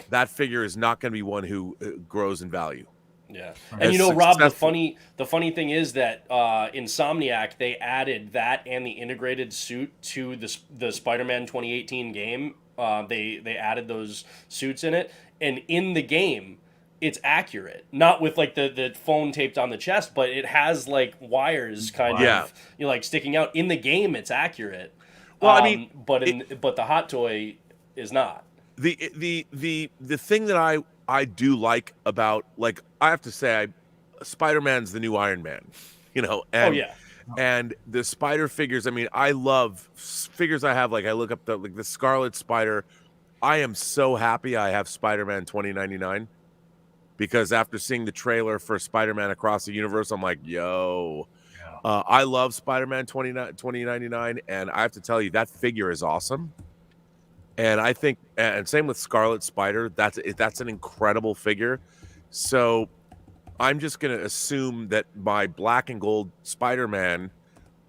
That figure is not going to be one who grows in value. Yeah, As and you know, Rob, the successful- funny thing is that Insomniac, they added that and the integrated suit to the Spider-Man 2018 game. They added those suits in it, and in the game, it's accurate. Not with like the phone taped on the chest, but it has like wires kind Yeah. of like sticking out. In the game, it's accurate. Well, I mean, but the Hot Toy is not. the thing that I do like about, like, I have to say, Spider-Man's the new Iron Man, you know, and Oh yeah. and the spider figures. I mean, I love figures. I have, like, I look up the Scarlet Spider. I am so happy I have Spider-Man 2099 because after seeing the trailer for Spider-Man Across the Universe, I'm like, yo, I love Spider-Man 2099, and I have to tell you that figure is awesome. And I think, and same with Scarlet Spider, that's an incredible figure. So I'm just gonna assume that my black and gold Spider-Man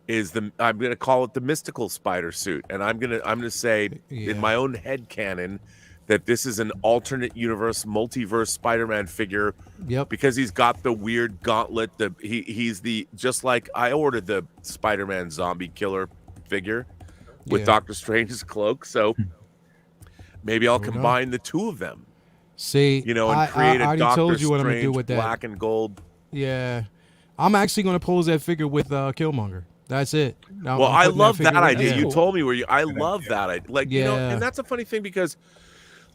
is I'm gonna call it the mystical spider suit, and I'm gonna say in my own head canon that this is an alternate universe, multiverse Spider-Man figure. Yep. Because he's got the weird gauntlet. He's just like I ordered the Spider-Man zombie killer figure with Doctor Strange's cloak, so maybe I'll combine the two of them. See, You know, and create I a already Doctor told you what I'm gonna do Strange with that. black and gold. Yeah, I'm actually gonna pose that figure with Killmonger. That's it. Well, I love that idea. Yeah. You told me I love that idea. Like, you know, Yeah. and that's a funny thing because,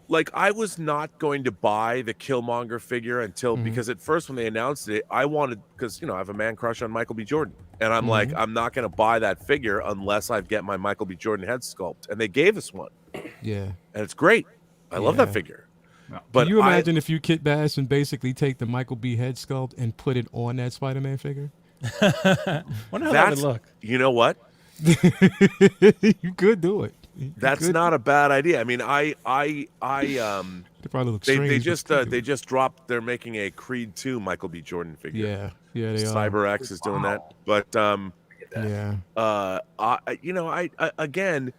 like, I was not going to buy the Killmonger figure until because at first when they announced it, I wanted, because, you know, I have a man crush on Michael B. Jordan, and I'm like, I'm not going to buy that figure unless I get my Michael B. Jordan head sculpt, and they gave us one, Yeah. and it's great. I love that figure. But Can you imagine if you kit bash and basically take the Michael B. head sculpt and put it on that Spider-Man figure? Wonder how that would look. You know what? You could do it. You That's could. not a bad idea. I mean, They probably look they strange. just dropped. They're making a Creed 2 Michael B. Jordan figure. Yeah, they are. CyberX is doing that. But Yeah. I again,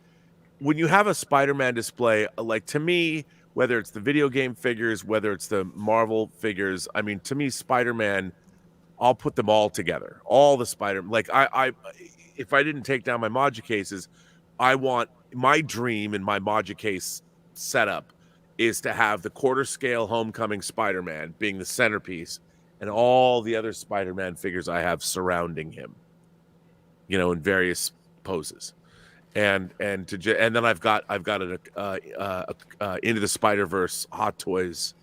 when you have a Spider-Man display, like, to me, whether it's the video game figures, whether it's the Marvel figures, I mean, to me, Spider-Man, I'll put them all together. All the Spider, like, if I didn't take down my Module cases, I want my dream in my Module case setup is to have the quarter scale Homecoming Spider-Man being the centerpiece, and all the other Spider-Man figures I have surrounding him, you know, in various poses. And then I've got an Into the Spider-Verse Hot Toys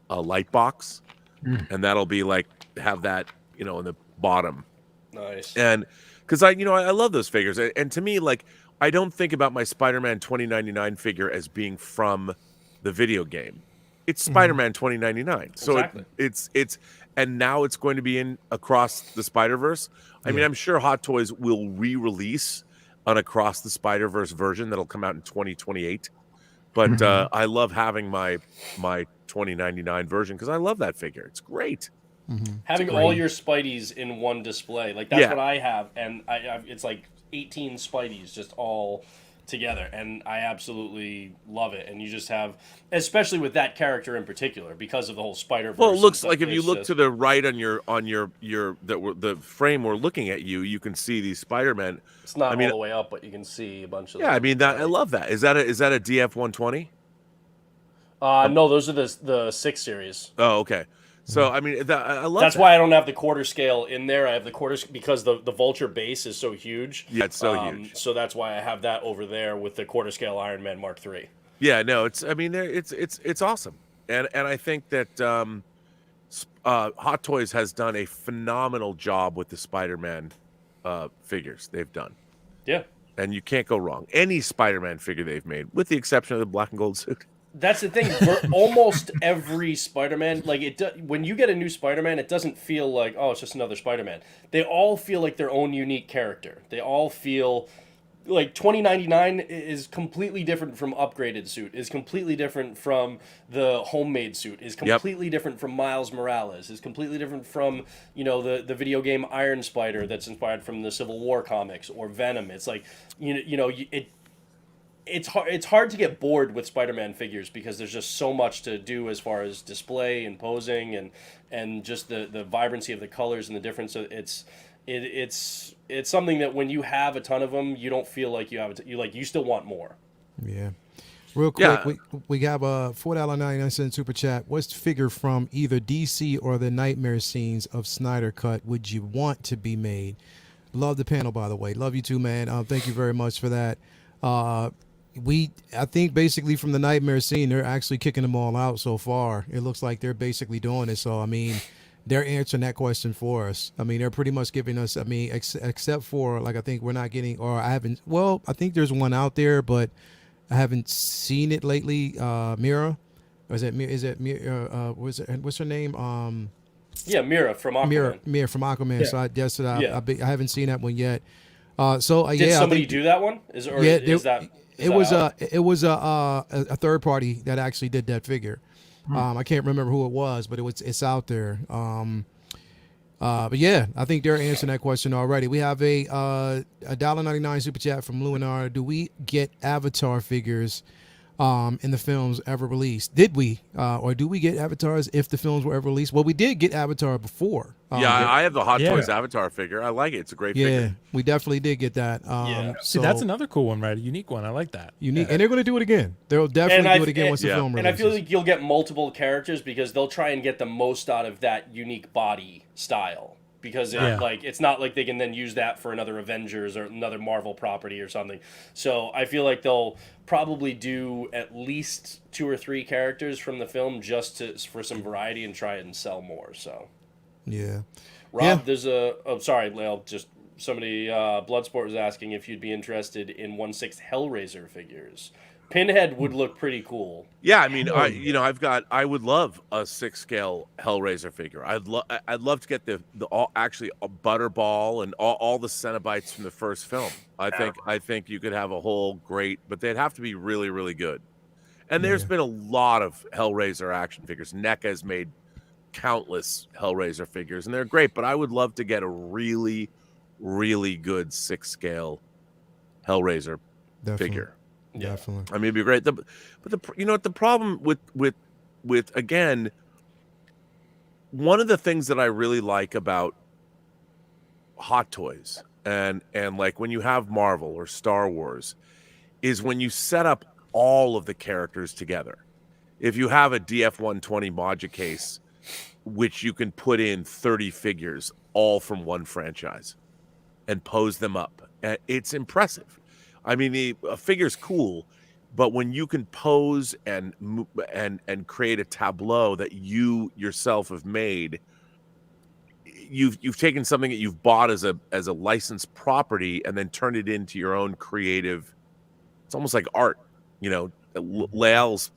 light box, and that'll be like, have that, you know, in the bottom. Nice. And because I love those figures, and to me, like, I don't think about my Spider-Man 2099 figure as being from the video game. It's Spider-Man 2099, so Exactly. it's and now it's going to be in Across the Spider-Verse. I mean, I'm sure Hot Toys will re-release an Across the Spider-Verse version that'll come out in 2028. But I love having my 2099 version because I love that figure. It's great. Having all your Spideys in one display, like that's Yeah. what I have, and it's like 18 Spideys just all together, and I absolutely love it. And you just have, especially with that character in particular, because of the whole Spider-Verse. Well, it looks and like stuff, if you it's look just- to the right on the frame we're looking at you can see these Spider-Man. it's not I mean, all the way up, but you can see a bunch of. yeah, I them. mean that I love that. Is that a DF 120? No, those are the 6 series. Oh, okay. So I mean I love That's that. why I don't have the quarter scale in there. I have the quarter because the Vulture base is so huge. Yeah, it's so huge. So that's why I have that over there with the quarter scale Iron Man Mark III. Yeah, no, it's I mean it's awesome, and I think that Hot Toys has done a phenomenal job with the Spider-Man figures they've done, Yeah. and you can't go wrong. Any Spider-Man figure they've made, with the exception of the black and gold suit. That's the thing. For almost every Spider-Man, like when you get a new Spider-Man, it doesn't feel like, oh, it's just another Spider-Man. They all feel like their own unique character. They all feel like 2099 is completely different from upgraded suit, is completely different from the homemade suit, is completely different from Miles Morales, is completely different from, the video game Iron Spider that's inspired from the Civil War comics or Venom. It's like, it's hard to get bored with Spider-Man figures because there's just so much to do as far as display and posing and just the vibrancy of the colors and the difference. It's something that when you have a ton of them, you don't feel like you have you still want more. Yeah. Real quick, Yeah. we have a $4.99 super chat. What's the figure from either DC or the Nightmare scenes of Snyder Cut would you want to be made? Love the panel, by the way. Love you too, man. Thank you very much for that. I think basically from the Nightmare scene, they're actually kicking them all out so far. It looks like they're basically doing it. So, I mean, they're answering that question for us. I mean, they're pretty much giving us, I mean, except for, like, I think we're not getting, or I haven't, well, I think there's one out there, but I haven't seen it lately. Mira? Or is it Mira? What's her name? Yeah, Mira from Aquaman. Mira from Aquaman. Yeah. So I guess that Yeah. I haven't seen that one yet. Did Did somebody do that one? Is that it was a third party that actually did that figure. I can't remember who it was, but it's out there. But yeah, I think they're answering that question already. We have a $1.99 super chat from Luinar. Do we get Avatar figures in the films ever released? Did we, or do we get avatars if the films were ever released? Well, we did get Avatar before. I have the Hot Yeah. Toys Avatar figure. I like it. It's a great Yeah, figure. we definitely did get that. Yeah. See, So that's another cool one, right? A unique one. I like that. unique, and they're going to do it again. They'll definitely do it again once the yeah. film And releases. I feel like you'll get multiple characters because they'll try and get the most out of that unique body style. Because it's not like they can then use that for another Avengers or another Marvel property or something. So I feel like they'll probably do at least 2 or 3 characters from the film just for some variety and try it and sell more. So Yeah. Rob, Yeah. there's sorry, Lale, just somebody Bloodsport was asking if you'd be interested in 1/6 Hellraiser figures. Pinhead would look pretty cool. Yeah, I mean, I would love a 6 scale Hellraiser figure. I'd love to get the actually a Butterball and all the Cenobites from the first film. I think you could have a whole great, but they'd have to be really, really good. And there's been a lot of Hellraiser action figures. NECA has made countless Hellraiser figures, and they're great. But I would love to get a really, really good 6 scale Hellraiser Definitely. figure. Definitely. I mean, it'd be great. But the problem with again, one of the things that I really like about Hot Toys and like when you have Marvel or Star Wars is when you set up all of the characters together. If you have a DF-120 Modja case, which you can put in 30 figures all from one franchise and pose them up, it's impressive. I mean, a figure's cool, but when you can pose and create a tableau that you yourself have made, you've taken something that you've bought as a licensed property and then turned it into your own creative. It's almost like art, Lael's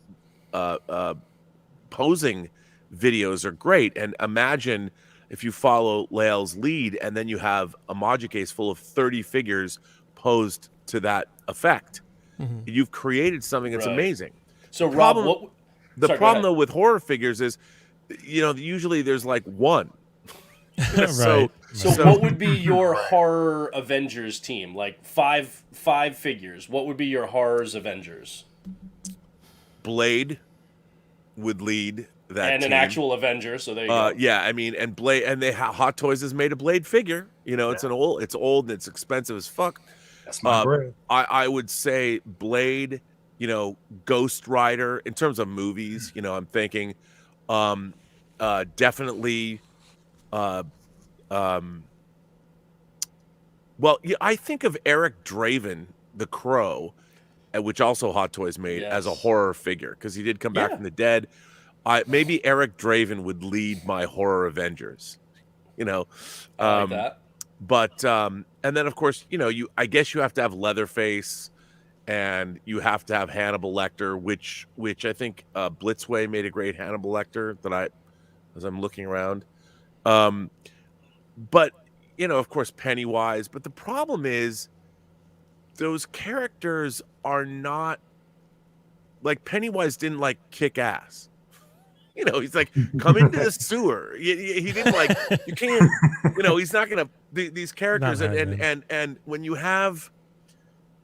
posing videos are great, and imagine if you follow Lael's lead and then you have a Modja case full of 30 figures posed to that effect. You've created something that's amazing. So the Rob, problem, though with horror figures is, usually there's like one. Right. So what would be your horror Avengers team? Like five figures. What would be your horrors Avengers? Blade would lead that And team. an actual Avenger. So there you go. Yeah, I mean, and Blade, and Hot Toys has made a Blade figure. You know, it's old and it's expensive as fuck. That's my bread. I would say Blade, you know, Ghost Rider in terms of movies. You know, I'm thinking, definitely, well, yeah, I think of Eric Draven, the Crow, which also Hot Toys made as a horror figure because he did come back from the dead. Maybe Eric Draven would lead my horror Avengers. You know, I like that. But and then of course, you know, I guess you have to have Leatherface, and you have to have Hannibal Lecter, which I think Blitzway made a great Hannibal Lecter as I'm looking around. But you know, of course, Pennywise. But the problem is, those characters are not like Pennywise didn't like kick ass. You know, he's like, come into the sewer. He didn't like, you can't, you know, he's not going to, these characters. And when you have,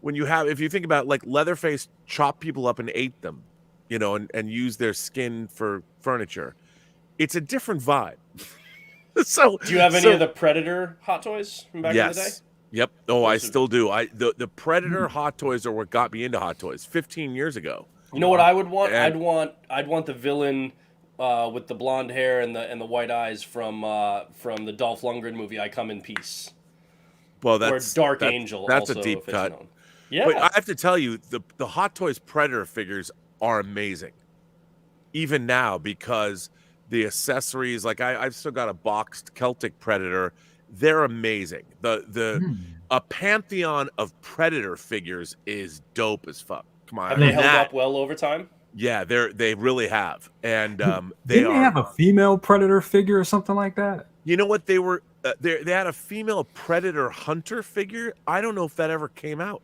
if you think about like Leatherface chopped people up and ate them, you know, and used their skin for furniture, it's a different vibe. So, do you have any of the Predator Hot Toys from back in the day? Yep. Oh, I still do. The Predator Hot Toys are what got me into Hot Toys 15 years ago. You know what I would want? I'd want the villain with the blonde hair and the white eyes from the Dolph Lundgren movie I Come in Peace. Well, that's Dark Angel. That's also, a deep cut. Yeah, but I have to tell you, the Hot Toys Predator figures are amazing, even now, because the accessories. Like I've still got a boxed Celtic Predator. They're amazing. A pantheon of Predator figures is dope as fuck. Come on, have they held up well over time? Yeah, they really have, and they have a female Predator figure or something like that. You know what? They were they had a female Predator Hunter figure. I don't know if that ever came out.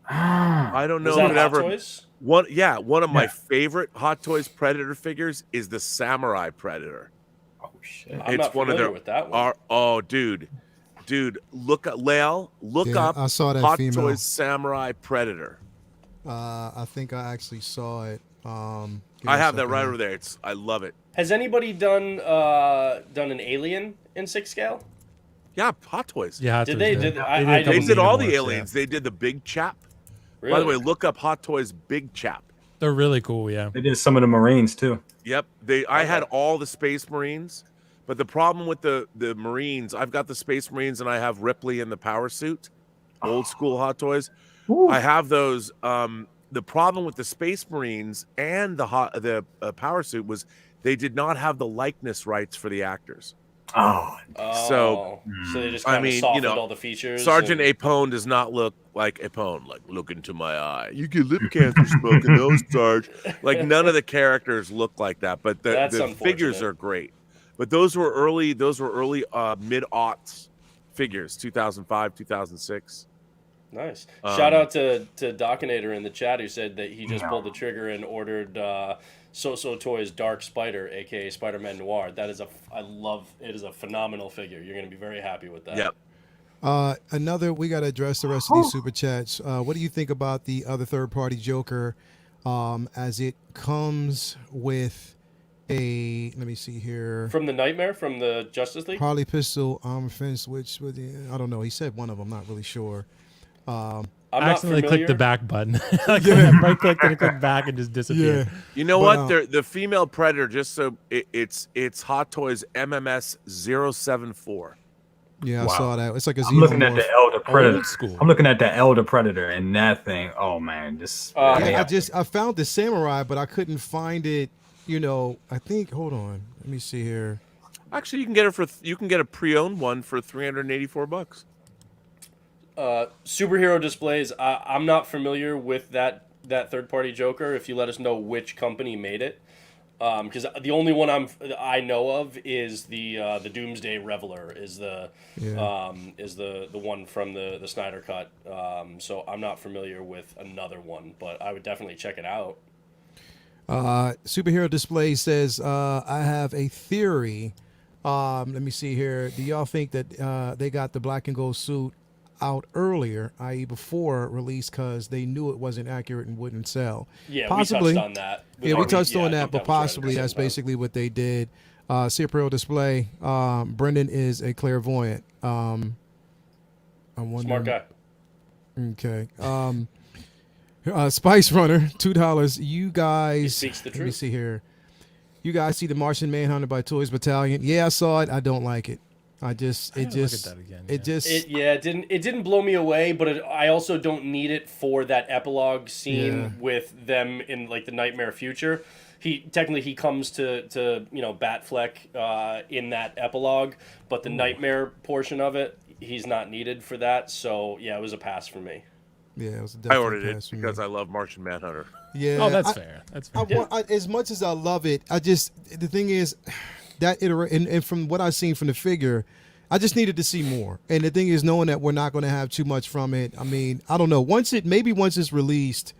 I don't know if it ever. Toys? One of my favorite Hot Toys Predator figures is the Samurai Predator. Oh shit! I'm not familiar with that one. Dude, look at Lael. Look up. I saw that Hot female. Toys Samurai Predator. I think I actually saw it. I have that right over there. I love it. Has anybody done an alien in 6 scale? Yeah, Hot Toys. Yeah, Did they? They did all the aliens. They did the Big Chap. Really? By the way, look up Hot Toys Big Chap. They're really cool. Yeah. They did some of the Marines too. Yep. I had all the Space Marines, but the problem with the Marines, I've got the Space Marines and I have Ripley in the power suit, old school Hot Toys. Ooh. I have those. The problem with the Space Marines and the power suit was they did not have the likeness rights for the actors. Oh, so they just kind of softened all the features. Sergeant Apone does not look like Apone. Like, look into my eye. You get lip cancer smoking those, Sarge. Like, none of the characters look like that, but the figures are great. But those were early mid-aughts figures, 2005, 2006. Nice. Shout out to Dockinator in the chat who said that he just pulled the trigger and ordered So Toys Dark Spider, aka Spider-Man Noir. That is it is a phenomenal figure. You're going to be very happy with that. Yep. We got to address the rest of these super chats. What do you think about the other third-party Joker as it comes with let me see here. From the Nightmare, from the Justice League? Poly pistol, armor fence, I don't know. He said one of them, not really sure. I'm I not accidentally familiar. clicked the back button. Right clicked and clicked back and just disappeared. Yeah. You know what? The female Predator, just so it's Hot Toys MMS 074. Yeah, Wow. I saw that. It's like a I'm looking at the Elder Predator. Old school. I'm looking at the Elder Predator, and that thing. Oh man, I found the Samurai, but I couldn't find it. You know, I think. Hold on, let me see here. Actually, you can get a pre-owned one for $384. Superhero displays. I'm not familiar with that third-party Joker. If you let us know which company made it, because the only one I know of is the Doomsday Reveler is the one from the Snyder Cut. So I'm not familiar with another one, but I would definitely check it out. Superhero display says, I have a theory Let me see here. Do y'all think that they got the black and gold suit out earlier, i.e., before release, because they knew it wasn't accurate and wouldn't sell? Yeah, Possibly. we touched on that. Yeah, we touched on I that, think but was right at the possibly same that's time. basically what they did. See a pro display. Brendan is a clairvoyant. I'm wondering. Smart guy. Okay. Spice Runner, $2. You guys. He speaks the Let me truth. see here. You guys see the Martian Manhunter by Toys Battalion? Yeah, I saw it. I don't like it. I gotta look at that again, it yeah. just, It didn't blow me away, but I also don't need it for that epilogue scene Yeah. with them in like the nightmare future. He comes to Batfleck in that epilogue, but the nightmare portion of it, he's not needed for that. So yeah, it was a pass for me. yeah, it was a I definite ordered pass it for me. because I love Martian Manhunter. Yeah. Oh, that's fair. That's fair. As much as I love it, the thing is that and from what I've seen from the figure, I just needed to see more. And the thing is, knowing that we're not going to have too much from it, I mean, I don't know. Once it's released,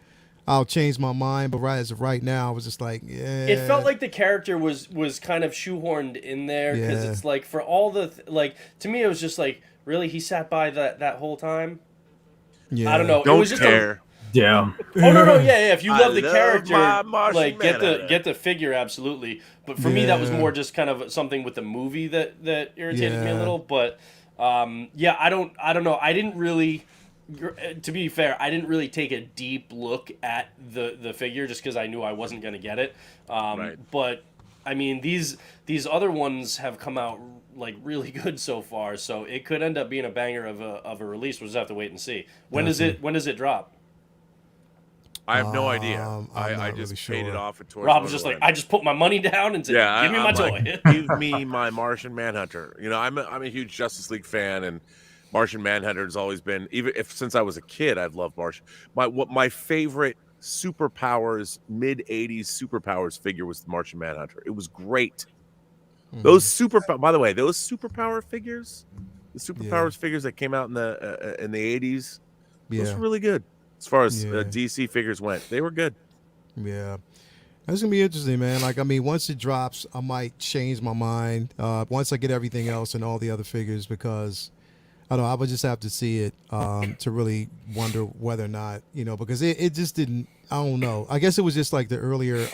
I'll change my mind. But as of right now, I was just like, yeah. It felt like the character was kind of shoehorned in there because Yeah. it's like for all the like to me it was just like really he sat by that whole time. Yeah. I don't know. It Don't was just care. Yeah. Oh no, yeah. If you I love the love character, my Martian like Manhunter. get the figure absolutely. But for me, that was Yeah. more just kind of something with the movie that irritated me a Yeah. little. But yeah, I don't know. I didn't really. To be fair, I didn't really take a deep look at the figure just because I knew I wasn't going to get it. Right. But I mean, these other ones have come out like really good so far, so it could end up being a banger of a release. We'll just have to wait and see. When does it drop? I have no idea. I'm I not just really paid it sure. off at Toys. Rob was just like, I just put my money down and said, Yeah, "Give me I'm my like, toy." give me my Martian Manhunter. You know, I'm a huge Justice League fan, and Martian Manhunter has always been, even if since I was a kid, I've loved Martian. My favorite superpowers mid '80s superpowers figure was the Martian Manhunter. It was great. Those by the way, those superpower figures, the superpowers figures that came out in the '80s, those Yeah. were really good as far as Yeah. DC figures went. They were good. Yeah. That's gonna be interesting, man. Like, I mean, once it drops, I might change my mind. Once I get everything else and all the other figures, because I don't know, I would just have to see it to really wonder whether or not, because it just didn't. I don't know. I guess it was just like the earlier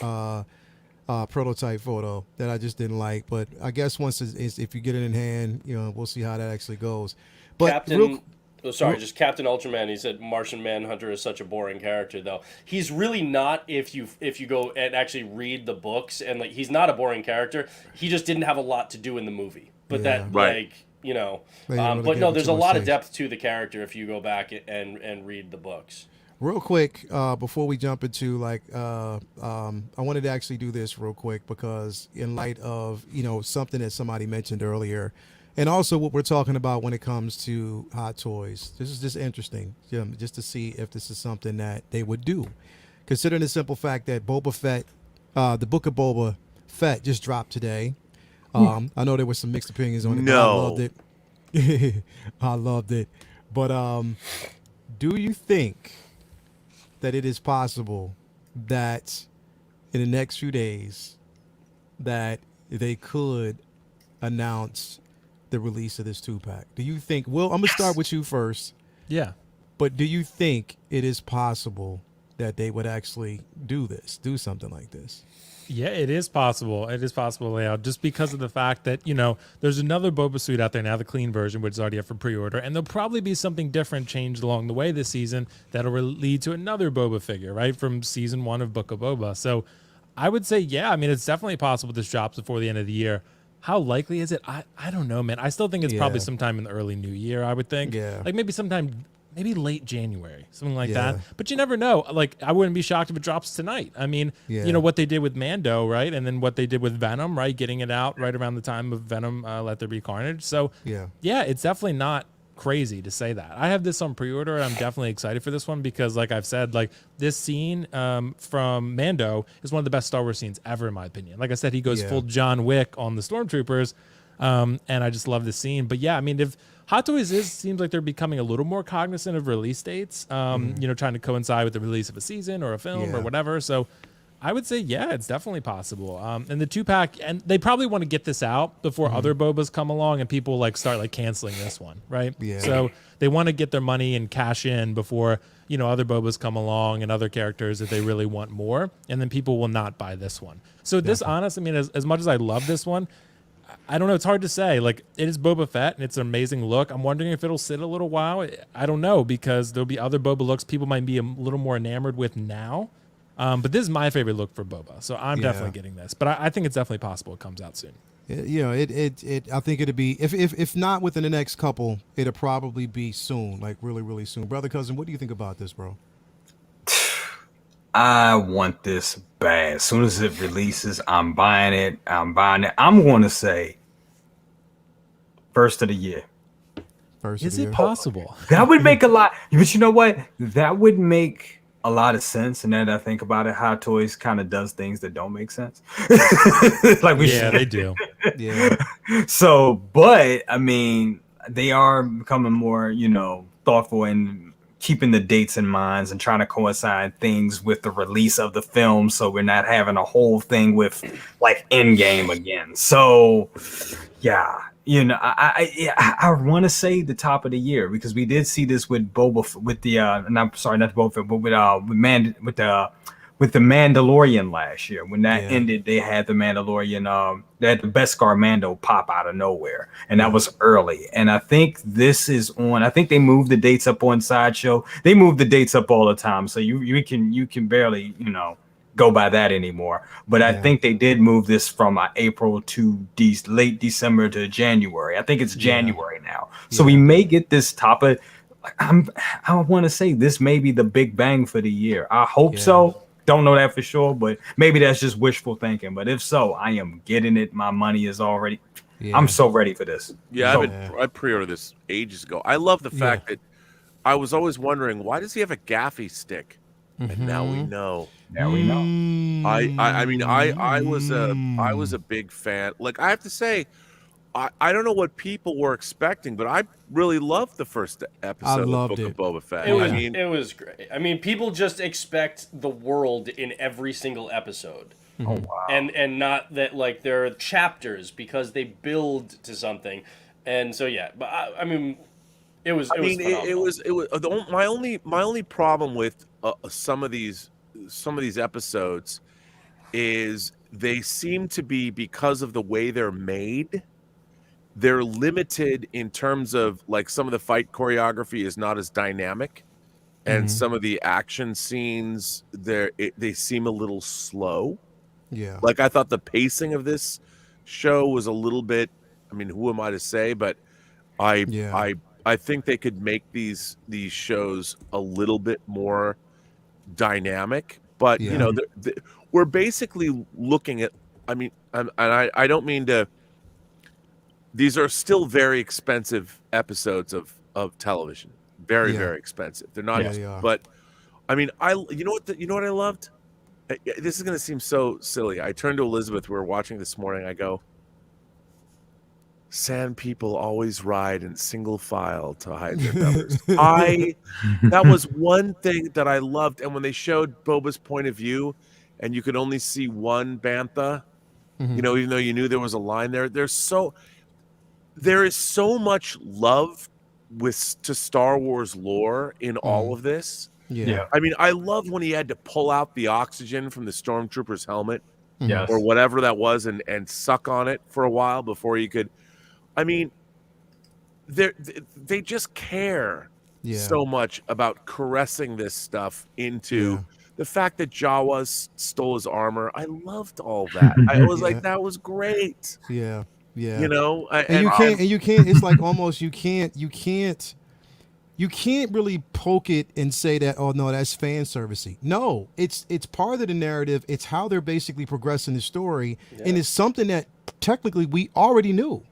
prototype photo that I just didn't like. But I guess once if you get it in hand, we'll see how that actually goes. But Captain Ultraman. He said Martian Manhunter is such a boring character, though. He's really not. If you go and actually read the books, and like he's not a boring character. He just didn't have a lot to do in the movie. But Yeah. that Right. They didn't but really no, give there's too a much lot of space. depth to the character if you go back and read the books. Real quick, before we jump into I wanted to actually do this real quick because in light of something that somebody mentioned earlier, and also what we're talking about when it comes to Hot Toys, this is just interesting, just to see if this is something that they would do, considering the simple fact that Boba Fett, the Book of Boba Fett, just dropped today. I know there were some mixed opinions on it. But I No. loved it. I loved it, but do you think that it is possible that in the next few days that they could announce the release of this 2-pack? Do you think, Will, I'm going to start with you first, Yeah. but do you think it is possible that they would actually do something like this? Yeah, it is possible. It is possible, Leo, just because of the fact that, there's another Boba suit out there now, the clean version, which is already up for pre-order, and there'll probably be something different changed along the way this season that'll lead to another Boba figure, right, from season 1 of Book of Boba. So I would say, yeah, I mean, it's definitely possible this drops before the end of the year. How likely is it? I don't know, man. I still think it's probably Yeah. sometime in the early new year, I would think. Yeah. Like maybe late January, something like Yeah. that. But you never know. Like, I wouldn't be shocked if it drops tonight. I mean, Yeah. what they did with Mando, right? And then what they did with Venom, right? Getting it out right around the time of Venom, Let There Be Carnage. So, yeah, it's definitely not crazy to say that. I have this on pre-order, and I'm definitely excited for this one because, like I've said, like this scene from Mando is one of the best Star Wars scenes ever, in my opinion. Like I said, he goes full John Wick on the Stormtroopers, and I just love the scene. But yeah, I mean, if Hot Toys seems like they're becoming a little more cognizant of release dates, trying to coincide with the release of a season or a film or whatever. So I would say, yeah, it's definitely possible. And the 2-pack, and they probably want to get this out before other Bobas come along and people like start like canceling this one, right? Yeah. So they want to get their money and cash in before, you know, other Bobas come along and other characters that they really want more, and then people will not buy this one. So this, honestly, I mean, as much as I love this one, I don't know. It's hard to say. Like, it is Boba Fett, and it's an amazing look. I'm wondering if it'll sit a little while. I don't know, because there'll be other Boba looks people might be a little more enamored with now. But this is my favorite look for Boba, so I'm definitely getting this. But I think it's definitely possible it comes out soon. You know, I think it'll be if not within the next couple, it'll probably be soon, like really, really soon. Brother Cousin, what do you think about this, bro? I want this bad. As soon as it releases, I'm buying it. I'm going to say first of the year. First Is of the it year. possible? That would make a lot. But you know what? That would make a lot of sense. And then I think about it, how Toys kind of does things that don't make sense. Like They do. Yeah. So, but I mean, they are becoming more, you know, thoughtful and keeping the dates in mind and trying to coincide things with the release of the film, so we're not having a whole thing with like Endgame again. So, yeah, you know, I want to say the top of the year, because we did see this with with the and I'm sorry, not Boba Fett, but with the Mandalorian last year. When that ended, they had the Mandalorian, they had the Beskar Mando pop out of nowhere, and that was early. And I think this is on. I think they moved the dates up on Sideshow. They move the dates up all the time, so you can barely, you know, go by that anymore. But I think they did move this from April to late December to January. I think it's January now, so we may get this top of. I want to say this may be the big bang for the year. I hope so. Don't know that for sure, but maybe that's just wishful thinking. But if so, I am getting it. My money is already. I'm so ready for this. Yeah, I pre-ordered this ages ago. I love the fact that I was always wondering, why does he have a gaffy stick? And now we know. Now we know. I mean, I was a big fan. Like, I have to say, I don't know what people were expecting, but I really loved the first episode of Book of Boba Fett. It was great. I mean, people just expect the world in every single episode. Oh wow! And not that like they're chapters, because they build to something. And so yeah, but I mean, it was. My only problem with some of these episodes is they seem to be, because of the way they're made, they're limited in terms of, like, some of the fight choreography is not as dynamic, and some of the action scenes they seem a little slow. Yeah. Like, I thought the pacing of this show was a little bit, I mean, who am I to say, but I think they could make these shows a little bit more dynamic. But you know, we're basically looking at, I mean, I don't mean to, these are still very expensive episodes of television. Very, very expensive. They're not, but I mean, you know what I loved? This is going to seem so silly. I turned to Elizabeth. We were watching this morning. I go, sand people always ride in single file to hide their feathers. That was one thing that I loved. And when they showed Boba's point of view, and you could only see one bantha, you know, even though you knew there was a line there, there is so much love to Star Wars lore in all of this. Yeah. I mean, I love when he had to pull out the oxygen from the stormtrooper's helmet, or whatever that was, and suck on it for a while before you could. I mean, they just care so much about caressing this stuff into the fact that Jawa stole his armor. I loved all that. I was like, that was great. Yeah. Yeah. You know, and you can't. It's like almost you can't really poke it and say that, oh no, that's fan servicey. No, it's part of the narrative. It's how they're basically progressing the story, and it's something that technically we already knew.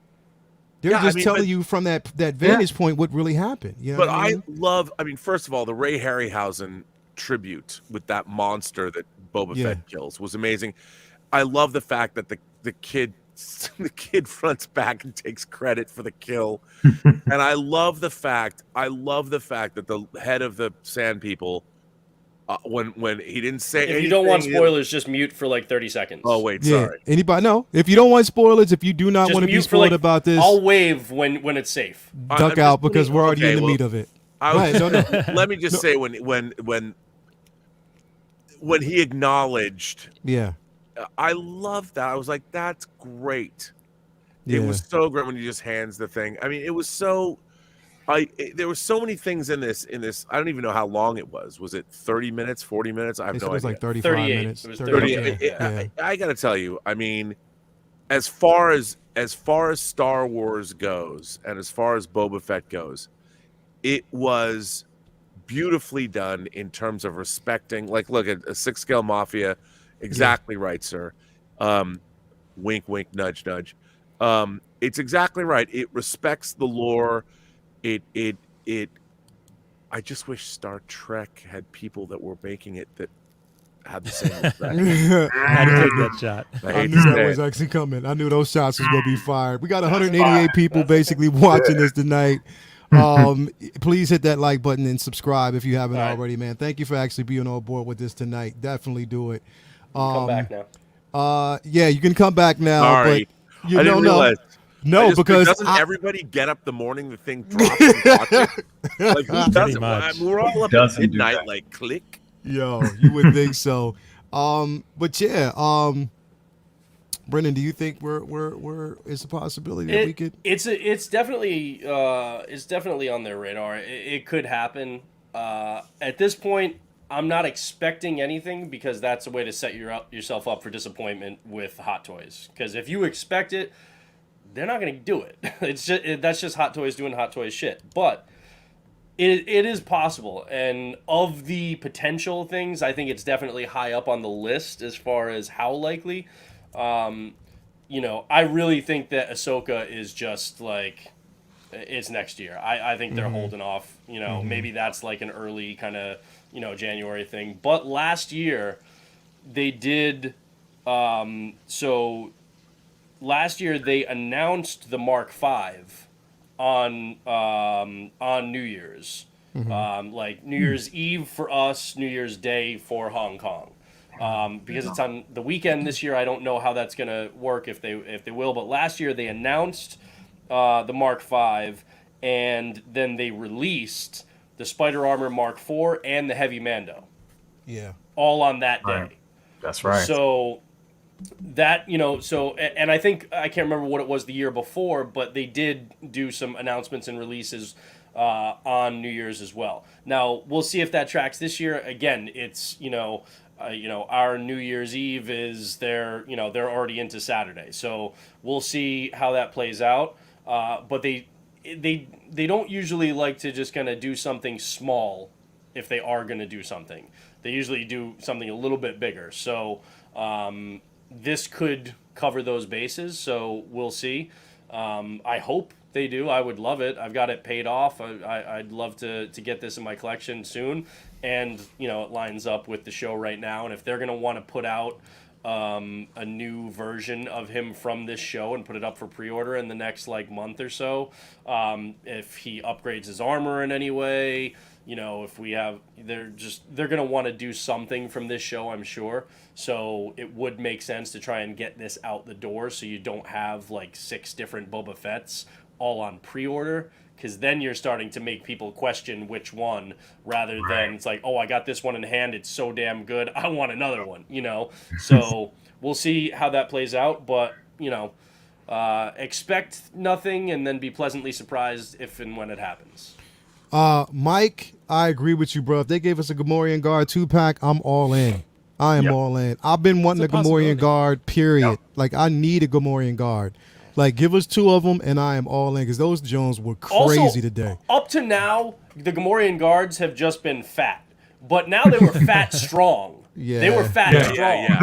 They're just telling you from that vantage point what really happened. You know but what I mean? love. I mean, first of all, the Ray Harryhausen tribute with that monster that Boba Fett kills was amazing. I love the fact that the kid fronts back and takes credit for the kill. And I love the fact that the head of the Sand People when he didn't say anything. If you don't want spoilers, just mute for like 30 seconds. Oh wait, Yeah. sorry. Anybody? No. If you don't want spoilers, if you do not Just want to be mute for spoiled like, about this, I'll wave when it's safe. I'm duck just out because we're already okay, in the well, meat of it. I Go was, ahead, no. let me just say when he acknowledged, Yeah. I love that. I was like, that's great. Yeah. It was so great when he just hands the thing. I mean, it was so. There were so many things in this. I don't even know how long it was. Was it 30 minutes, 40 minutes? I have They said no it was idea. like 35 38. minutes. It was 30. Yeah. I got to tell you. I mean, as far as Star Wars goes, and as far as Boba Fett goes, it was beautifully done in terms of respecting. Like, look at a 6-scale Mafia. Exactly right, sir. Wink, wink, nudge, nudge. It's exactly right. It respects the lore. It I just wish Star Trek had people that were making it that had the same respect. I had to take that shot. I I hate knew to that say was it. actually coming. I knew those shots was gonna be fired. We got 188 people basically watching this tonight. Please hit that like button and subscribe if you haven't All right. already, man. Thank you for actually being on board with this tonight. Definitely do it. Come back now. Yeah, you can come back now. Sorry. But you I didn't know, realize. no, because doesn't I- everybody get up the morning the thing drops and watch it? Like who does it? much. We're all up at Doesn't do midnight, that. like click. yo, you would think so. But yeah, Brendan, do you think we're it's a possibility that we could? It's definitely on their radar. It could happen. At this point, I'm not expecting anything because that's a way to set yourself up for disappointment with Hot Toys. Because if you expect it, they're not going to do it. That's just Hot Toys doing Hot Toys shit. But it is possible, and of the potential things, I think it's definitely high up on the list as far as how likely. I really think that Ahsoka is just like it's next year. I think they're holding off. Maybe that's like an early kind of January thing. But last year they did. Last year they announced the Mark V on New Year's, like New Year's Eve for us, New Year's Day for Hong Kong. Because it's on the weekend this year. I don't know how that's gonna work if they will. But last year they announced the Mark V, and then they released the Spider Armor Mark IV and the Heavy Mando, Yeah. all on that day. Right. That's right. So that and I think I can't remember what it was the year before, but they did do some announcements and releases on New Year's as well. Now we'll see if that tracks this year. Again, it's our New Year's Eve is they're already into Saturday, so we'll see how that plays out. But they don't usually like to just kind of do something small if they are going to do something. They usually do something a little bit bigger. So this could cover those bases. So we'll see. I hope they do. I would love it. I've got it paid off. I'd love to get this in my collection soon. And, it lines up with the show right now. And if they're going to want to put out a new version of him from this show and put it up for pre-order in the next month or so, if he upgrades his armor in any way, if we have, they're going to want to do something from this show, I'm sure. So it would make sense to try and get this out the door so you don't have 6 different Boba Fett's all on pre-order, because then you're starting to make people question which one, rather than it's like, oh, I got this one in hand, it's so damn good, I want another one, So we'll see how that plays out, but expect nothing and then be pleasantly surprised if and when it happens. Mike, I agree with you, bro. If they gave us a Gamorrean Guard 2-pack, I'm all in. I am all in. I've been wanting a It's a Gamorrean possibility. Guard, period. I need a Gamorrean Guard. Give us 2 of them, and I am all in, because those Jones were crazy Also, today. Up to now, the Gamorrean guards have just been fat, but now they were fat strong. Yeah. They were fat Yeah.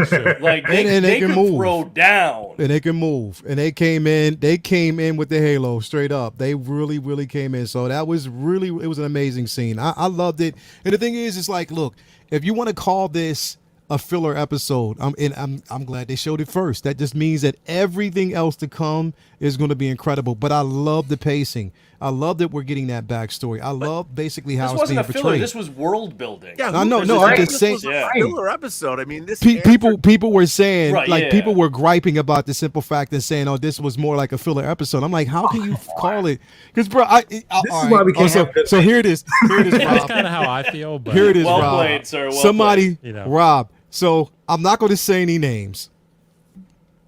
strong. And They can could move. throw down. And they can move. And they came in with the halo straight up. They really, really came in. So that was really, it was an amazing scene. I loved it. And the thing is, it's look, if you want to call this a filler episode. I'm glad they showed it first. That just means that everything else to come is going to be incredible. But I love the pacing. I love that we're getting that backstory. I love basically how This it's wasn't being a filler. portrayed. This was world building. Yeah, I know, who- no, this I'm was- just saying- This was Yeah. a filler episode. I mean, this People were saying, Right, like, yeah. people were griping about the simple fact and saying, "Oh, this was more like a filler episode." I'm like, how can you call it? Because, bro, all is right. why we can't so, have good so here it is. Here it is, That's Rob. kind of how I feel. But Here it is, Well Rob. played, sir. Well Somebody, played. You know. Rob. So I'm not going to say any names,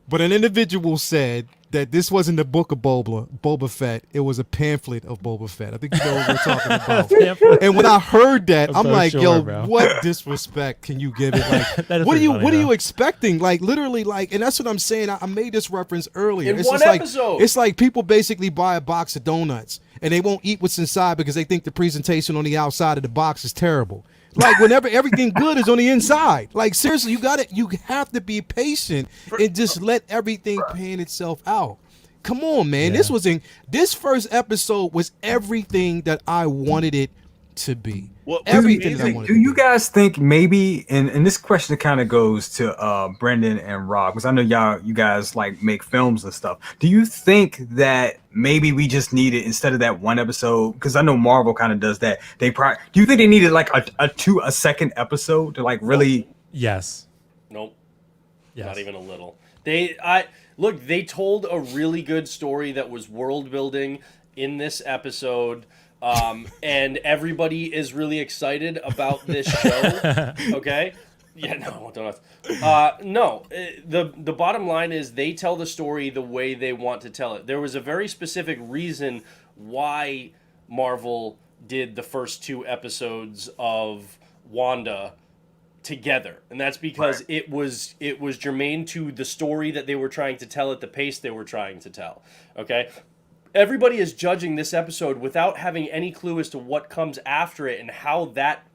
but an individual said that this wasn't the book of Boba Fett. It was a pamphlet of Boba Fett. I think you know what we're talking about. And when I heard that, I'm so like, sure, yo, bro. what disrespect can you give it? Like, That is what are pretty you funny, what are though. you expecting? Like, literally, like, and that's what I'm saying. I made this reference earlier. In It's one just like episode. it's like people basically buy a box of donuts and they won't eat what's inside because they think the presentation on the outside of the box is terrible. Like, whenever everything good is on the inside. Like, seriously, you have to be patient and just let everything pan itself out. Come on, man. Yeah. This first episode was everything that I wanted it to be. Well, Everything that I amazing. wanted Do it to you be. guys think maybe, and this question kind of goes to Brendan and Rob, because I know you guys like make films and stuff. Do you think that maybe we just needed, instead of that one episode, because I know Marvel kind of does that, do you think they needed like a second episode to like really? yes. Nope. Yes. Not even a little. They told a really good story that was world building in this episode. And everybody is really excited about this show. Okay? Yeah, no, don't. The bottom line is they tell the story the way they want to tell it. There was a very specific reason why Marvel did the first 2 episodes of Wanda together, and that's because it was germane to the story that they were trying to tell at the pace they were trying to tell. Okay, everybody is judging this episode without having any clue as to what comes after it and how that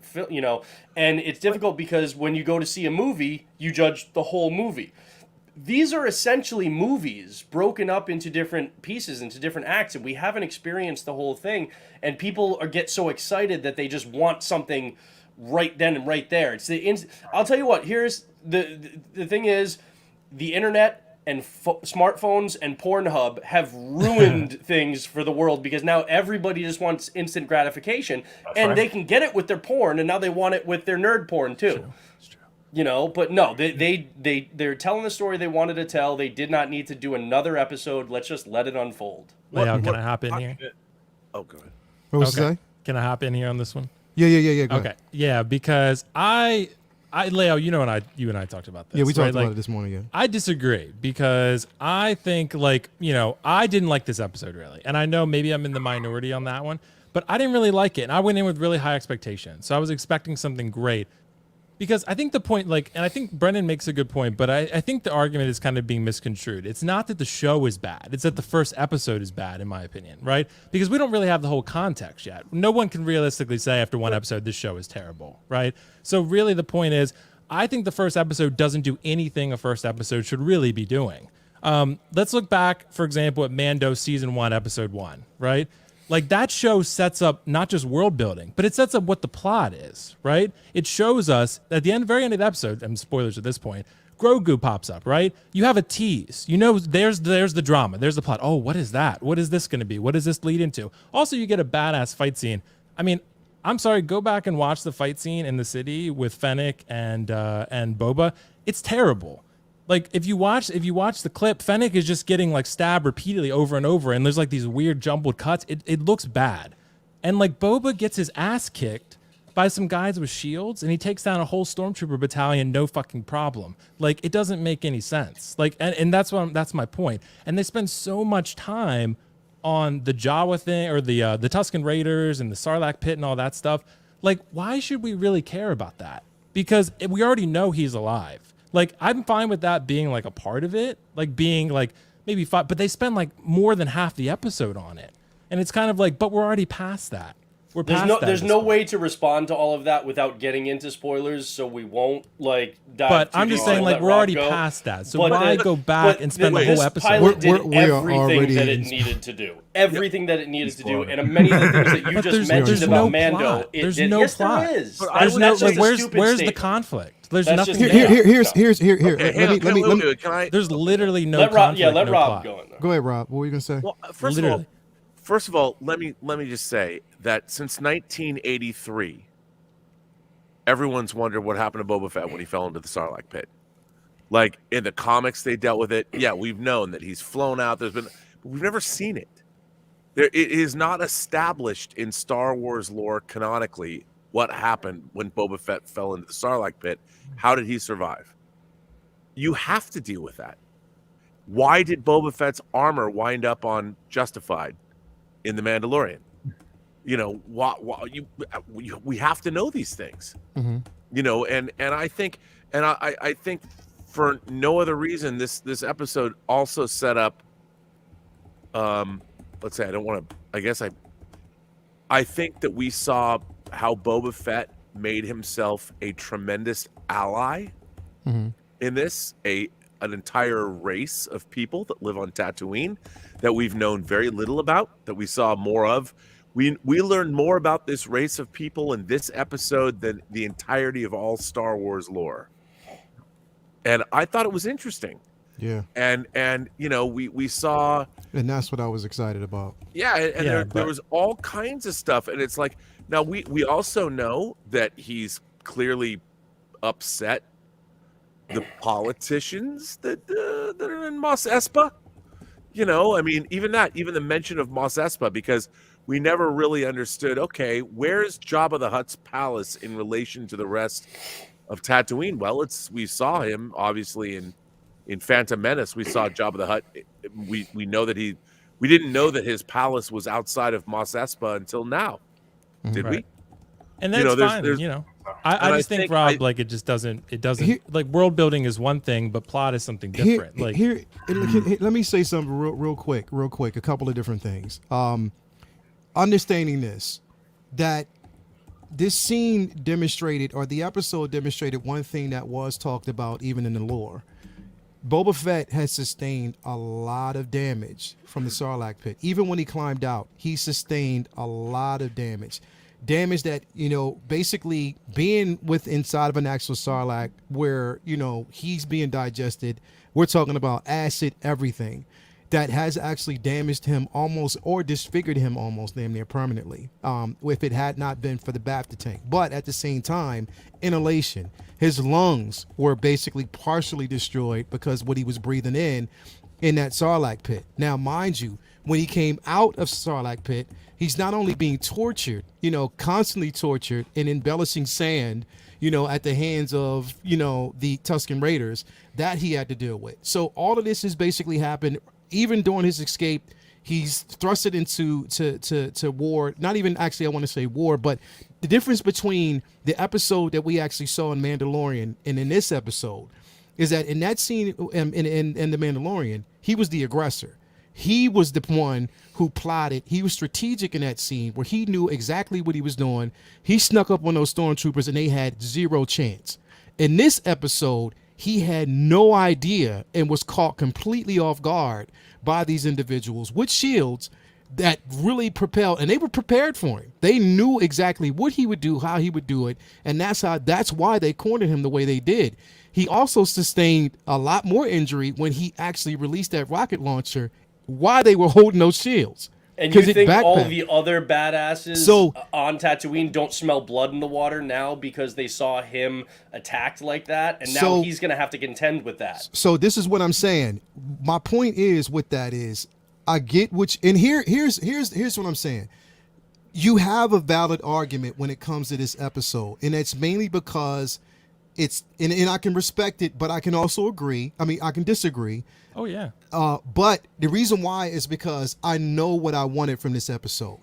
and it's difficult because when you go to see a movie, you judge the whole movie. These are essentially movies broken up into different pieces, into different acts, and we haven't experienced the whole thing, and people get so excited that they just want something right then and right there. I'll tell you what. Here's the thing is, the internet and smartphones and Pornhub have ruined things for the world because now everybody just wants instant gratification, and they can get it with their porn, and now they want it with their nerd porn too. It's true. But no, they're telling the story they wanted to tell. They did not need to do another episode. Let's just let it unfold. Leo, can I hop in here? Oh, go ahead. What was it say? Can I hop in here on this one? Yeah. Go ahead. Okay. Yeah, because Leo, you and I talked about this. Yeah, we talked right? about Like, it this morning. Yeah. I disagree because I think I didn't like this episode really. And I know maybe I'm in the minority on that one, but I didn't really like it. And I went in with really high expectations. So I was expecting something great. Because I think the point, and I think Brendan makes a good point, but I think the argument is kind of being misconstrued. It's not that the show is bad. It's that the first episode is bad, in my opinion, right? Because we don't really have the whole context yet. No one can realistically say after one episode, this show is terrible, right? So really the point is, I think the first episode doesn't do anything a first episode should really be doing. Let's look back, for example, at Mando Season 1, Episode 1, right? Like, that show sets up not just world building, but it sets up what the plot is, right? It shows us at the very end of the episode, and spoilers at this point, Grogu pops up, right? You have a tease. There's the drama. There's the plot. Oh, what is that? What is this going to be? What does this lead into? Also, you get a badass fight scene. I mean, I'm sorry, go back and watch the fight scene in the city with Fennec and Boba. It's terrible. Like, if you watch the clip, Fennec is just getting like stabbed repeatedly over and over, and there's like these weird jumbled cuts. It looks bad. And like Boba gets his ass kicked by some guys with shields, and he takes down a whole stormtrooper battalion, no fucking problem. Like, it doesn't make any sense. Like, and that's my point. And they spend so much time on the Jawa thing, or the Tusken Raiders and the Sarlacc pit and all that stuff. Like, why should we really care about that? Because we already know he's alive. Like, I'm fine with that being like a part of it, like being like maybe 5, but they spend like more than half the episode on it. And it's kind of like, but we're already past that. We're past that. There's no way to respond to all of that without getting into spoilers, so we won't like dive. But too I'm deep. just saying, I'll like, let we're Rob already go. past that. So But why the- go back but and spend the this whole episode? pilot did We are everything already that it in- needed to do. Everything that it needed to do, and many of the things that you But just there's mentioned no about Mando, plot. it There's did. no Yes, plot. there is. But There's no, That's just like, a where's stupid the statement. conflict? There's That's nothing. just- Here. Okay, Let me. wait, can I? There's literally no let Rob, conflict, let no Rob plot. go in there. Go ahead, Rob. What were you gonna say? Well, Literally. first of all, let me just say that since 1983, everyone's wondered what happened to Boba Fett when he fell into the Sarlacc pit. Like in the comics, they dealt with it. Yeah, we've known that he's flown out. But we've never seen it. It is not established in Star Wars lore canonically what happened when Boba Fett fell into the Sarlacc pit. How did he survive? You have to deal with that. Why did Boba Fett's armor wind up on Justified in The Mandalorian? You know, we have to know these things. Mm-hmm. You know, and I think for no other reason, this episode also set up. Let's say I think that we saw how Boba Fett made himself a tremendous ally in this, an entire race of people that live on Tatooine that we've known very little about, that we saw more of. We learned more about this race of people in this episode than the entirety of all Star Wars lore. And I thought it was interesting. Yeah. And you know, we saw, and that's what I was excited about. Yeah, and there was all kinds of stuff, and it's like, now we also know that he's clearly upset the politicians that are in Mos Espa. You know, I mean, even the mention of Mos Espa, because we never really understood, okay, where's Jabba the Hutt's palace in relation to the rest of Tatooine? Well, we saw him obviously in Phantom Menace. We saw Jabba the Hutt. We know that we didn't know that his palace was outside of Mos Espa until now, did we? And that's fine. You know, I just think Rob, like, it doesn't like, world building is one thing, but plot is something different. Here, let me say something real quick. A couple of different things. Understanding that this scene demonstrated, or the episode demonstrated, one thing that was talked about even in the lore. Boba Fett has sustained a lot of damage from the Sarlacc pit. Even when he climbed out, he sustained a lot of damage. Damage that, you know, basically being inside of an actual Sarlacc where, you know, he's being digested. We're talking about acid, everything that has actually damaged him almost, or disfigured him almost damn near permanently, if it had not been for the bacta tank. But at the same time, inhalation, his lungs were basically partially destroyed because what he was breathing in that Sarlacc pit. Now, mind you, when he came out of Sarlacc pit, he's not only being tortured, you know, constantly tortured and embellishing sand, you know, at the hands of, you know, the Tusken Raiders that he had to deal with. So all of this has basically happened. Even during his escape, he's thrusted into to war. Not even actually, I want to say war, but the difference between the episode that we actually saw in Mandalorian and in this episode is that in that scene in The Mandalorian, he was the aggressor. He was the one who plotted. He was strategic in that scene where he knew exactly what he was doing. He snuck up on those stormtroopers and they had zero chance. In this episode, he had no idea and was caught completely off guard by these individuals with shields that really propelled, and they were prepared for him. They knew exactly what he would do, how he would do it, and that's why they cornered him the way they did. He also sustained a lot more injury when he actually released that rocket launcher while they were holding those shields. And you think all the other badasses on Tatooine don't smell blood in the water now because they saw him attacked like that, and now he's going to have to contend with that. So this is what I'm saying. My point is with that is, I get and here's what I'm saying. You have a valid argument when it comes to this episode, and it's mainly because it's and I can respect it, but I can also agree. I mean, I can disagree. Oh yeah. But the reason why is because I know what I wanted from this episode.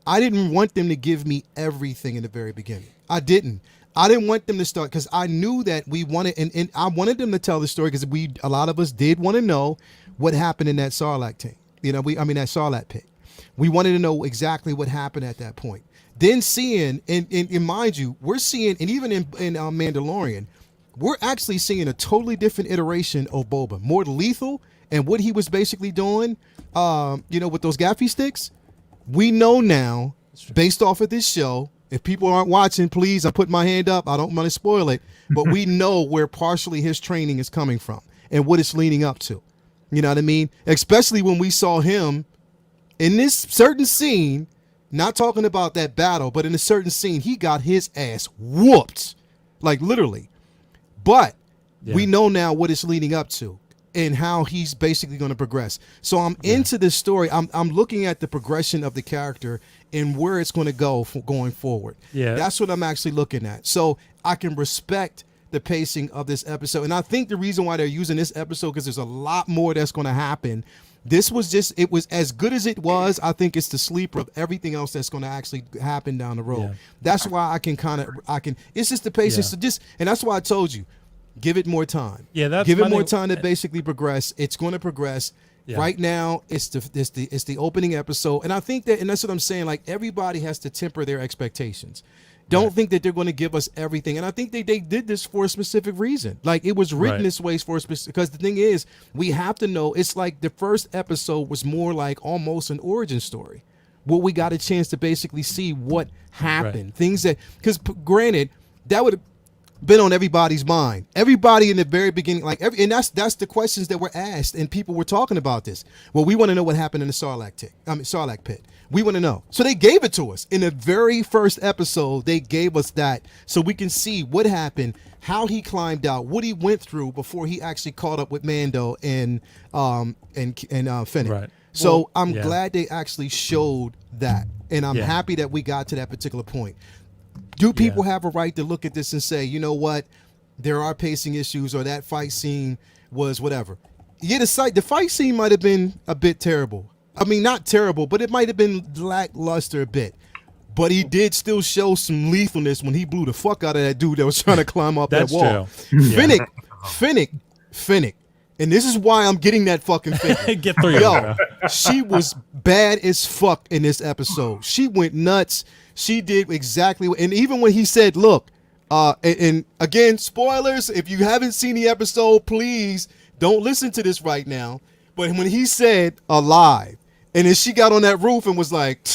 I didn't want them to give me everything in the very beginning. I didn't want them to start, because I knew that we wanted, and I wanted them to tell the story, because a lot of us did want to know what happened in that Sarlacc tank. You know, that Sarlacc pit. We wanted to know exactly what happened at that point. Then seeing, and mind you, we're seeing, and even in Mandalorian, we're actually seeing a totally different iteration of Boba, more lethal, and what he was basically doing, you know, with those gaffy sticks. We know now, based off of this show If people aren't watching, please, I put my hand up. I don't want to spoil it, but we know where partially his training is coming from and what it's leading up to. You know what I mean? Especially when we saw him in this certain scene, not talking about that battle, but in a certain scene, he got his ass whooped, like literally. But we know now what it's leading up to and how he's basically going to progress. So I'm into this story. I'm looking at the progression of the character and where it's going to go going forward. Yeah, that's what I'm actually looking at. So I can respect the pacing of this episode, and I think the reason why they're using this episode because there's a lot more that's going to happen. This was just, it was as good as it was. I think it's the sleeper of everything else that's going to actually happen down the road. Yeah. That's why I can it's just the patience to just, and that's why I told you, give it more time. Yeah, that's give it more time to basically progress. It's going to progress. Yeah. Right now, it's the opening episode, and I think that, and that's what I'm saying. Like everybody has to temper their expectations. Don't think that they're going to give us everything, and I think they did this for a specific reason. Like it was written this way for a specific. Because the thing is, we have to know. It's like the first episode was more like almost an origin story, where we got a chance to basically see what happened, things that. Because granted, that would have been on everybody's mind. Everybody in the very beginning, and that's the questions that were asked, and people were talking about this. Well, we want to know what happened in the Sarlacc pit. We want to know. So they gave it to us in the very first episode. They gave us that so we can see what happened, how he climbed out, what he went through before he actually caught up with Mando and Fennec. Right. So I'm glad they actually showed that, and I'm happy that we got to that particular point. Do people have a right to look at this and say, you know what, there are pacing issues, or that fight scene was whatever? Yeah, the fight scene might have been a bit terrible. I mean, not terrible, but it might have been lackluster a bit. But he did still show some lethalness when he blew the fuck out of that dude that was trying to climb up that wall. True. Fennec. And this is why I'm getting that fucking figure. Get through. Yo, she was bad as fuck in this episode. She went nuts. She did exactly, and even when he said, look, and again, spoilers, if you haven't seen the episode, please don't listen to this right now. But when he said alive, and then she got on that roof and was like,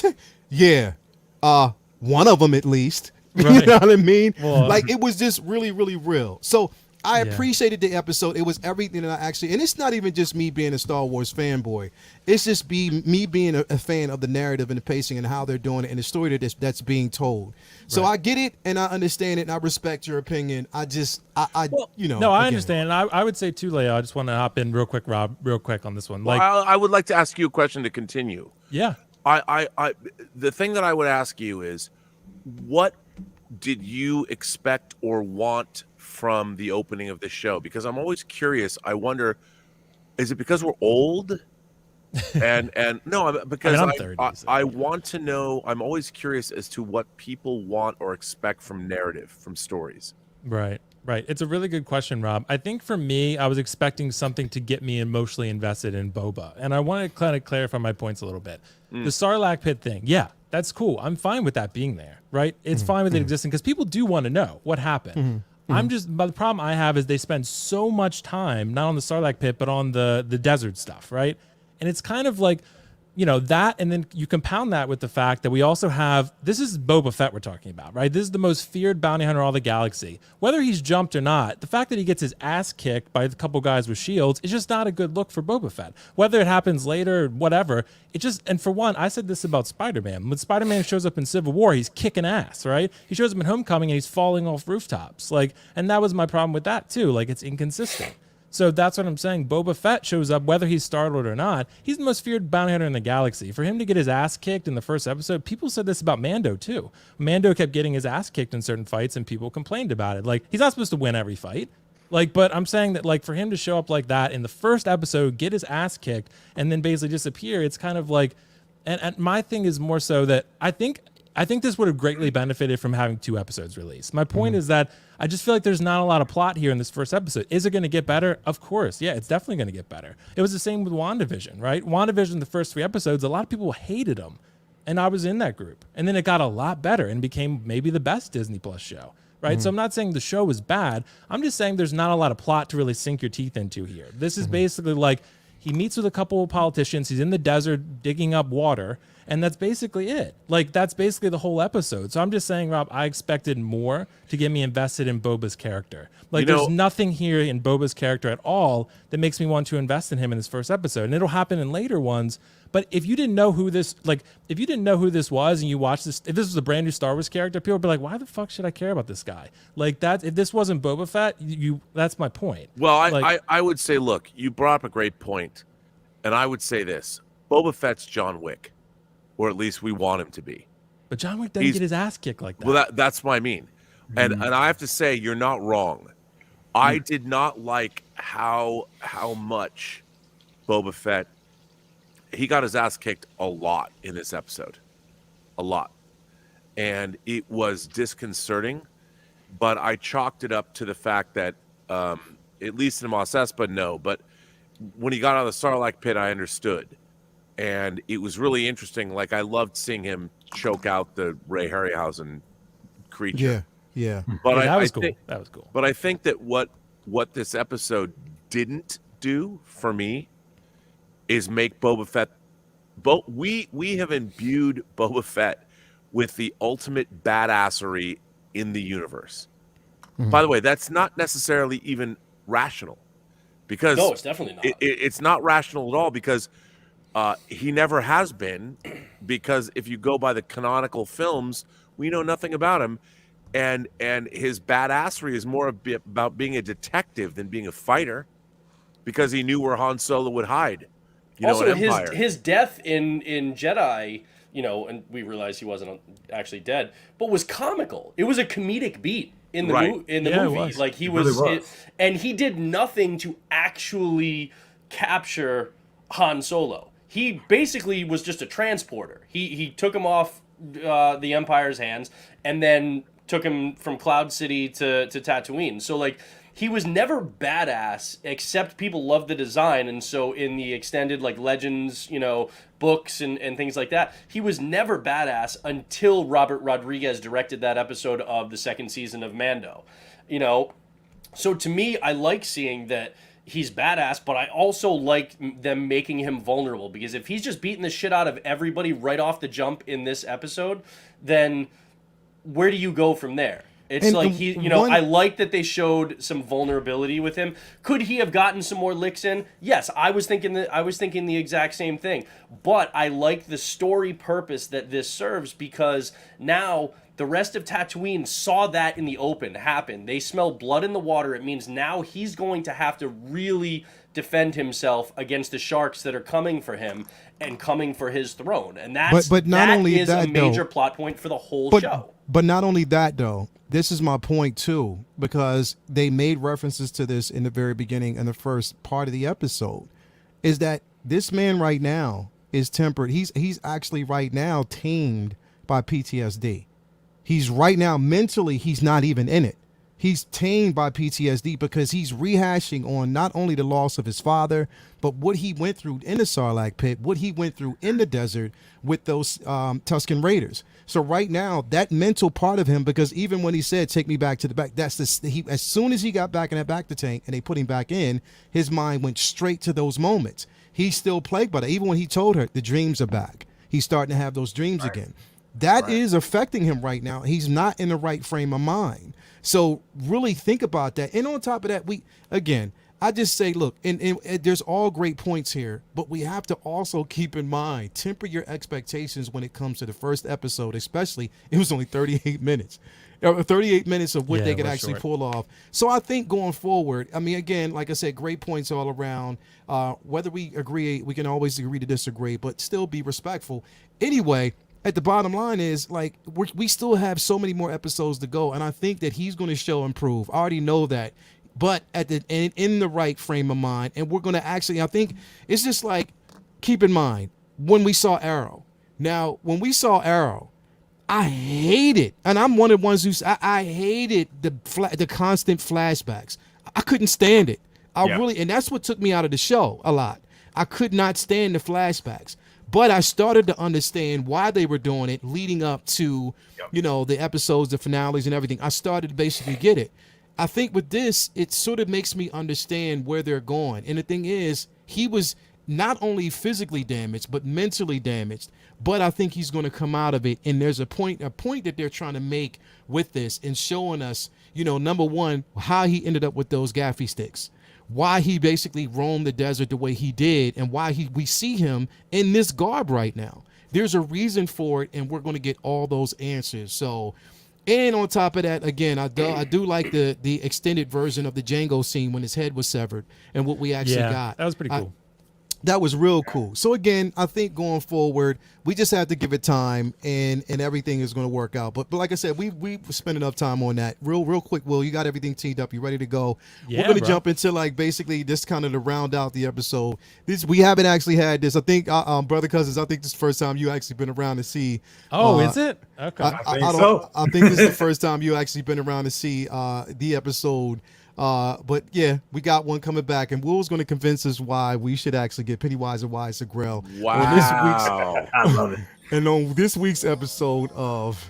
yeah, one of them at least. Right. You know what I mean? Well, like it was just really, really real. So I appreciated the episode. It was everything that I actually, and it's not even just me being a Star Wars fanboy. It's just me being a fan of the narrative and the pacing and how they're doing it and the story that's being told. So I get it and I understand it and I respect your opinion. I understand. I would say too, Leo, I just want to hop in real quick, Rob, on this one. Like, I would like to ask you a question to continue. Yeah. The thing that I would ask you is, what did you expect or want from the opening of the show? Because I'm always curious. I wonder, is it because we're old? and no, because I'm 30, I want to know. I'm always curious as to what people want or expect from narrative, from stories. Right. It's a really good question, Rob. I think for me, I was expecting something to get me emotionally invested in Boba, and I want to kind of clarify my points a little bit. The Sarlacc pit thing, that's cool. I'm fine with that being there, right? It's fine with it existing because people do want to know what happened. But the problem I have is they spend so much time, not on the Sarlacc pit, but on the desert stuff, right? And it's kind of like, that, and then you compound that with the fact that we also have, this is Boba Fett we're talking about, right? This is the most feared bounty hunter in all the galaxy. Whether he's jumped or not, the fact that he gets his ass kicked by a couple guys with shields is just not a good look for Boba Fett. Whether it happens later or whatever, and for one, I said this about Spider-Man. When Spider-Man shows up in Civil War, he's kicking ass, right? He shows up in Homecoming and he's falling off rooftops. And that was my problem with that too. It's inconsistent. So that's what I'm saying. Boba Fett shows up, whether he's Star-Lord or not. He's the most feared bounty hunter in the galaxy. For him to get his ass kicked in the first episode, people said this about Mando too. Mando kept getting his ass kicked in certain fights, and people complained about it. He's not supposed to win every fight. But I'm saying that, for him to show up like that in the first episode, get his ass kicked, and then basically disappear, it's kind of like, and my thing is more so that I think this would have greatly benefited from having 2 episodes released. My point is that I just feel like there's not a lot of plot here in this first episode. Is it going to get better? Of course. Yeah, it's definitely going to get better. It was the same with WandaVision, right? WandaVision, the first 3 episodes, a lot of people hated them. And I was in that group. And then it got a lot better and became maybe the best Disney Plus show, right? So I'm not saying the show was bad. I'm just saying there's not a lot of plot to really sink your teeth into here. This is basically he meets with a couple of politicians. He's in the desert digging up water. And that's basically it. Like, that's basically the whole episode. So I'm just saying, Rob, I expected more to get me invested in Boba's character. Like, there's nothing here in Boba's character at all that makes me want to invest in him in this first episode. And it'll happen in later ones. But if you didn't know who this, was, and you watched this, if this was a brand new Star Wars character, people would be like, why the fuck should I care about this guy? Like, that, if this wasn't Boba Fett, that's my point. Well, Like, I would say, look, you brought up a great point, and I would say this: Boba Fett's John Wick, or at least we want him to be. but John Wick doesn't get his ass kicked like that. Well, that's what I mean, and I have to say, you're not wrong. I did not like how much Boba Fett, he got his ass kicked a lot in this episode, a lot, and it was disconcerting. But I chalked it up to the fact that, at least in Mos Espa, no. But when he got out of the Sarlacc pit, I understood, and it was really interesting. Like, I loved seeing him choke out the Ray Harryhausen creature. Yeah. But Yeah, that was cool. think, That was cool. But I think that what this episode didn't do for me is make Boba Fett. We have imbued Boba Fett with the ultimate badassery in the universe. By the way, that's not necessarily even rational, because No, it's definitely not. It's not rational at all, because he never has been. Because if you go by the canonical films, we know nothing about him, and his badassery is more about being a detective than being a fighter, because he knew where Han Solo would hide. Also, in Empire. his death in Jedi, and we realized he wasn't actually dead, but was comical. It was a comedic beat in the Right. movie. Like, he was, really was. and he did nothing to actually capture Han Solo. He basically was just a transporter. He took him off the Empire's hands, and then took him from Cloud City to Tatooine. So, like, he was never badass, except people loved the design. And so in the extended, like, Legends, books and things like that, he was never badass until Robert Rodriguez directed that episode of the second season of Mando. So to me, I like seeing that he's badass, but I also like them making him vulnerable, because if he's just beating the shit out of everybody right off the jump in this episode, then where do you go from there? It's And like I like that they showed some vulnerability with him. Could he have gotten some more licks in? Yes, I was thinking the exact same thing. But I like the story purpose that this serves, because now the rest of Tatooine saw that in the open happen. They smell blood in the water. It means now he's going to have to really defend himself against the sharks that are coming for him and coming for his throne. And that's But not only is that, a major though, plot point for the whole but, show. But not only that, though, this is my point too, because they made references to this in the very beginning and the first part of the episode, is that this man right now is tempered. He's actually right now tamed by PTSD. He's right now mentally, he's not even in it. He's tamed by PTSD because he's rehashing on not only the loss of his father, but what he went through in the Sarlacc pit, what he went through in the desert with those Tusken Raiders. So right now, that mental part of him, because even when he said, take me back to the back, as soon as he got back in that back to tank and they put him back in, his mind went straight to those moments. He's still plagued by that. Even when he told her the dreams are back, he's starting to have those dreams again. That is affecting him right now. He's not in the right frame of mind. So really think about that. And on top of that, I just say, look, and there's all great points here, but we have to also keep in mind, temper your expectations when it comes to the first episode, especially it was only 38 minutes. 38 minutes of what they could actually pull off. So I think going forward, I mean, again, like I said, great points all around. Whether we agree, we can always agree to disagree, but still be respectful. Anyway, at the bottom line is, like, we still have so many more episodes to go, and I think that he's going to show improve. I already know that, but in the right frame of mind, and we're going to actually, I think it's just like, keep in mind when we saw Arrow. Now, when we saw Arrow, I hated, and I'm one of the ones who I hated the constant flashbacks. I couldn't stand it. And that's what took me out of the show a lot. I could not stand the flashbacks. But I started to understand why they were doing it leading up to, the episodes, the finales and everything. I started to basically get it. I think with this, it sort of makes me understand where they're going. And the thing is, not only physically damaged but mentally damaged. But I think he's going to come out of it, and there's a point that they're trying to make with this and showing us, number one, how he ended up with those gaffy sticks, why he basically roamed the desert the way he did, and why we see him in this garb right now. There's a reason for it, and we're going to get all those answers. So, and on top of that, again, I do like the extended version of the Django scene when his head was severed and what we actually got. That was pretty cool. That was real cool. So again, I think going forward, we just have to give it time, and everything is going to work out. But like I said, we spent enough time on that. Real quick, Will, you got everything teed up? You ready to go? Yeah, we're going to bro. jump into like basically this kind of to round out the episode. We haven't actually had this. I think, brother cousins, I think this is the first time you actually been around to see. Oh, is it? Okay. I think this is the first time you actually been around to see the episode. But yeah, we got one coming back, and Will's going to convince us why we should actually get Pennywise and why it's a grail. Wow. I love it. And on this week's episode of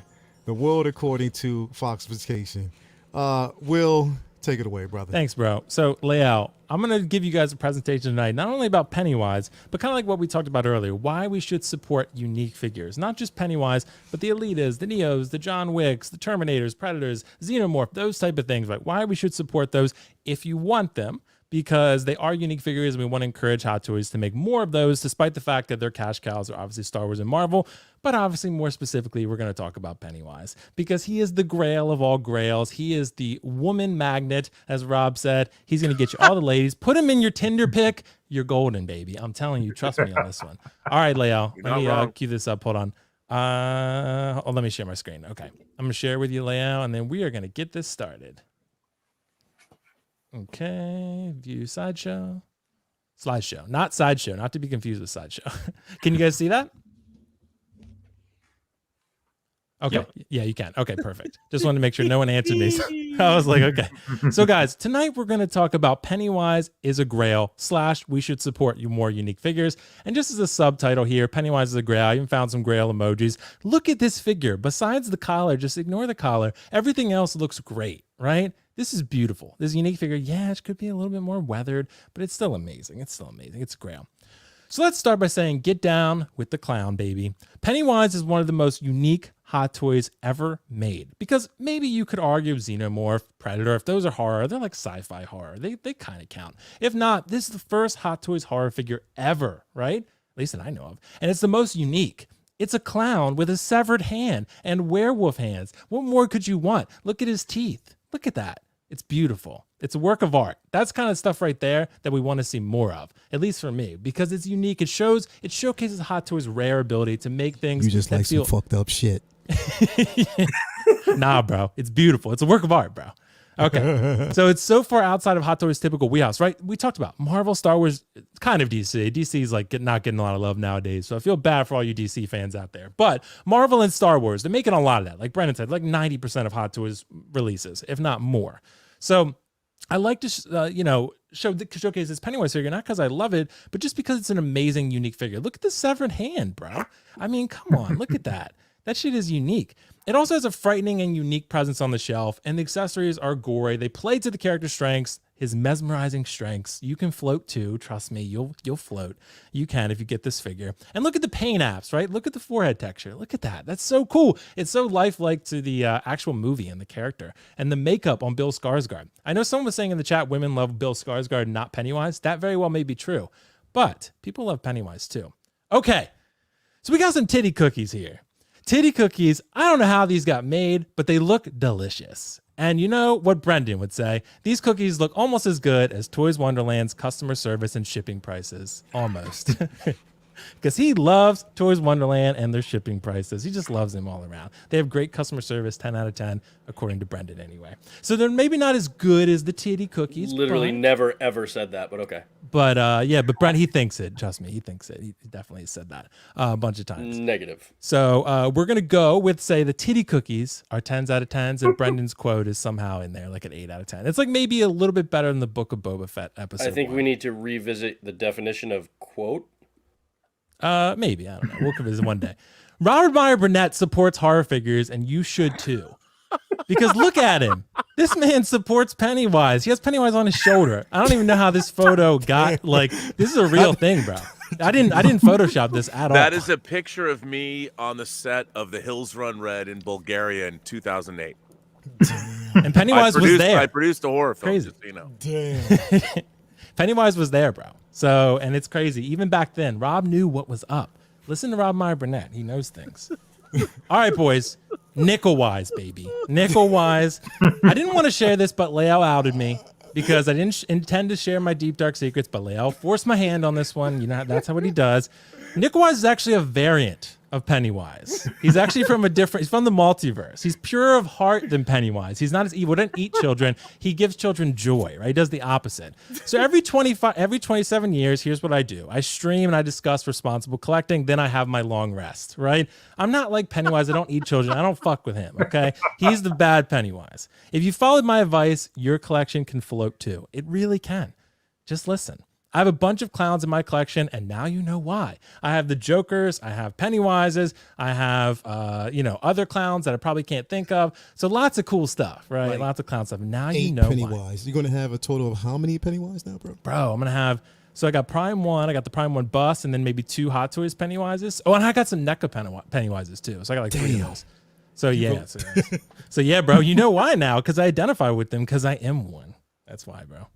The World According to Fox Vacation, Will, take it away, brother. Thanks, bro. So, layout. I'm going to give you guys a presentation tonight, not only about Pennywise, but kind of like what we talked about earlier, why we should support unique figures. Not just Pennywise, but the Elitas, the Neos, the John Wicks, the Terminators, Predators, Xenomorph, those type of things, right? Why we should support those if you want them, because they are unique figures, and we want to encourage Hot Toys to make more of those, despite the fact that their cash cows are obviously Star Wars and Marvel. But obviously, more specifically, we're going to talk about Pennywise, because he is the grail of all grails. He is the woman magnet, as Rob said. He's going to get you all the ladies. Put him in your Tinder pic. You're golden, baby. I'm telling you. Trust me on this one. All right, Leo. Let me cue this up. Hold on. Let me share my screen. Okay. I'm going to share with you, Leo, and then we are going to get this started. Okay, view slideshow. Slideshow, not sideshow, not to be confused with sideshow. Can you guys see that? Okay, yep. Yeah, you can. Okay, perfect. Just wanted to make sure no one answered me. So I was like, okay. So guys, tonight we're going to talk about Pennywise is a grail / we should support you more unique figures. And just as a subtitle here, Pennywise is a grail. I even found some grail emojis. Look at this figure. Besides the collar, just ignore the collar. Everything else looks great, right? This is beautiful. This unique figure, yeah, it could be a little bit more weathered, but it's still amazing. It's still amazing. It's a grail. So let's start by saying, get down with the clown, baby. Pennywise is one of the most unique Hot Toys ever made, because maybe you could argue Xenomorph, Predator, if those are horror, they're like sci-fi horror. They kind of count. If not, this is the first Hot Toys horror figure ever, right? At least that I know of. And it's the most unique. It's a clown with a severed hand and werewolf hands. What more could you want? Look at his teeth. Look at that. It's beautiful. It's a work of art. That's kind of stuff right there that we want to see more of, at least for me, because it's unique. It showcases Hot Toys' rare ability to make things. You just like some fucked up shit. Nah, bro. It's beautiful. It's a work of art, bro. Okay. So it's so far outside of Hot Toys' typical wheelhouse, right? We talked about Marvel, Star Wars, kind of DC. DC is like not getting a lot of love nowadays. So I feel bad for all you DC fans out there. But Marvel and Star Wars, they're making a lot of that. Like Brendan said, like 90% of Hot Toys releases, if not more. So I like to, showcase this Pennywise figure, not because I love it, but just because it's an amazing, unique figure. Look at the severed hand, bro. I mean, come on, look at that. That shit is unique. It also has a frightening and unique presence on the shelf, and the accessories are gory. They play to the character's strengths, his mesmerizing strengths. You can float too. Trust me, you'll float. You can if you get this figure. And look at the paint apps, right? Look at the forehead texture. Look at that. That's so cool. It's so lifelike to the actual movie and the character. And the makeup on Bill Skarsgård. I know someone was saying in the chat, women love Bill Skarsgård, not Pennywise. That very well may be true. But people love Pennywise too. Okay, so we got some titty cookies here. Titty cookies, I don't know how these got made, but they look delicious. And you know what Brendan would say? These cookies look almost as good as Toys Wonderland's customer service and shipping prices. Almost. Because he loves Toys Wonderland and their shipping prices. He just loves them all around. They have great customer service, 10 out of 10, according to Brendan anyway. So they're maybe not as good as the titty cookies. Literally never, ever said that, but okay. But but Brent, he thinks it. Trust me, he thinks it. He definitely said that a bunch of times. Negative. So we're going to go with, say, the titty cookies are 10s out of 10s, and Brendan's quote is somehow in there, like an 8 out of 10. It's like maybe a little bit better than the Book of Boba Fett episode. I think we need to revisit the definition of quote. Maybe. I don't know. We'll visit one day. Robert Meyer Burnett supports horror figures, and you should too. Because look at him. This man supports Pennywise. He has Pennywise on his shoulder. I don't even know how this photo got like. This is a real thing, bro. I didn't Photoshop this at all. That is a picture of me on the set of The Hills Run Red in Bulgaria in 2008. And Pennywise was there. I produced a horror film. Crazy. Just so you know. Damn. Pennywise was there, bro. So, and it's crazy. Even back then, Rob knew what was up. Listen to Rob Meyer Burnett. He knows things. All right, boys. Nickel Wise, baby. Nickel Wise. I didn't want to share this, but Leal outed me because I didn't intend to share my deep, dark secrets, but Leal forced my hand on this one. You know, that's how what he does. Nickel Wise is actually a variant of Pennywise. He's actually he's from the multiverse. He's purer of heart than Pennywise. He's not as evil. He doesn't eat children. He gives children joy, right? He does the opposite. So every 27 years, here's what I do. I stream and I discuss responsible collecting. Then I have my long rest, right? I'm not like Pennywise. I don't eat children. I don't fuck with him, okay? He's the bad Pennywise. If you followed my advice, your collection can float too. It really can. Just listen. I have a bunch of clowns in my collection, and now you know why. I have the Jokers, I have Pennywises, I have other clowns that I probably can't think of. So lots of cool stuff, right? Like lots of clown stuff. Now 8 you know Pennywise. why. You're gonna have a total of how many Pennywise now, bro? Bro, I'm gonna have. So I got Prime 1, I got the Prime 1 bus, and then maybe 2 Hot Toys Pennywises. Oh, and I got some NECA Pennywises too. So I got like 3 of those. So yeah, so yeah, bro. You know why now? Because I identify with them because I am one. That's why, bro.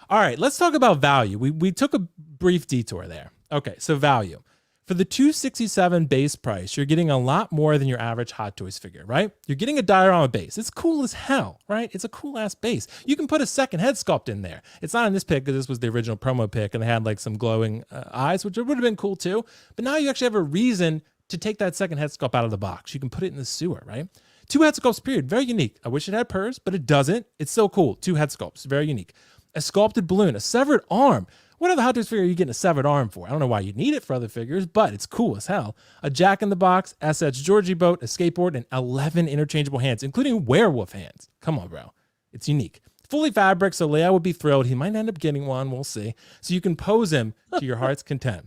All right, let's talk about value. We took a brief detour there. Okay, so value. For the $267 base price, you're getting a lot more than your average Hot Toys figure, right? You're getting a diorama base. It's cool as hell, right? It's a cool ass base. You can put a second head sculpt in there. It's not in this pick because this was the original promo pick and they had like some glowing eyes, which would have been cool too. But now you actually have a reason to take that second head sculpt out of the box. You can put it in the sewer, right? 2 head sculpts, period. Very unique. I wish it had purrs, but it doesn't. It's so cool. 2 head sculpts, very unique. A sculpted balloon, a severed arm. What other Hot Toys figure are you getting a severed arm for? I don't know why you need it for other figures, but it's cool as hell. A Jack in the Box, SH Georgie boat, a skateboard, and 11 interchangeable hands, including werewolf hands. Come on, bro. It's unique. Fully fabric, so Leo would be thrilled. He might end up getting one. We'll see. So you can pose him to your heart's content.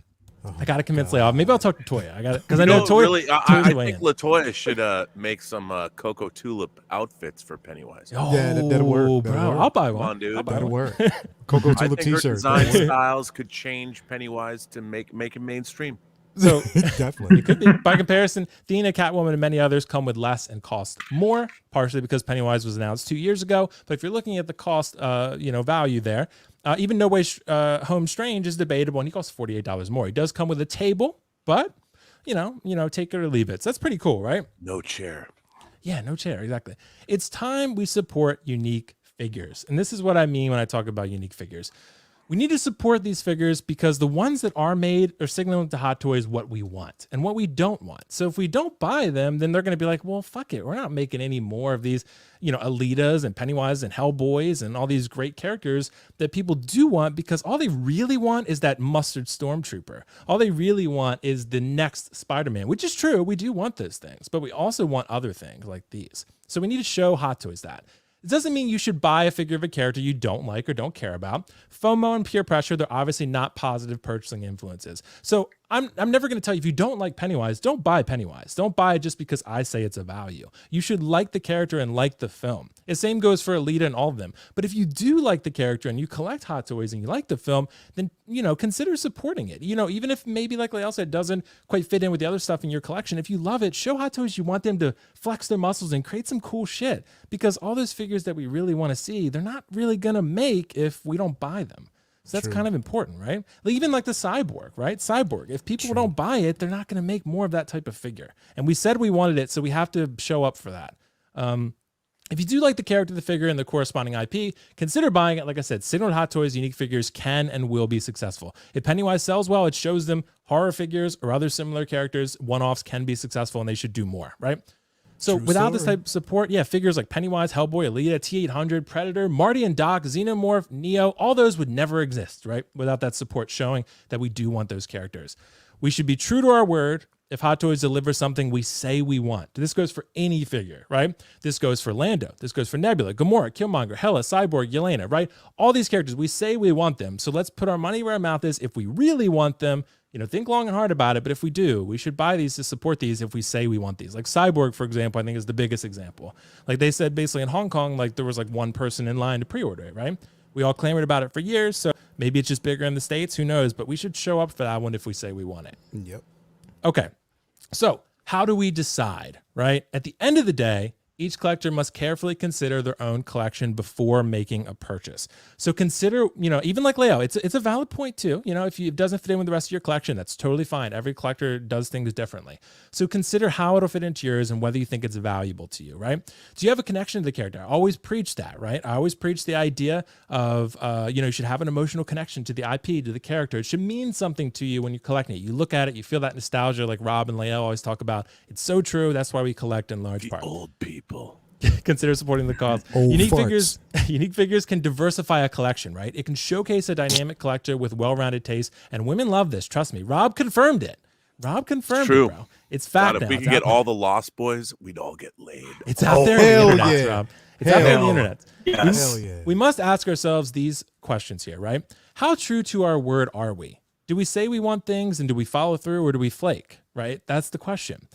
I got to convince Leo. Maybe I'll talk to Toya. I got it because I know Toya. Really, I think Latoya should make some Coco Tulip outfits for Pennywise. Oh, Yeah, that'll work. bro. That'll work. I'll buy one. Come on, dude. I'll buy That'll one. work. Coco I Tulip think her t-shirt. design styles could change Pennywise to make him mainstream. So Definitely. it could be. By comparison, Athena, Catwoman, and many others come with less and cost more, partially because Pennywise was announced 2 years ago. But if you're looking at the cost, value there, even No Way Home Strange is debatable, and he costs $48 more. He does come with a table, but take it or leave it. So that's pretty cool, right? No chair. Yeah, no chair, exactly. It's time we support unique figures. And this is what I mean when I talk about unique figures. We need to support these figures because the ones that are made are signaling to Hot Toys what we want and what we don't want. So if we don't buy them, then they're going to be like, well, fuck it. We're not making any more of these, Alitas and Pennywise and Hellboys and all these great characters that people do want because all they really want is that mustard stormtrooper. All they really want is the next Spider-Man, which is true. We do want those things, but we also want other things like these. So we need to show Hot Toys that. It doesn't mean you should buy a figure of a character you don't like or don't care about. FOMO and peer pressure, they're obviously not positive purchasing influences. So I'm never going to tell you, if you don't like Pennywise, don't buy Pennywise. Don't buy it just because I say it's a value. You should like the character and like the film. The same goes for Alita and all of them. But if you do like the character and you collect Hot Toys and you like the film, then, consider supporting it. Even if maybe like Lael said, doesn't quite fit in with the other stuff in your collection, if you love it, show Hot Toys you want them to flex their muscles and create some cool shit. Because all those figures that we really want to see, they're not really going to make if we don't buy them. So that's kind of important, right? Even like the Cyborg, right? Cyborg. If people don't buy it, they're not going to make more of that type of figure. And we said we wanted it, so we have to show up for that. If you do like the character, the figure, and the corresponding IP, consider buying it. Like I said, Signal Hot Toys unique figures can and will be successful. If Pennywise sells well, it shows them horror figures or other similar characters, one-offs can be successful, and they should do more, right? So without this type of support, figures like Pennywise, Hellboy, Alita, T-800, Predator, Marty and Doc, Xenomorph, Neo, all those would never exist, right? Without that support showing that we do want those characters. We should be true to our word if Hot Toys delivers something we say we want. This goes for any figure, right? This goes for Lando. This goes for Nebula, Gamora, Killmonger, Hela, Cyborg, Yelena, right? All these characters, we say we want them. So let's put our money where our mouth is. If we really want them, think long and hard about it. But if we do, we should buy these to support these if we say we want these. Like Cyborg, for example, I think is the biggest example. Like they said basically in Hong Kong, like there was like one person in line to pre-order it, right? We all clamored about it for years. So maybe it's just bigger in the States. Who knows? But we should show up for that one if we say we want it. Yep. Okay. So how do we decide, right? At the end of the day, each collector must carefully consider their own collection before making a purchase. So consider, even like Leo, it's a valid point too. If it doesn't fit in with the rest of your collection, that's totally fine. Every collector does things differently. So consider how it'll fit into yours and whether you think it's valuable to you, right? Do you have a connection to the character? I always preach that, right? I always preach the idea of, you should have an emotional connection to the IP, to the character. It should mean something to you when you're collecting it. You look at it, you feel that nostalgia like Rob and Leo always talk about. It's so true. That's why we collect in large part. Old people. Consider supporting the cause. Unique figures can diversify a collection, right? It can showcase a dynamic collector with well-rounded taste, and women love this. Trust me. Rob confirmed it. True. Bro. It's fact. God, if now. we could get all the Lost Boys, we'd all get laid. It's out there hell on the internet, yeah. Rob. It's out there on the internet. Yes. Hell yeah. We must ask ourselves these questions here, right? How true to our word are we? Do we say we want things and do we follow through, or do we flake, right? That's the question.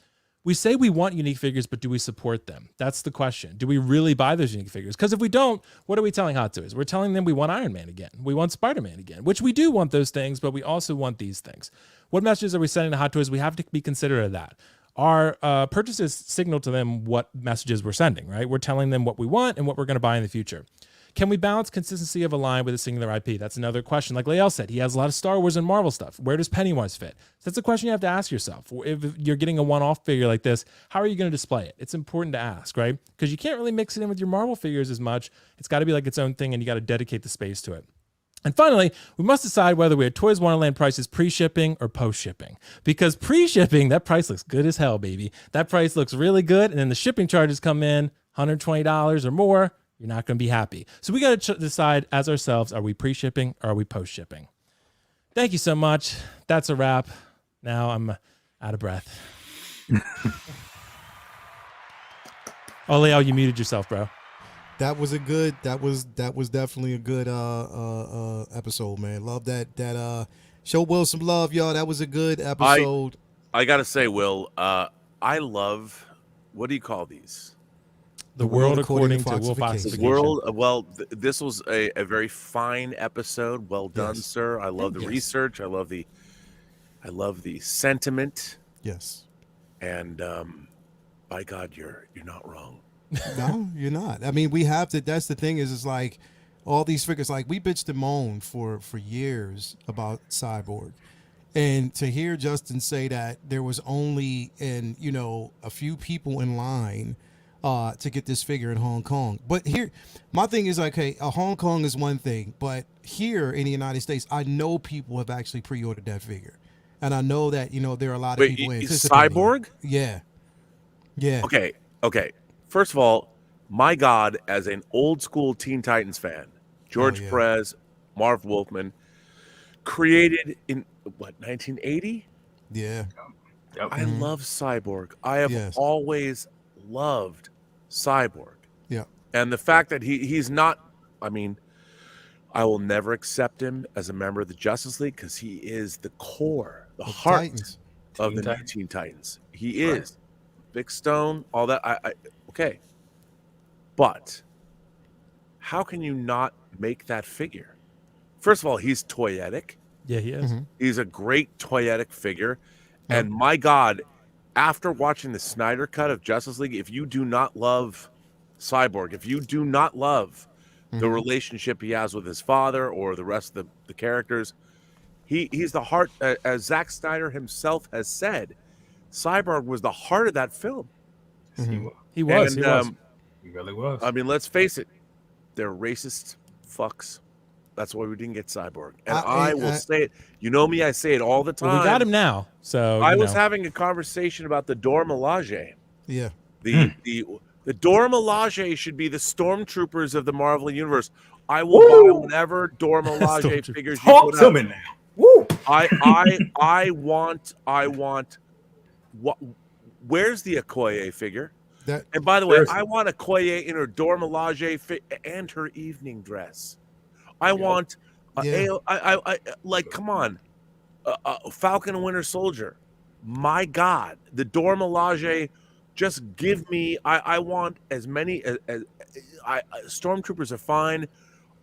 We say we want unique figures, but do we support them? That's the question. Do we really buy those unique figures? Because if we don't, what are we telling Hot Toys? We're telling them we want Iron Man again. We want Spider-Man again, which we do want those things, but we also want these things. What messages are we sending to Hot Toys? We have to be considerate of that. Our purchases signal to them what messages we're sending, right? We're telling them what we want and what we're going to buy in the future. Can we balance consistency of a line with a singular IP? That's another question. Like Lael said, he has a lot of Star Wars and Marvel stuff. Where does Pennywise fit? So that's a question you have to ask yourself. If you're getting a one-off figure like this, how are you going to display it? It's important to ask, right? Because you can't really mix it in with your Marvel figures as much. It's got to be like its own thing, and you got to dedicate the space to it. And finally, we must decide whether we have Toys Wonderland prices pre-shipping or post-shipping. Because pre-shipping, that price looks good as hell, baby. That price looks really good, and then the shipping charges come in $120 or more. You're not going to be happy. So we got to decide as ourselves, are we pre-shipping or are we post-shipping? Thank you so much. That's a wrap. Now I'm out of breath. Oh, Leo, you muted yourself, bro. That was definitely a good episode, man. Love that show Will some love, y'all. That was a good episode. I gotta say, Will, I love, what do you call these? The world according to Will Foxification. This was a very fine episode. Well done, Yes. sir. I love the research. I love the sentiment. Yes. And by God, you're not wrong. No, you're not. I mean, we have to. That's the thing is like all these figures. Like we bitched and moaned for years about Cyborg, and to hear Justin say that there was only a few people in line to get this figure in Hong Kong. But here, my thing is like, okay, Hong Kong is one thing, but here in the United States, I know people have actually pre-ordered that figure, and I know that there are a lot of people anticipating. Cyborg? Yeah. Okay. First of all, my God, as an old school Teen Titans fan, George Perez, Marv Wolfman, created in 1980? Yeah. I love Cyborg. I have always loved Cyborg. Yeah. And the fact that he's not, I mean, I will never accept him as a member of the Justice League because he is the core, the heart Titans. of the new Teen Titans. He is. Big Stone, all that. Okay. But how can you not make that figure? First of all, he's toyetic. Yeah, he is. He's a great toyetic figure. And my God, after watching the Snyder cut of Justice League, if you do not love Cyborg, if you do not love the relationship he has with his father or the rest of the characters, he's the heart, as Zack Snyder himself has said, Cyborg was the heart of that film. He was. He really was. I mean, let's face it, they're racist fucks. That's why we didn't get Cyborg. And I will say it. You know me, I say it all the time. Well, we got him now. So I was having a conversation about the Dora Milaje. Yeah. The Dora Milaje should be the stormtroopers of the Marvel universe. I will buy whatever Dora Milaje figures you put out. Now. Woo! I want what? Where's the Okoye figure? And by the way, I want Okoye in her Dora Milaje and her evening dress. I want I like, come on. Falcon and Winter Soldier. My God, the Dora Milaje. Just give me. I want as many as stormtroopers are fine.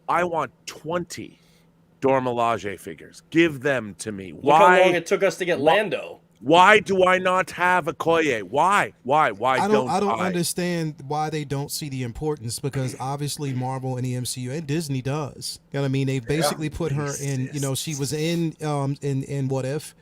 I want 20 Dora Milaje figures. Give them to me. Look how long it took us to get Lando. Why do I not have a Koye? Why? Why I don't don't understand why they don't see the importance, because obviously Marvel and the MCU and Disney does. You know what I mean? They basically put her in, you know, she was in What If.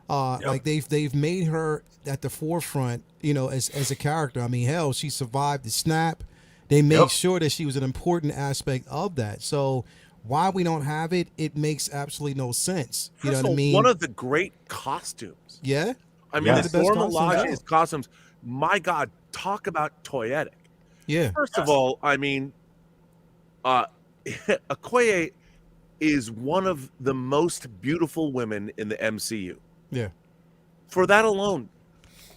Like they've made her at the forefront, you know, as a character. I mean, hell, she survived the snap. They made sure that she was an important aspect of that. So why we don't have it, it makes absolutely no sense. You know what I mean? One of the great costumes. Yeah. I mean, the the best Dora costumes Milaje's out. costumes. My God, talk about toyetic. Yeah. First of all, I mean, Okoye is one of the most beautiful women in the MCU. Yeah. For that alone,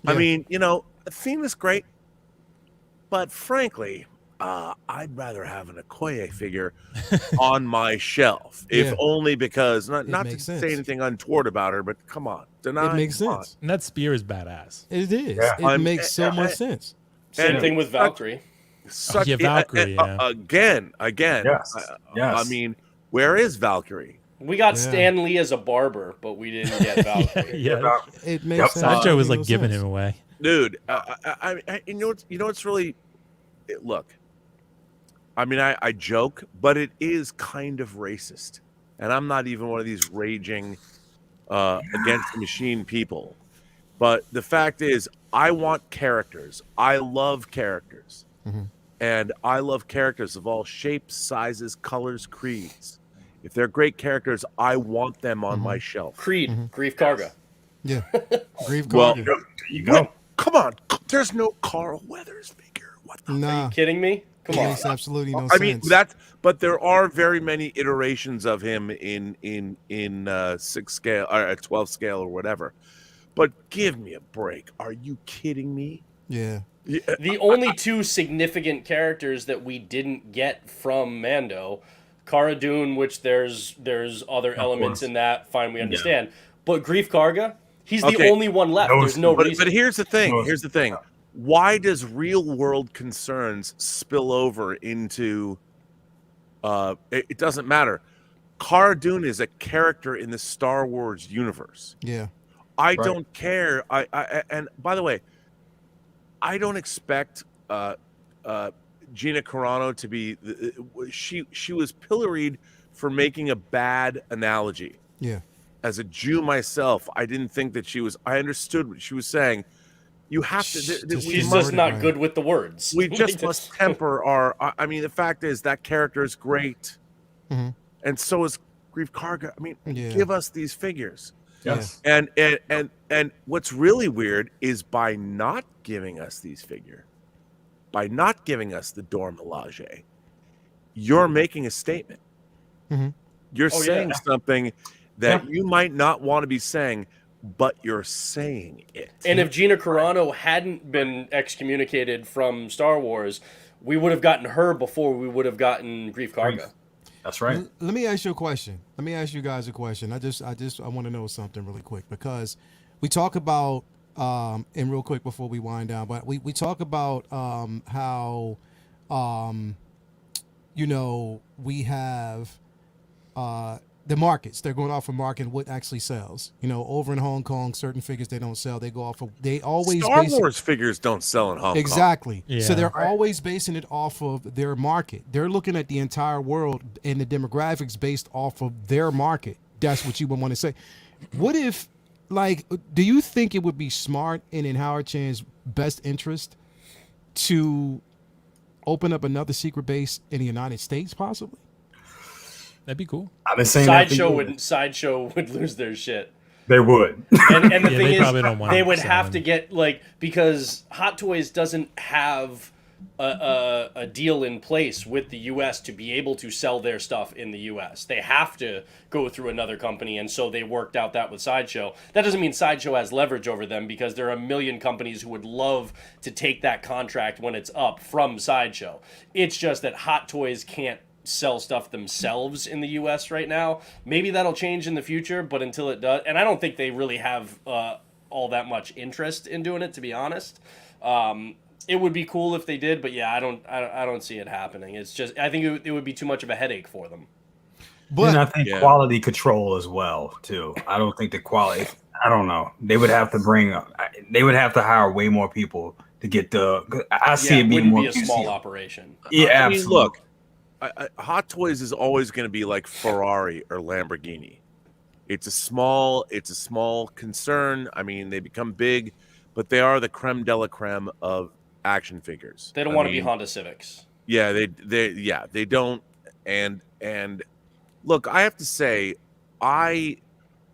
I Yeah. mean, you know, Athena's great, but frankly, I'd rather have an Okoye figure on my shelf, if Yeah. only because not to makes sense. say anything untoward about her, but come on, It makes sense. And that spear is badass. It is. Yeah. It makes so much sense. Same And thing with Valkyrie. Such Yeah, Valkyrie, yeah. again. Yes. I mean, where is Valkyrie? We got Yeah. Stan Lee as a barber, but we didn't get Valkyrie. Yeah. It makes sense. Sideshow was It like makes giving sense. him away. Dude, you know what's really look. I mean, I joke, but it is kind of racist, and I'm not even one of these raging against the machine people. But the fact is, I want characters. I love characters, and I love characters of all shapes, sizes, colors, creeds. If they're great characters, I want them on my shelf. Creed, Grief Karga. Yeah. Grief Well, Karga. There you go. Come on, there's no Carl Weathers figure. What the Nah. Kidding me? Come It on. makes absolutely no I mean sense. but there are very many iterations of him in 6 scale or 12 scale or whatever. But give me a break. Are you kidding me? Yeah. The only two significant characters that we didn't get from Mando, Cara Dune, which there's other elements course. in that, fine, we understand. But Grief Karga, he's the Okay. only one left. No, There's no But reason. here's the thing. No. Here's the thing. Why does real world concerns spill over into it doesn't matter. Cara Dune is a character in the Star Wars universe. Yeah. I don't care. I and by the way, I don't expect Gina Carano to be. She was pilloried for making a bad analogy. Yeah. As a Jew myself, I didn't think that she was. I understood what she was saying. You have to. She's must- just not right. good with the words. We just must temper our. I mean, the fact is that character is great, and so is Grief Karga. I mean, Yeah. give us these figures. Yes. And what's really weird is by not giving us these figures, by not giving us the Dora Milaje, you're making a statement. You're Oh, saying yeah. something that you might not want to be saying, but you're saying it. And if Gina Carano hadn't been excommunicated from Star Wars, we would have gotten her before we would have gotten Grief Karga. That's right. Let me ask you a question. Let me ask you guys a question. I want to know something really quick, because we talk about and real quick before we wind down, but we talk about how you know, we have the markets. They're going off of market what actually sells. You know, over in Hong Kong, certain figures they don't sell. They go off of, they always Star base- Wars figures don't sell in Hong Kong. Exactly. Yeah. So they're always basing it off of their market. They're looking at the entire world and the demographics based off of their market. That's what you would want to say. What if, like, do you think it would be smart and in Howard Chan's best interest to open up another secret base in the United States, possibly? That'd be cool. I've been saying that for years. Sideshow would lose their shit. They would. And the Yeah, thing they is, probably don't want they them would have selling. to get, like, because Hot Toys doesn't have a deal in place with the U.S. to be able to sell their stuff in the U.S. They have to go through another company, and so they worked out that with Sideshow. That doesn't mean Sideshow has leverage over them, because there are a million companies who would love to take that contract when it's up from Sideshow. It's just that Hot Toys can't sell stuff themselves in the US right now. Maybe that'll change in the future, but until it does, and I don't think they really have all that much interest in doing it, to be honest. It would be cool if they did, but yeah, I don't see it happening. It's just, I think it would be too much of a headache for them. And I But think quality control as well too. I don't think the quality. I don't know. They would have to hire way more people to get the. I see it being wouldn't more be a small operation. Yeah, I mean, absolutely. look, Hot Toys is always going to be like Ferrari or Lamborghini. It's a small concern. I mean, they become big, but they are the creme de la creme of action figures. They don't want to be Honda Civics. Yeah, they don't. And look, I have to say, I'm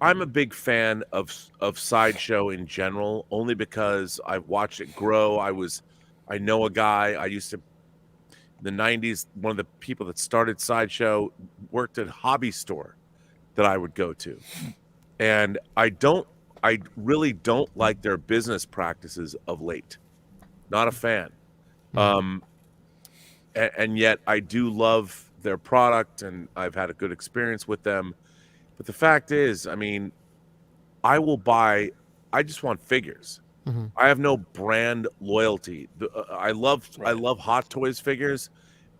a big fan of Sideshow in general, only because I've watched it grow. I know a guy. I used to, in the 90s, one of the people that started Sideshow worked at a hobby store that I would go to. And I really don't like their business practices of late. Not a fan. And yet I do love their product, and I've had a good experience with them. But the fact is, I mean, I just want figures. I have no brand loyalty. I love Hot Toys figures,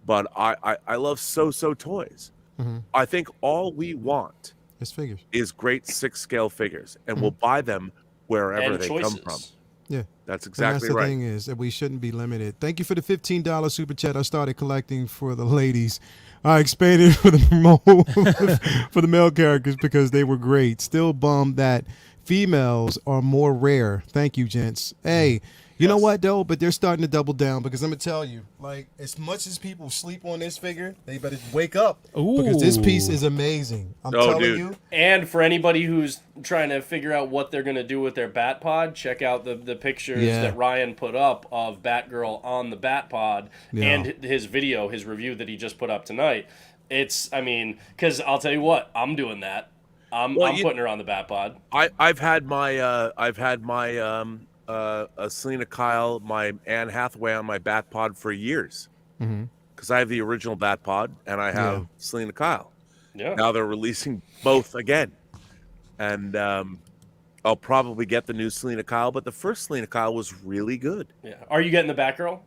but I love So Toys. I think all we want it's figures. is great 6-scale figures, and we'll buy them wherever And they choices. come from. Yeah. That's And exactly that's the right. thing is that we shouldn't be limited. Thank you for the $15 super chat. I started collecting for the ladies. I expanded for the for the male characters because they were great. Still bummed that females are more rare. Thank you, gents. Hey, you know what though? But they're starting to double down because I'm gonna tell you, like, as much as people sleep on this figure, they better wake up because this piece is amazing. I'm telling you. And for anybody who's trying to figure out what they're going to do with their Bat Pod, check out the pictures that Ryan put up of Batgirl on the Bat Pod and his review that he just put up tonight. It's, I mean, because I'll tell you what, I'm doing that. I'm putting her on the Bat Pod. I've had my Selena Kyle, my Anne Hathaway on my Bat Pod for years, because I have the original Bat Pod and I have Selena Kyle. Yeah. Now they're releasing both again, and I'll probably get the new Selena Kyle. But the first Selena Kyle was really good. Yeah. Are you getting the Batgirl?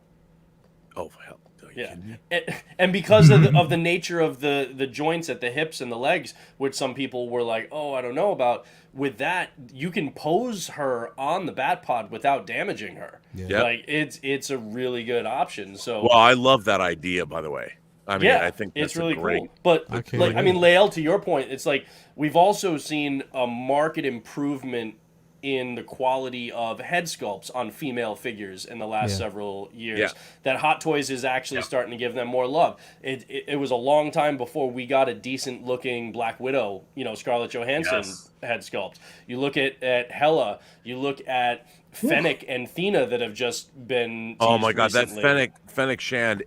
Oh hell, are you kidding me? And because of the nature of the joints at the hips and the legs, which some people were like, oh, I don't know about. With that, you can pose her on the Bat Pod without damaging her. Yeah. Like it's a really good option. So Well, I love that idea, by the way. I mean, I think that's it's really great. cool. But like, I mean, Lael, to your point, it's like we've also seen a market improvement in the quality of head sculpts on female figures in the last several years. Yeah. That Hot Toys is actually starting to give them more love. It was a long time before we got a decent looking Black Widow, Scarlett Johansson head sculpt. You look at Hela, you look at Fennec and Thena that have just been Oh my God, recently. that Fennec Shand.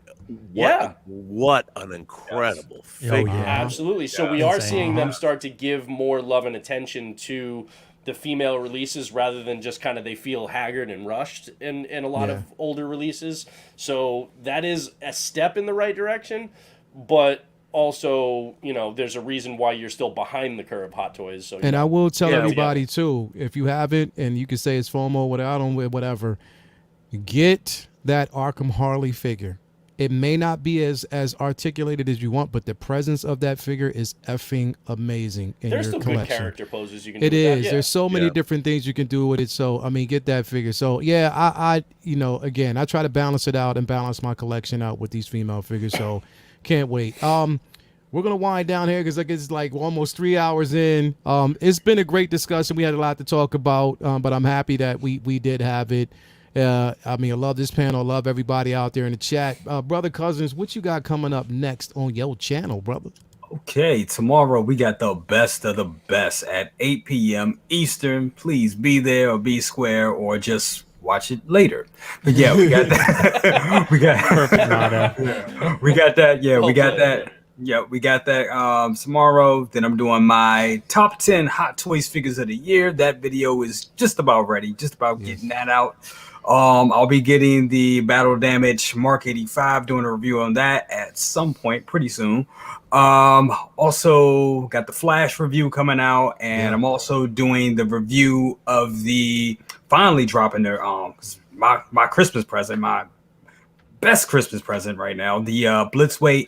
What an incredible figure. Absolutely. So we are seeing them start to give more love and attention to the female releases rather than just kind of they feel haggard and rushed in a lot of older releases. So that is a step in the right direction, but also, there's a reason why you're still behind the curve, Hot Toys. So And I will tell everybody too, if you haven't, and you can say it's FOMO, whatever, get that Arkham Harley figure. It may not be as articulated as you want, but the presence of that figure is effing amazing in There's your some collection. good character poses you can do. It with is. that. There's so many different things you can do with it. So, I mean, get that figure. So, yeah, I again, I try to balance it out and balance my collection out with these female figures. So, can't wait. We're going to wind down here because it's like almost 3 hours in. It's been a great discussion. We had a lot to talk about, but I'm happy that we did have it. I mean, I love this panel. I love everybody out there in the chat. Brother Cousins, what you got coming up next on your channel, brother? Okay, tomorrow we got the best of the best at 8 p.m. Eastern. Please be there or be square or just watch it later. But yeah, we got that. we got Perfect motto. We got that. Yeah, we got that. Yeah, we got that tomorrow. Then I'm doing my top 10 Hot Toys figures of the year. That video is just about ready, just about getting that out. I'll be getting the Battle Damage Mark 85, doing a review on that at some point pretty soon. Also got the Flash review coming out, and I'm also doing the review of the finally dropping their my Christmas present, my best Christmas present right now, the Blitzway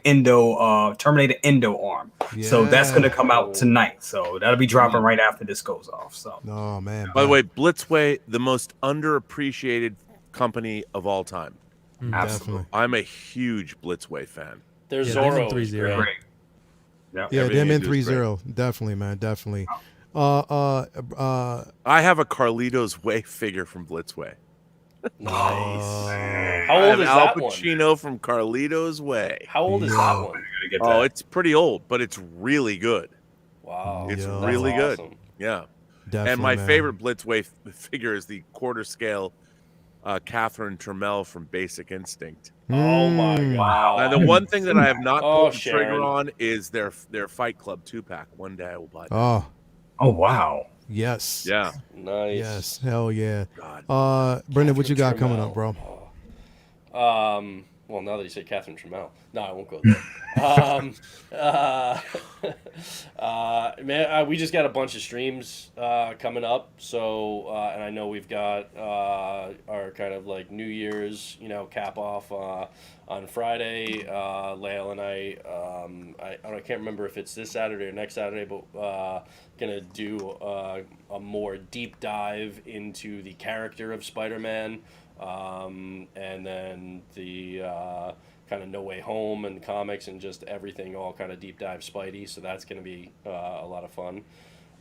Terminator Endo arm. So that's gonna come out tonight. So that'll be dropping right after this goes off. So Oh man. By the way, Blitzway, the most underappreciated company of all time. absolutely I'm a huge Blitzway fan. Their Yeah, Zorro they're is 3-0. great. great. Yeah. Yeah, Everything them in they do is 3-0. Definitely, man. Definitely. I have a Carlito's Way figure from Blitzway. Nice. I How have old is Al that one? Pacino from Carlito's Way. How old is that one? Gotta get Oh, that. it's pretty old, but it's really good. Wow. It's Yeah. really That's good. awesome. Yeah. Definitely, And my man. favorite Blitzway figure is the quarter scale Catherine Trammell from Basic Instinct. Oh my god. And the one thing that I have not Oh, pulled the Sharon. trigger on is their Fight Club 2-pack. One day I will buy that. Oh, Oh wow. yes. Yeah. Nice. Yes. Hell yeah. God. Brendan, what you got Catherine coming up, bro? Well, now that you say Catherine Trammell, no, I won't go there. Man, we just got a bunch of streams coming up, so and I know we've got our kind of like New Year's, cap off on Friday. Lael and I can't remember if it's this Saturday or next Saturday, but gonna do a more deep dive into the character of Spider-Man. And then the kind of No Way Home and comics and just everything, all kind of deep dive Spidey. So that's going to be a lot of fun.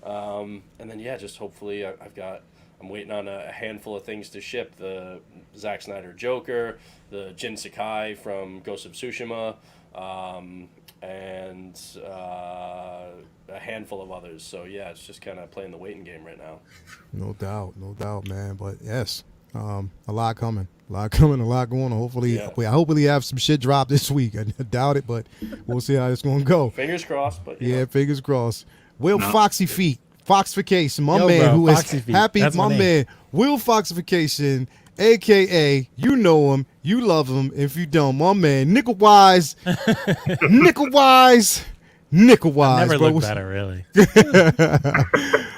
And then just hopefully I'm waiting on a handful of things to ship: the Zack Snyder Joker, the Jin Sakai from Ghost of Tsushima, and a handful of others. So it's just kind of playing the waiting game right now. No doubt, man. But yes, a lot coming, a lot going on. Hopefully, I hopefully have some shit dropped this week. I doubt it, but we'll see how it's gonna go. Fingers crossed, but Fingers crossed. Will Foxy Feet, Foxification, my Yo, man bro, who is Foxy Feet. happy, That's my my name. man, Will Foxification, aka you know him, you love him. If you don't, my man, Nickel Wise, Never bro. looked better, really.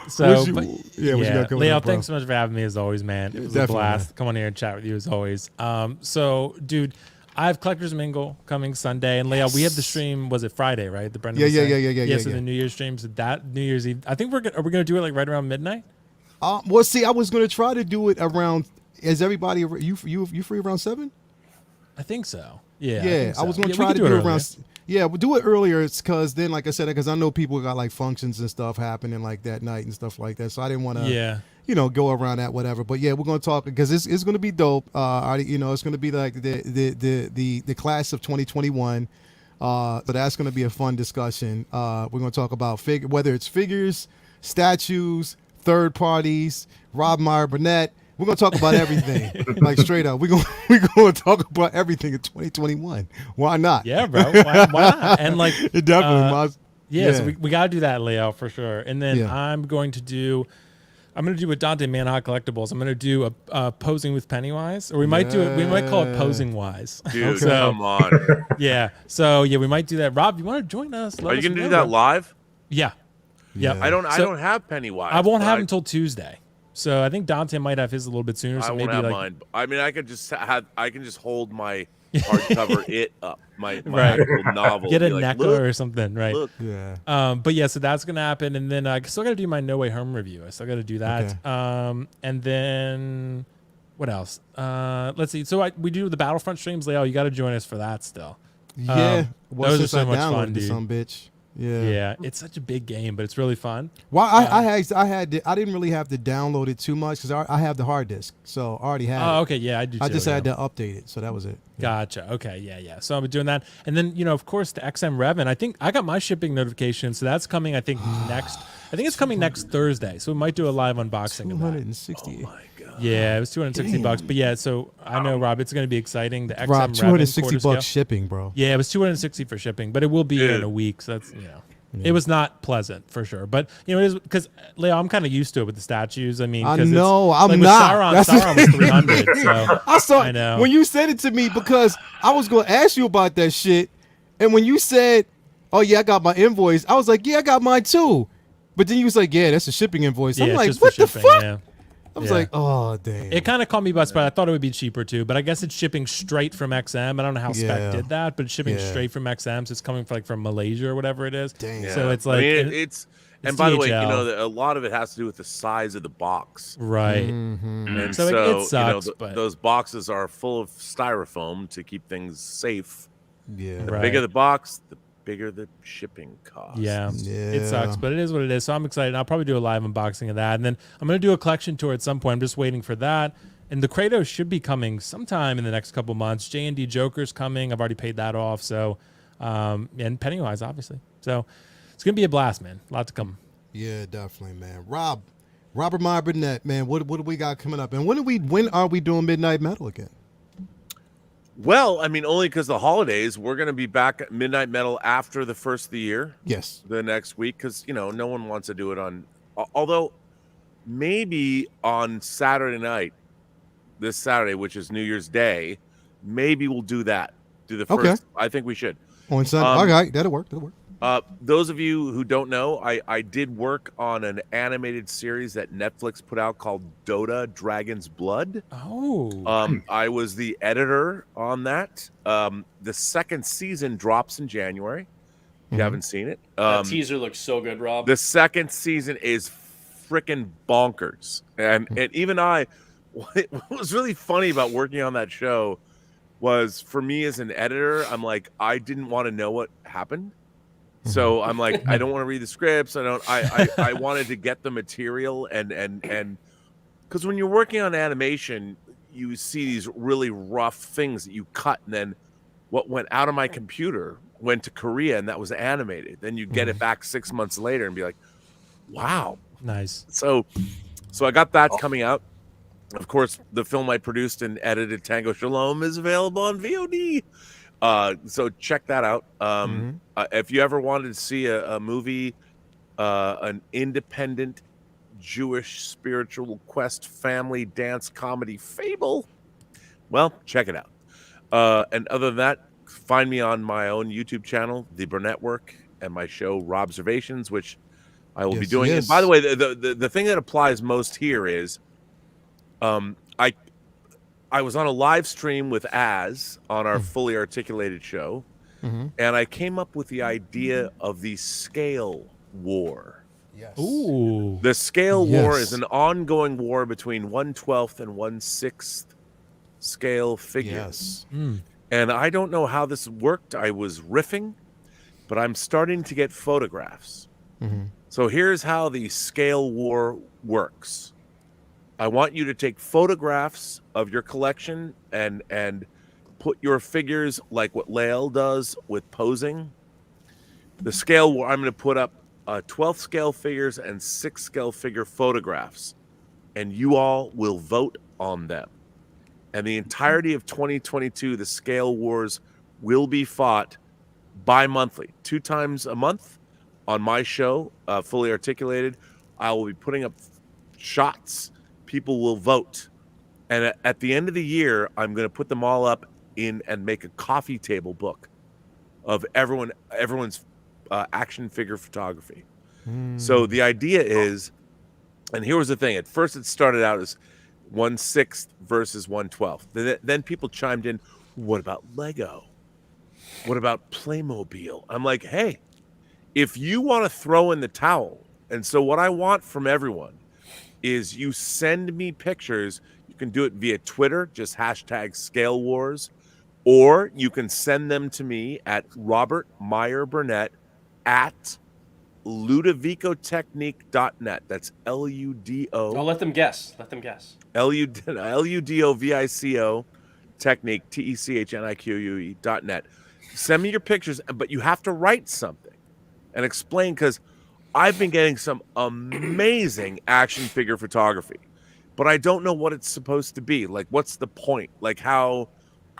So, What you got coming Leo, up, bro? thanks so much for having me as always, man. It was a Definitely, blast. man. Come on here and chat with you as always. So, dude, I have Collectors Mingle coming Sunday, and Leo, we have the stream. Was it Friday, right? The Brendan. Yeah, was yeah, saying? yeah. So the New Year's stream. So that New Year's Eve. I think are we gonna do it like right around midnight? Well, see, I was gonna try to do it around. Is everybody you free around 7? I think so. Yeah. Yeah, so. I was gonna we try could to do it earlier. around. Yeah, we'll do it earlier. It's because then, like I said, because I know people got like functions and stuff happening like that night and stuff like that. So I didn't want to, Yeah. Go around that whatever. But yeah, we're gonna talk because it's gonna be dope. It's gonna be like the class of 2021. So that's gonna be a fun discussion. We're gonna talk about whether it's figures, statues, third parties, Rob Meyer Burnett. We're gonna talk about everything, like straight up. We're gonna talk about everything in 2021. Why not? Yeah, bro. Why not? And like, It definitely. So we got to do that, Leo, for sure. And then Yeah. I'm going to do with Dante Manhot Collectibles. I'm going to do a posing with Pennywise, or we might do it. We might call it posing wise. Dude, So, come on. yeah. So yeah, we might do that. Rob, you want to join us? Let Are you us going to do know, that bro. live? Yeah. Yeah. Yeah. I don't So- have Pennywise. I won't but have until Tuesday. So I think Dante might have his a little bit sooner. I So won't maybe have like mine. I mean, I can just hold my hardcover it up, my Right. actual novel. get a be like, NECA "Look, or something, right? look." Yeah. But yeah, so that's gonna happen, and then I still got to do my No Way Home review. I still got to do that. Okay. And then what else? Let's see. So we do the Battlefront streams, Leo. You got to join us for that still. Yeah. Well, those are since so I much downloaded fun, this dude. some bitch. Yeah. Yeah, it's such a big game, but it's really fun. Well, I didn't really have to download it too much because I have the hard disk, so I already had Oh, it. okay, yeah, I do. I too, just yeah. had to update it, so that was it. Gotcha. Okay. Yeah. So I'm doing that. And then, of course, the XM Revan. I think I got my shipping notification. So that's coming, I think, next. I think it's coming next Thursday. So we might do a live unboxing of that. 260. Yeah, it was $260. But yeah, so I know, Rob, it's going to be exciting. The XM Rob, Revan 260 quarter scale. bucks shipping, bro. Yeah, it was $260 for shipping, but it will be here in a week. So that's, It was not pleasant for sure, but it is because Leo, I'm kind of used to it with the statues. I mean, I 'cause know, it's, I'm like not. With Sauron was 300. So I saw I know. when you said it to me because I was going to ask you about that shit, and when you said, "Oh yeah, I got my invoice," I was like, "Yeah, I got mine too," but then you was like, "Yeah, that's a shipping invoice." I'm it's like, just "What for the shipping, fuck?" Yeah. I was like, "Oh damn." It kind of caught me by surprise. I thought it would be cheaper too, but I guess it's shipping straight from XM. I don't know how Yeah. Spec did that, but it's shipping Yeah. straight from XM, so it's coming from Malaysia or whatever it is. Damn. So it's like I mean, it's and by the way, DHL. a lot of it has to do with the size of the box. Right. And So it sucks, but those boxes are full of styrofoam to keep things safe. Yeah. The Right. bigger the box, the bigger the shipping cost. Yeah, Yeah. it sucks, but it is what it is. So I'm excited. I'll probably do a live unboxing of that, and then I'm gonna do a collection tour at some point. I'm just waiting for that. And the Kratos should be coming sometime in the next couple months. J&D Joker's coming. I've already paid that off. So, and Pennywise, obviously. So it's gonna be a blast, man. A lot to come. Yeah, definitely, man. Robert Meyer Burnett, man. What do we got coming up? And when are we doing Midnight Metal again? Well, I mean, only because the holidays. We're going to be back at Midnight Metal after the first of the year. Yes. The next week, because no one wants to do it on. Although, maybe on Saturday night, this Saturday, which is New Year's Day, maybe we'll do that. Do the first. Okay. I think we should. On Sunday. Okay, that'll work. Those of you who don't know, I did work on an animated series that Netflix put out called Dota Dragon's Blood. Oh. I was the editor on that. The second season drops in January. If you haven't seen it. That teaser looks so good, Rob. The second season is freaking bonkers. And even what was really funny about working on that show was, for me as an editor, I'm like, I didn't want to know what happened. So I'm like, I don't want to read the scripts. I wanted to get the material and because when you're working on animation, you see these really rough things that you cut, and then what went out of my computer went to Korea, and that was animated. Then you get it back 6 months later and be like, wow. Nice. So I got that coming out. Of course, the film I produced and edited, Tango Shalom, is available on VOD. So check that out. If you ever wanted to see a movie, an independent Jewish spiritual quest family dance comedy fable, well, check it out. And other than that, find me on my own YouTube channel, The Burnett Work, and my show, Robservations, which I will be doing. Yes. And by the way, the thing that applies most here is, I was on a live stream with Az on our Fully Articulated show, and I came up with the idea of the scale war. Yes. Ooh. The scale war Yes. is an ongoing war between 1/12 and 1/6 scale figures. Yes. And I don't know how this worked. I was riffing, but I'm starting to get photographs. So here's how the scale war works. I want you to take photographs of your collection and put your figures like what Lael does with posing. The scale war, I'm going to put up 12th scale figures and 6th scale figure photographs, and you all will vote on them. And the entirety of 2022, the scale wars will be fought bi-monthly, 2 times a month on my show, Fully Articulated. I will be putting up shots. People will vote. And at the end of the year, I'm going to put them all up in and make a coffee table book of everyone's action figure photography. So the idea is, and here was the thing. At first, it started out as 1/6 versus 1/12. Then people chimed in, what about Lego? What about Playmobil? I'm like, hey, if you want to throw in the towel, and so what I want from everyone is you send me pictures. You can do it via Twitter, just hashtag Scale Wars, or you can send them to me at Robert Meyer Burnett at ludovicotechnique.net. That's LUDO. Oh, let them guess. Let them guess. LUDOVICO technique, TECHNIQUE.net. Send me your pictures, but you have to write something and explain, because I've been getting some amazing action figure photography, but I don't know what it's supposed to be. Like, what's the point? Like, how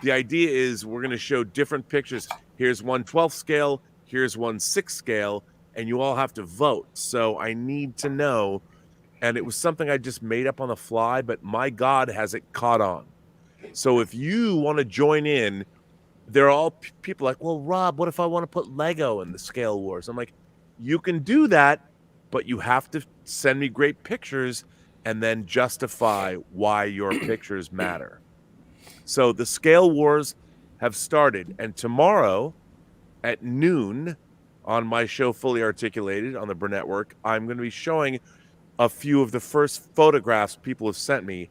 the idea is we're going to show different pictures. Here's 1/12 scale, here's 1/6 scale, and you all have to vote. So I need to know. And it was something I just made up on the fly, but my God, has it caught on. So if you want to join in, they're all people like, well, Rob, what if I want to put Lego in the Scale Wars? I'm like, you can do that, but you have to send me great pictures and then justify why your pictures matter. So the Scale Wars have started, and tomorrow at noon on my show Fully Articulated on the Burnett Network, I'm going to be showing a few of the first photographs people have sent me,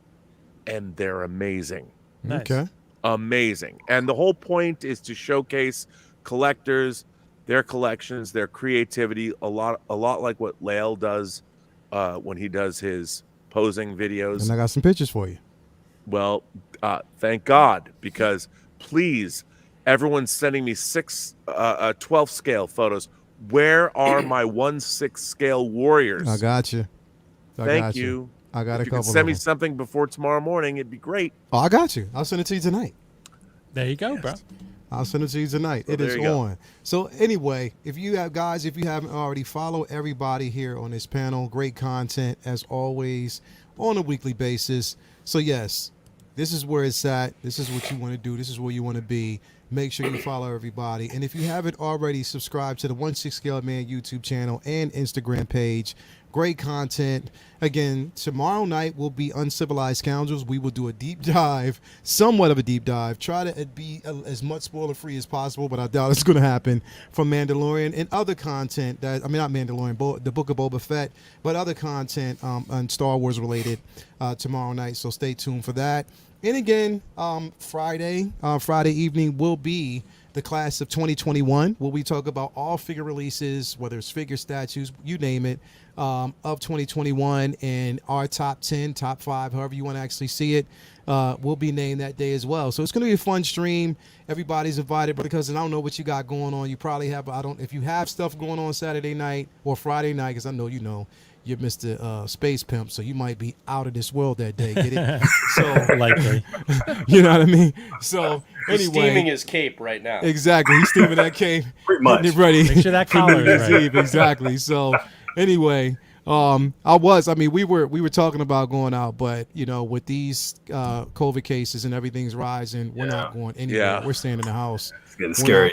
and they're amazing. Nice. Okay. Amazing. And the whole point is to showcase collectors, their collections, their creativity, a lot like what Lael does when he does his posing videos. And I got some pictures for you. Well, thank God, because please, everyone's sending me 12 scale photos. Where are my 1/6 scale warriors? I got you. Thank you. I got If a you couple. could send me of them. something before tomorrow morning, it'd be great. Oh, I got you. I'll send it to you tonight. There you go, bro. I'll send it to you tonight. So it is there you go. on. So anyway, if you haven't already, follow everybody here on this panel. Great content as always on a weekly basis. So yes, this is where it's at. This is what you want to do. This is where you want to be. Make sure you follow everybody. And if you haven't already, subscribe to the 1/6 Scale Man YouTube channel and Instagram page. Great content. Again, tomorrow night will be Uncivilized Scoundrels. We will do a deep dive, somewhat of a deep dive. Try to be as much spoiler-free as possible, but I doubt it's going to happen, from Mandalorian and other content that, I mean, not Mandalorian, the Book of Boba Fett, but other content on Star Wars related tomorrow night. So stay tuned for that. And again, Friday evening will be the class of 2021, where we talk about all figure releases, whether it's figure, statues, you name it, of 2021, and our top 10, top 5, however you want to actually see it, will be named that day as well. So it's going to be a fun stream. Everybody's invited, because I don't know what you got going on. You probably have, if you have stuff going on Saturday night or Friday night, because I know you're Mr. Space Pimp, so you might be out of this world that day. Get it? So Likely. you know what I mean? So He's anyway, steaming his cape right now. exactly. He's steaming that cape, Pretty much. getting it ready. Make sure that for collar New is Year's right. Eve. Exactly. So anyway, we were talking about going out, but with these COVID cases and everything's rising, we're not going anywhere. Yeah. We're staying in the house. It's getting scary.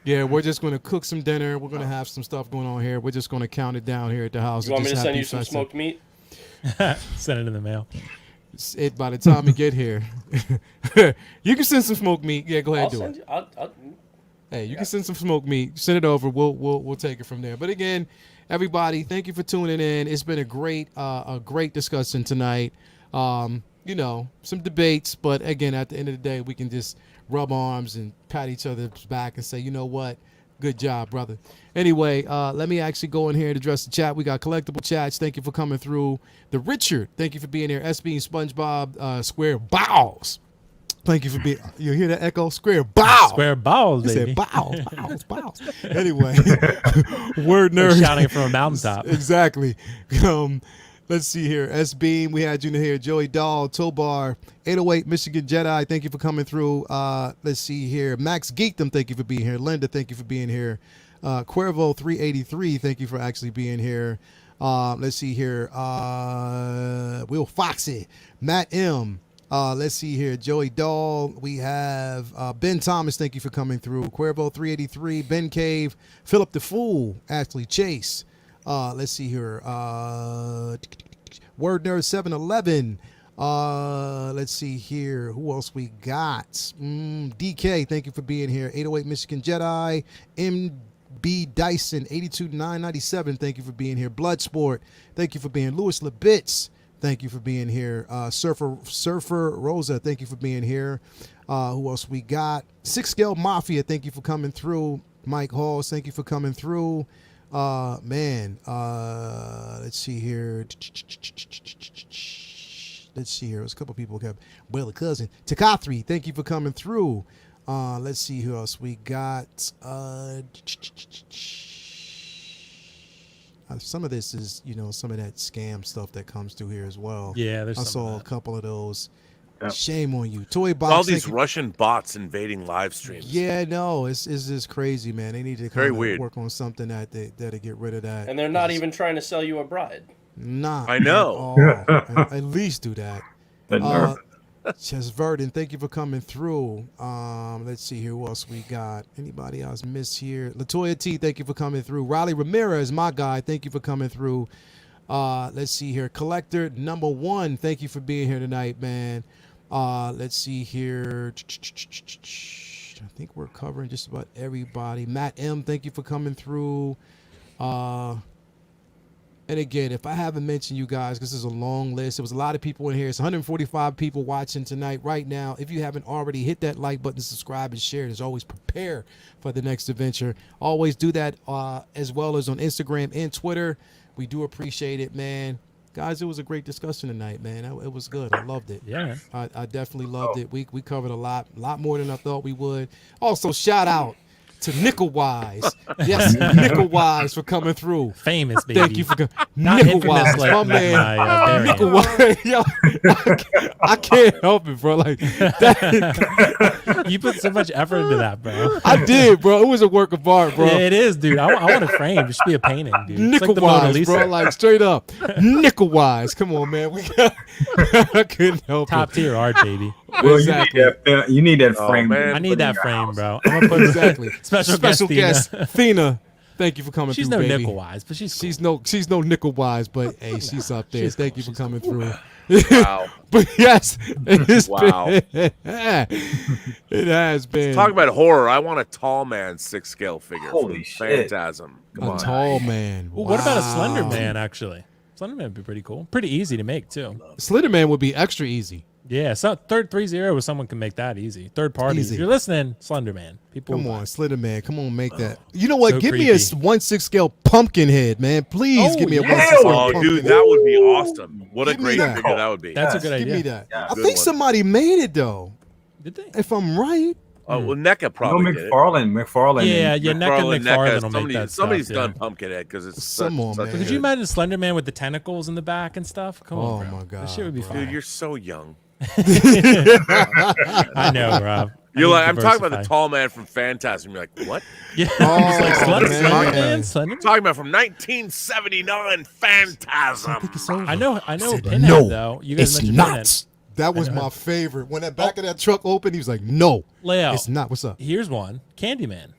Yeah, we're just going to cook some dinner. We're going to have some stuff going on here. We're just going to count it down here at the house. You want me to Just send happy you some festive. smoked meat? Send it in the mail. It by the time we get here, you can send some smoked meat. Yeah, go ahead, I'll do send it. you. Hey, you can send some smoked meat. Send it over. We'll take it from there. But again, everybody, thank you for tuning in. It's been a great discussion tonight. Some debates, but again, at the end of the day, we can just rub arms and pat each other's back and say, you know what? Good job, brother. Anyway, let me actually go in here and address the chat. We got collectible chats. Thank you for coming through. The Richard, thank you for being here. SB and SpongeBob, Square Bows. Thank you for being. You hear that echo? Square Bows. Square balls, He baby. said bows. Anyway, word nerd. Shouting it from a mountaintop. Exactly. Let's see here. S Beam, we had you in here. Joey Dahl, Tobar, 808 Michigan Jedi. Thank you for coming through. Let's see here. Max Geekdom, thank you for being here. Linda, thank you for being here. Cuervo 383, thank you for actually being here. Let's see here. Will Foxy, Matt M. Let's see here. Joey Dahl. We have Ben Thomas. Thank you for coming through. Cuervo 383. Ben Cave. Philip the Fool. Ashley Chase. Let's see here. Word Nerd 711. Let's see here. Who else we got? DK. Thank you for being here. 808 Michigan Jedi. MB Dyson 82997. Thank you for being here. Bloodsport. Thank you for being Lewis Labitz. Thank you for being here. Surfer Rosa, thank you for being here. Who else we got? Six Scale Mafia, thank you for coming through. Mike Halls, thank you for coming through. Let's see here. There's a couple people who have Well, cousin. Takathri, thank you for coming through. Let's see who else we got. Some of this is, some of that scam stuff that comes through here as well. Yeah, there's I some of saw a that. couple of those. Shame on you. Toy box. All these thank you. Russian bots invading live streams. Yeah, no, it's just crazy, man. They need to Very kind of weird. work on something that'll get rid of that. And they're not even trying to sell you a bride. Nah. I know. At least do that. The nerve. Chess Verdon, thank you for coming through. Let's see here. Who else we got? Anybody else missed here? Latoya T, thank you for coming through. Riley Ramirez, my guy, thank you for coming through. Let's see here. Collector number 1, thank you for being here tonight, man. Let's see here. I think we're covering just about everybody. Matt M, thank you for coming through. And again, if I haven't mentioned you guys, because this is a long list. There was a lot of people in here. It's 145 people watching tonight right now. If you haven't already, hit that like button, subscribe, and share. As always, prepare for the next adventure. Always do that as well as on Instagram and Twitter. We do appreciate it, man. Guys, it was a great discussion tonight, man. It was good. I loved it. Yeah, man. I definitely loved it. We covered a lot more than I thought we would. Also, shout out to Nickel Wise. Yes, Nickel Wise for coming through. Famous, baby. Thank you for coming. Not Nickel infamous Wise, like, my like man. my Nickel variant. Wise. Yo, I can't help it, bro. Like that, You put so much effort into that, bro. I did, bro. It was a work of art, bro. Yeah, it is, dude. I want a frame. It should be a painting, dude. It's Nickel like the Mona Wise, Lisa. bro. Like straight up. Nickel Wise. Come on, man. I couldn't help Top it. tier art, baby. Well, Exactly. you need that Oh, frame. man. I need that frame, bro. I'm gonna put Exactly. special Special guest. guest, Thina. Thank you for coming She's through, no baby. nickel wise, but she's She's no Nickel Wise, but hey, she's up there. she's Thank cool. you for She's coming cool. through. Wow. But yes, it has Wow. been. It has been. Talk about horror. I want a tall man 6 scale figure. Holy from shit. Phantasm. Come a on. tall man. Ooh, what about a Wow. Slender Man? Actually, Slender Man would be pretty cool. Pretty easy to make too. Slender Man would be extra easy. Yeah, so third 3-0 with someone can make that easy. Third party. Easy. If you're listening, Slender Man. People Come will on, buy. Slender Man. Come on, make that. You know what? So Give me a creepy. 1/6 scale pumpkin head, man. Please Oh, give me a yeah. 1/6 scale Oh, pumpkin dude, head. that would be awesome. What a Give me great that. figure that would be. That's a good Give idea. me that. Yeah. I Good think one. somebody made it though. Did they? If I'm right. Oh, well, NECA No, probably did it. McFarlane. Yeah, and- yeah. McFarlane, McFarlane will make that somebody's stuff, done yeah. Pumpkinhead because it's Some on, such man. a Could you good- imagine Slender Man with the tentacles in the back and stuff? Come Oh, on, bro. my God, That shit would be bro. fun. Dude, you're so young. I know, Rob. You're I like, need I'm to talking about the diversify. tall man from Phantasm. You're like, what? Yeah, Oh, it's like Slender man. Slender Man. Slender I'm Man. talking about from 1979 Phantasm. I know Pinhead no, though. You guys It's mentioned not. Pinhead. That was my favorite. When that back of that truck opened, he was like, "No, Leo, it's not." What's up? here's one. Candyman.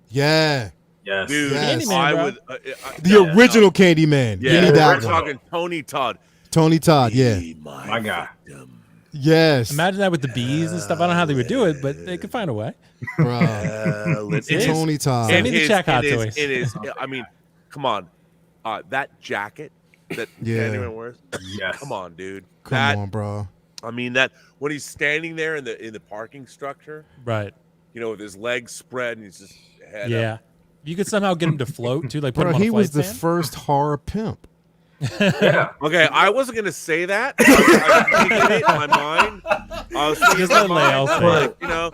Yeah, Yes. Dude, Yes. Candyman, I bro. would. the no, original Candyman. Yeah, Give me we're that one. talking Tony Todd. Tony Todd. Yeah. Be My guy. victim. Yes. Imagine that with the bees and stuff. I don't know how they would do it, but they could find a way. Bruh. Let's Tony Todd. Send me the check Hot it Toys. is. I mean, come on. That jacket that Yeah. Candyman wears. Yes. Come on, dude. Come that, on, bro. I mean, that when he's standing there in the parking structure, Right. you know, with his legs spread and he's just head Yeah. up. You could somehow get him to float too, like put Bro, him on a he was flight the stand. first horror pimp. Yeah. Okay, I wasn't gonna say that. I was thinking it in my mind. I was thinking Just in my let Leo mind, say like, you know,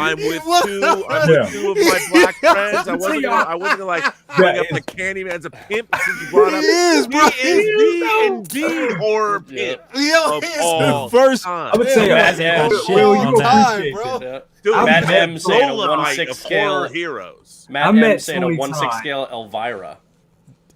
I'm with was. two Yeah. of my black friends. I wasn't gonna like bring up Yeah. the Candyman's a pimp since you brought up. He is, bro. He is the indeed horror pimp Yo, of he is all the first. time. I'm gonna tell you, Matt M. shit Will, on you that. appreciate Bro. it. Yeah. Dude, I'm Matt met M saying a Dolomite 1/6 of scale. horror heroes. Matt I M met saying a Tony 1/6 Todd. scale Elvira.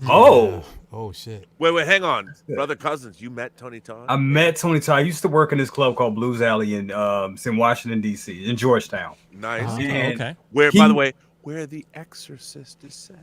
Oh, Oh shit. Wait, hang on, brother cousins. You met Tony Todd? I met Tony Todd. I used to work in this club called Blues Alley in it's in Washington D.C. in Georgetown. Nice. Oh, And okay. Where, he- by the way, where The Exorcist is set.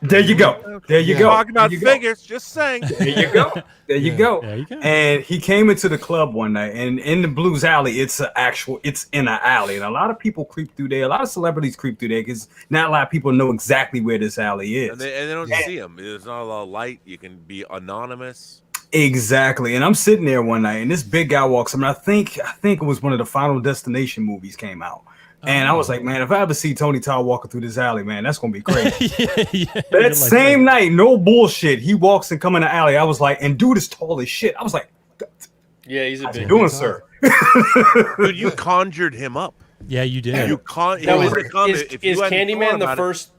There you go. There you Yeah. go. Talking about There you go. figures, just saying. There you go. There you go. There you go. And he came into the club one night, and in the Blues Alley, it's in an alley, and a lot of people creep through there. A lot of celebrities creep through there because not a lot of people know exactly where this alley is. And they don't see him. There's not a lot of light. You can be anonymous. Exactly. And I'm sitting there one night, and this big guy walks up, and I think it was one of the Final Destination movies came out. And I was like, man, if I ever see Tony Todd walking through this alley, man, that's gonna be crazy. yeah. That same night, no bullshit, he walks and come in the alley. I was like, and dude is tall as shit. I was like, Yeah, he's a how's he big. doing, sir? Dude, you conjured him up. Yeah, you did. You con. Now, he is, was to come is, if is you hadn't Candyman thought the about it. first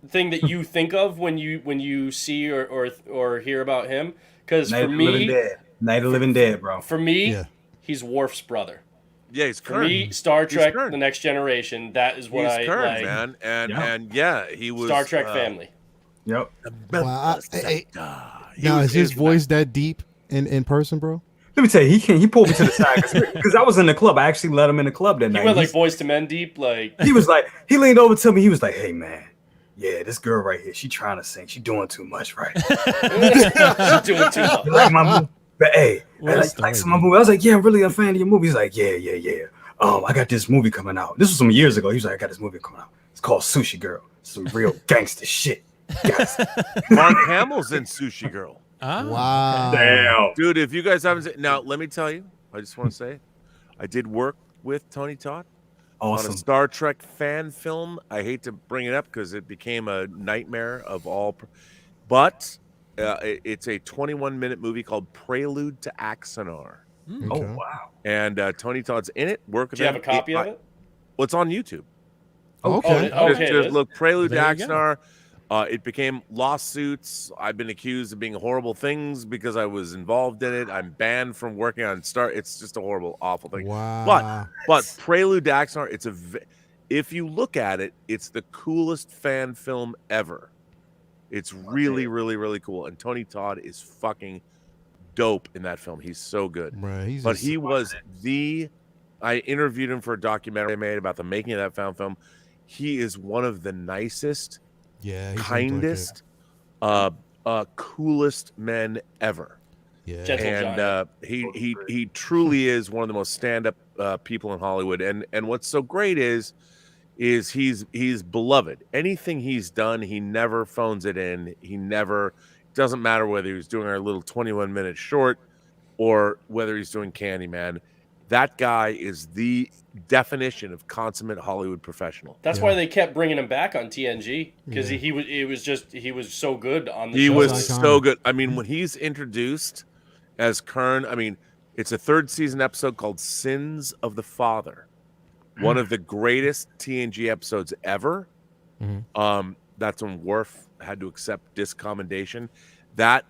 thing that you think of when you see or hear about him? Because Night for of the Living me, Dead. Night of the Living Dead, bro. for me, Yeah. he's Worf's brother. Yeah, he's For current. me, Star He's Trek: current. The Next Generation. That is what He's I current, like. man, and he was Star Trek family. Yep. Wow, He now was- is his is- voice that deep in person, bro? Let me tell you, he pulled me to the side because I was in the club. I actually let him in the club that He night. went like Boys to Men deep, like He was like, he leaned over to me. He was like, "Hey man, yeah, this girl right here, she trying to sing. She doing too much, right? she's doing too much. You like my movie? But hey, What I a like story, some of my movie." I was like, "Yeah, I'm really a fan of your movie." He's like, "Yeah. I got this movie coming out. This was some years ago." He was like, "I got this movie coming out. It's called Sushi Girl. Some real gangster shit." Guys, Mark Hamill's in Sushi Girl. Ah, Wow. damn. Dude, if you guys haven't seen, now let me tell you, I just want to say, I did work with Tony Todd on Awesome. a Star Trek fan film. I hate to bring it up because it became a nightmare of all, but it's a 21-minute movie called Prelude to Axanar, Mm. Oh Okay. wow. and Tony Todd's in it. Work with Do you have a him. copy of it? Well, it's on YouTube. Okay. Oh, Just, okay. just look, Prelude to There you go. Axanar. It became lawsuits. I've been accused of being horrible things because I was involved in it. I'm banned from working on Star. It's just a horrible, awful thing. Wow. But Prelude to Axanar, if you look at it, it's the coolest fan film ever. It's really, really, really cool. And Tony Todd is fucking dope in that film. He's so good. Right. He's But just- he was I interviewed him for a documentary I made about the making of that fan film. He is one of the nicest, yeah, he's kindest, coolest men ever. Yeah. Gentle And giant. he truly is one of the most stand-up people in Hollywood. And what's so great is he's beloved. Anything he's done, he never phones it in. He never, doesn't matter whether he's doing our little 21-minute short or whether he's doing Candyman. That guy is the definition of consummate Hollywood professional. That's Yeah. why they kept bringing him back on TNG because Yeah. he was so good on the He show. was Iconic. so good. I mean, when he's introduced as Kern, I mean, it's a third season episode called Sins of the Father. One of the greatest TNG episodes ever. Mhm. That's when Worf had to accept discommendation. That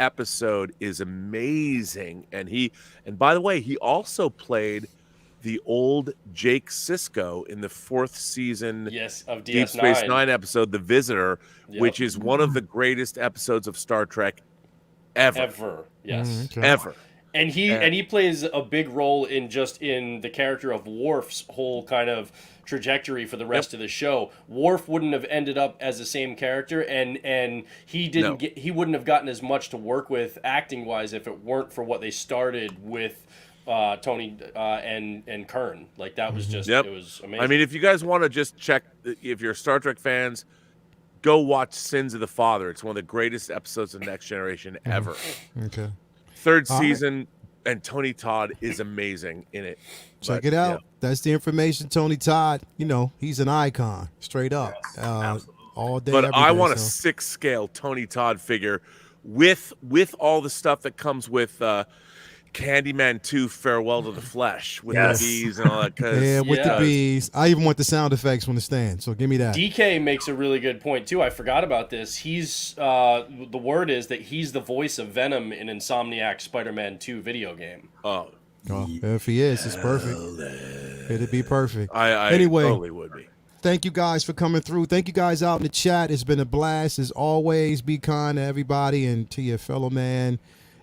episode is amazing. And by the way, he also played the old Jake Sisko in the fourth season Yes, of Deep DS9. Space Nine episode, The Visitor, Yep. which is one of the greatest episodes of Star Trek ever. Ever. Yes. Okay. Ever. And he plays a big role in the character of Worf's whole kind of trajectory for the rest of the show. Worf wouldn't have ended up as the same character, and he wouldn't have gotten as much to work with acting wise if it weren't for what they started with Tony and Kern. Like that was just Yep. it was amazing. I mean, if you guys want to just check, if you're Star Trek fans, go watch Sins of the Father. It's one of the greatest episodes of Next Generation ever. Okay. Third All right. season, and Tony Todd is amazing in it. Check But, it out. That's the information. Tony Todd, he's an icon, straight up. All day. But every I day, want a so. 6-scale Tony Todd figure with all the stuff that comes with Candyman 2 Farewell to the Flesh with Yes. the bees and all that. Yeah, with the Yeah. bees. I even want the sound effects from the stand. So give me that. DK makes a really good point too. I forgot about this. He's the word is that he's the voice of Venom in Insomniac's Spider-Man 2 video game. Oh, Oh, if he is, it's perfect. It'd be perfect. I Anyway. totally would be. Thank you guys for coming through. Thank you guys out in the chat. It's been a blast as always. Be kind to everybody and to your fellow man.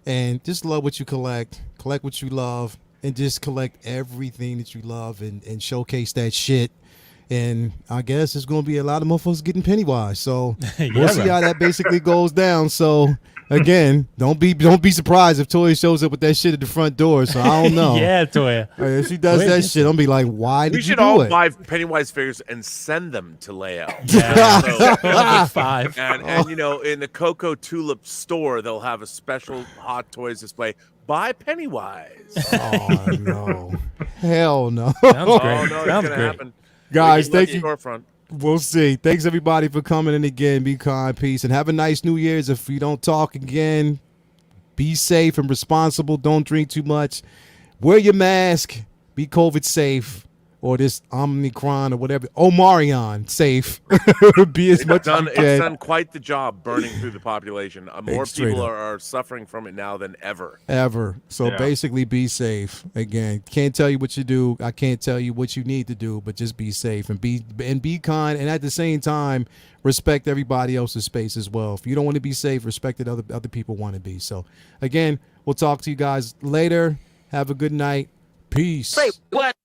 And just love what you collect. Collect what you love. And just collect everything that you love and showcase that shit. And I guess there's going to be a lot of motherfuckers getting Pennywise. So we'll see bro. how that basically goes down. So again, don't be surprised if Toya shows up with that shit at the front door. So I don't know. Yeah, Toya. If she does Toya that gets shit, I'm be like, why We did you should do all it? buy Pennywise figures and send them to layout. Yeah. So- 5. and in the Cocoa Tulip store, they'll have a special Hot Toys display. Buy Pennywise. Oh no. Hell no. Sounds Oh great. no, it's Sounds gonna great. happen. Guys, We can thank let you. Storefront. We'll see. Thanks everybody for coming in again. Be kind, peace, and have a nice New Year's. If we don't talk again, be safe and responsible. Don't drink too much. Wear your mask. Be COVID safe. or this Omicron or whatever, Omarion, safe. Be as much as you It's can. done quite the job burning through the population. More Straight people up. are suffering from it now than ever. Ever. So Yeah. basically be safe. Again, can't tell you what you do. I can't tell you what you need to do, but just be safe and be kind, and at the same time respect everybody else's space as well. If you don't want to be safe, respect that other people want to be. So again, we'll talk to you guys later. Have a good night. Peace. Say what?